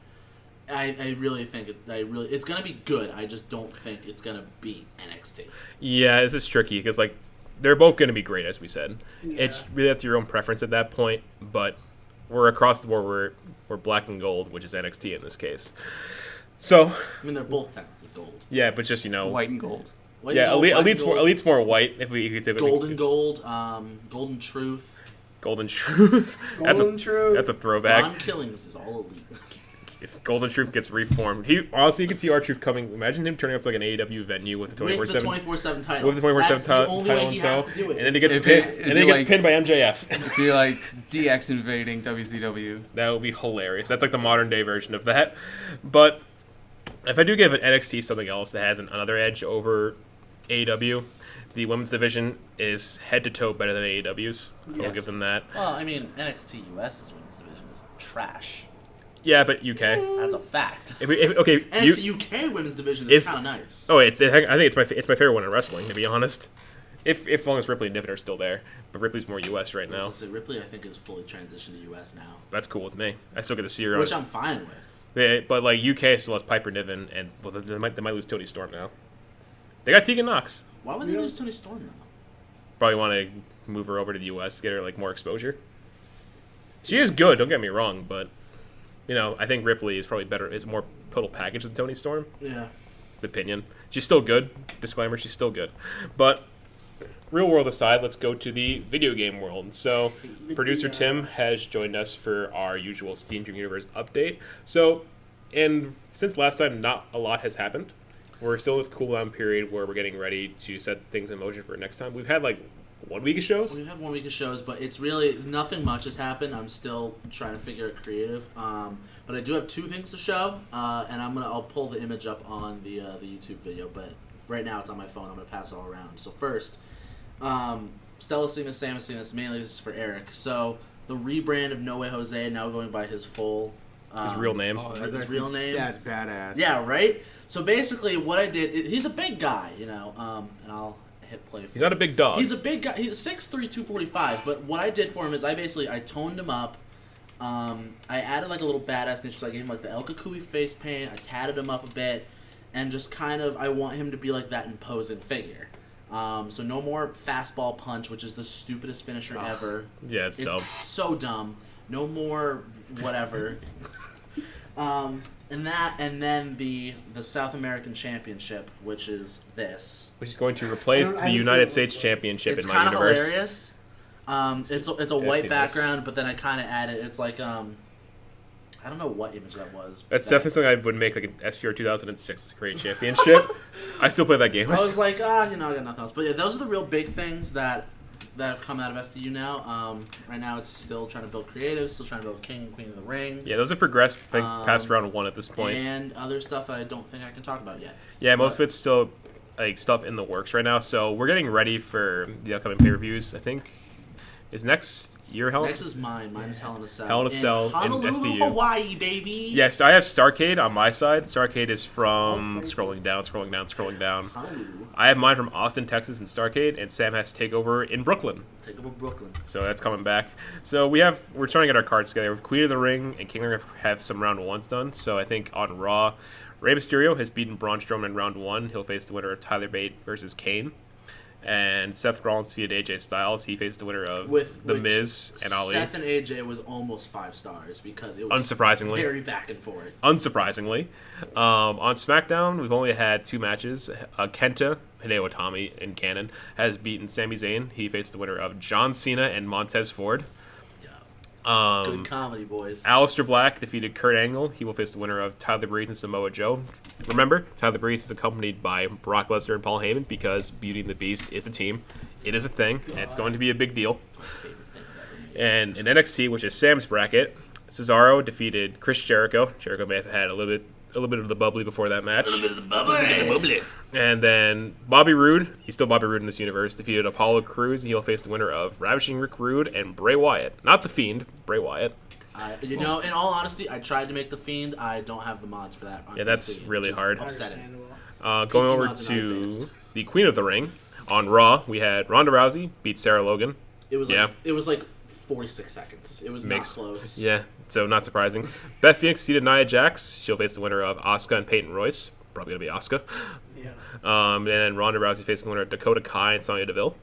I really think it's gonna be good. I just don't think it's gonna be NXT. Yeah, this is tricky because like they're both gonna be great, as we said. Yeah. It's really up to your own preference at that point. But we're across the board. We're black and gold, which is NXT in this case. So I mean, they're both technically gold. Yeah, but just white and gold. Elite's more white. If we take Golden Truth. Golden Truth. Golden Truth. That's a throwback. Ron Killings is all elite. If Golden Truth gets reformed, honestly, you can see R-Truth coming. Imagine him turning up to like an AEW venue with the 24/7 title. With the 24/7 title. The only way he has to do it. And then he gets pinned by MJF. It'd be like DX invading WCW. That would be hilarious. That's like the modern day version of that. But if I do give an NXT something else that has another edge over AEW, the women's division is head to toe better than AEW's. I'll give them that. Well, I mean, NXT US's women's division is trash. Yeah, but UK. That's a fact. Okay, NXT UK women's division is kind of nice. Oh, I think it's my favorite one in wrestling, to be honest. If long as Ripley and Niven are still there, but Ripley's more US right now. Ripley, I think, is fully transitioned to US now. That's cool with me. I still get to see her, which I'm fine with. Yeah, but like UK still has Piper Niven, and they might lose Toni Storm now. They got Tegan Nox. Why would they lose Toni Storm now? Probably want to move her over to the US to get her like more exposure. She is good, don't get me wrong, but you know, I think Ripley is probably better. Is more total package than Toni Storm. Yeah. Opinion. She's still good. Disclaimer: she's still good. But real world aside, let's go to the video game world. So, producer Tim has joined us for our usual Steam Dream Universe update. So, and since last time, not a lot has happened. We're still in this cool down period where we're getting ready to set things in motion for next time. We've had like 1 week of shows? We've had 1 week of shows, but it's really nothing much has happened. I'm still trying to figure out creative, but I do have 2 things to show, and I'll pull the image up on the YouTube video. But right now it's on my phone. I'm gonna pass it all around. So first, Stel seen this, Sam has seen this. Mainly this is for Eric. So the rebrand of No Way Jose, now going by his full his real name. His real name. That's badass. Yeah, right. So basically, what I did, he's a big guy, you know, and I'll hit play. He's not a big dog. He's a big guy. He's 6'3", 245. But what I did for him is I toned him up. I added like a little badass niche. So I gave him like the El Kukui face paint. I tatted him up a bit, and just kind of I want him to be like that imposing figure. So no more fastball punch, which is the stupidest finisher ever. Yeah, it's dumb. So dumb. No more whatever. And then the South American Championship, which is this. Which is going to replace the United States Championship in my universe. It's kind of hilarious. It's a white background, but then I kind of added. It's like I don't know what image that was. That's definitely something I would make like an SVR 2006 Great Championship. I still play that game. I was like, I got nothing else. But yeah, those are the real big things that have come out of SDU now. Right now, it's still trying to build creative, still trying to build King and Queen of the Ring. Yeah, those have progressed past round 1 at this point. And other stuff that I don't think I can talk about yet. Yeah, most of it's still like stuff in the works right now. So we're getting ready for the upcoming pay-per-views. I think is next year Hell. Next is mine. Mine is Hell in a Cell. Hell in a Cell in Honolulu, SDU. Hawaii, baby. Yes, I have Starcade on my side. Starcade is from scrolling down. Honolulu. I have mine from Austin, Texas, and Starcade, and Sam has Takeover in Brooklyn. Takeover Brooklyn. So that's coming back. So we're trying to get our cards together. Queen of the Ring and King of the Ring have some round 1s done. So I think on Raw, Rey Mysterio has beaten Braun Strowman in round 1. He'll face the winner of Tyler Bate versus Kane. And Seth Rollins defeated AJ Styles. He faced the winner of The Miz and Ali. Seth and AJ was almost 5 stars because it was unsurprisingly very back and forth. Unsurprisingly. On SmackDown, we've only had 2 matches. Kenta, Hideo Itami in canon, has beaten Sami Zayn. He faced the winner of John Cena and Montez Ford. Good comedy, boys. Aleister Black defeated Kurt Angle. He will face the winner of Tyler Breeze and Samoa Joe. Remember, Tyler Breeze is accompanied by Brock Lesnar and Paul Heyman because Beauty and the Beast is a team. It is a thing, and it's going to be a big deal. And in NXT, which is Sam's bracket, Cesaro defeated Chris Jericho. Jericho may have had a little bit of the bubbly before that match. A little bit of the bubbly. And then Bobby Roode, he's still Bobby Roode in this universe, defeated Apollo Crews. He'll face the winner of Ravishing Rick Rude and Bray Wyatt. Not The Fiend, Bray Wyatt. In all honesty, I tried to make The Fiend. I don't have the mods for that. Yeah, that's really hard. Upsetting. Going over to the Queen of the Ring. On Raw, we had Ronda Rousey beat Sarah Logan. It was like 46 seconds. It was not close. Yeah, so not surprising. Beth Phoenix defeated Nia Jax. She'll face the winner of Asuka and Peyton Royce. Probably going to be Asuka. Yeah. And then Ronda Rousey faces the winner of Dakota Kai and Sonya Deville.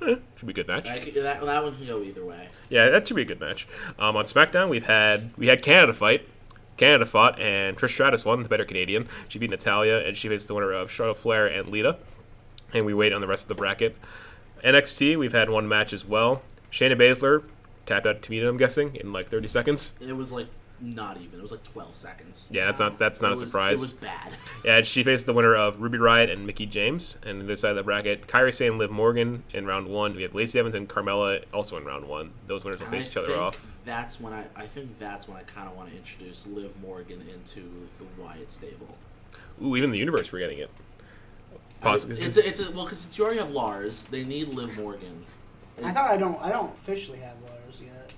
Should be a good match. That one can go either way. Yeah, that should be a good match. On SmackDown, we had Canada fight. Canada fought, and Trish Stratus won, the better Canadian. She beat Natalya, and she faced the winner of Charlotte Flair and Lita. And we wait on the rest of the bracket. NXT, we've had 1 match as well. Shayna Baszler tapped out Tamina, I'm guessing, in like 30 seconds. It was like not even. It was like 12 seconds. Yeah, that's not a surprise. It was bad. Yeah, she faced the winner of Ruby Riott and Mickie James. And on the other side of the bracket, Kairi Sane and Liv Morgan in round 1. We have Lacey Evans and Carmella also in round 1. Those winners will face each other off. I think that's when I kind of want to introduce Liv Morgan into the Wyatt stable. Ooh, even the universe we're getting it. Possibly. Because since you already have Lars, they need Liv Morgan. I don't officially have Lars yet.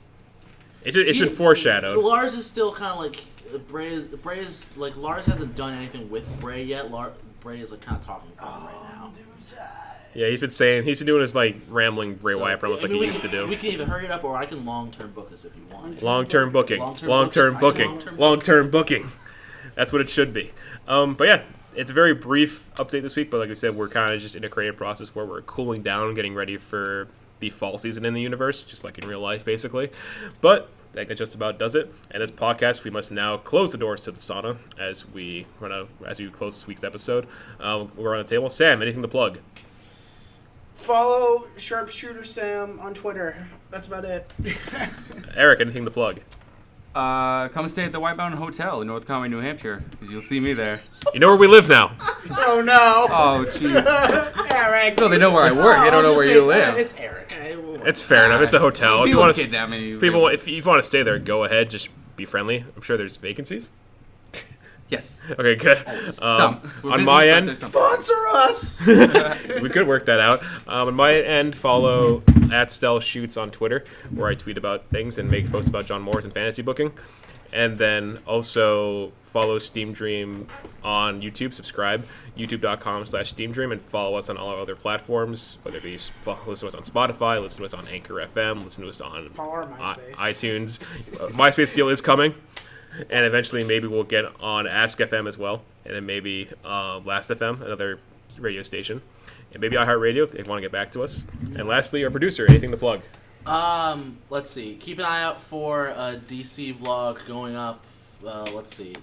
It's been foreshadowed. Lars is still kind of like Bray is like Lars hasn't done anything with Bray yet. Bray is like kind of talking for him right now. Yeah, he's been doing his like rambling Bray Wyatt promos like he used to do. We can either hurry it up or I can long-term book this if you want. Long-term booking. Long-term booking. That's what it should be. But yeah, it's a very brief update this week. But like I said, we're kind of just in a creative process where we're cooling down, getting ready for the fall season in the universe, just like in real life, basically. But that just about does it. And this podcast, we must now close the doors to the sauna as we close this week's episode. We're on the table. Sam, anything to plug? Follow Sharpshooter Sam on Twitter. That's about it. Eric, anything to plug? Come stay at the White Mountain Hotel in North Conway, New Hampshire, because you'll see me there. You know where we live now. Oh, no. Oh, jeez. Eric. No, they know where I work. They don't know where you live. It's Eric. It's fair enough. It's a hotel. If you want to stay there, go ahead. Just be friendly. I'm sure there's vacancies. Yes. Okay, good. On my end, sponsor us. We could work that out. On my end, follow @StelShoots on Twitter, where I tweet about things and make posts about John Morris and fantasy booking. And then also follow Steam Dream on YouTube. Subscribe, youtube.com/SteamDream, and follow us on all our other platforms, whether it be listen to us on Spotify, listen to us on Anchor FM, listen to us on iTunes. MySpace deal is coming. And eventually maybe we'll get on Ask FM as well. And then maybe Last FM, another radio station. And maybe iHeartRadio if they want to get back to us. And lastly, our producer, anything to plug? Let's see. Keep an eye out for a DC vlog going up. Let's see.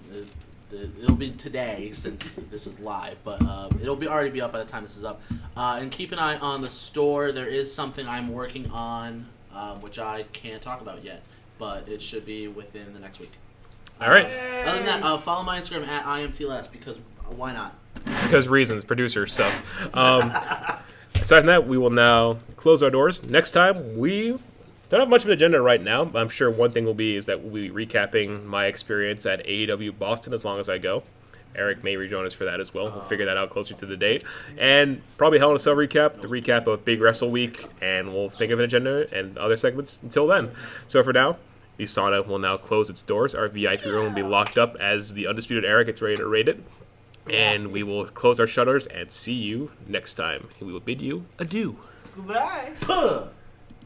It'll be today since this is live, but it'll already be up by the time this is up. And keep an eye on the store. There is something I'm working on which I can't talk about yet, but it should be within the next week. All right. Other than that, follow my Instagram at IMTLast, because why not? Because reasons, producer stuff. Aside from that, we will now close our doors. Next time, we don't have much of an agenda right now. I'm sure one thing will be is that we'll be recapping my experience at AEW Boston as long as I go. Eric may rejoin us for that as well. We'll figure that out closer to the date. And probably Hell in a Cell recap, the recap of Big Wrestle Week, and we'll think of an agenda and other segments until then. So for now, the sauna will now close its doors. Our VIP room will be locked up as the Undisputed Eric gets ready to rate it. And we will close our shutters and see you next time. We will bid you adieu. Goodbye.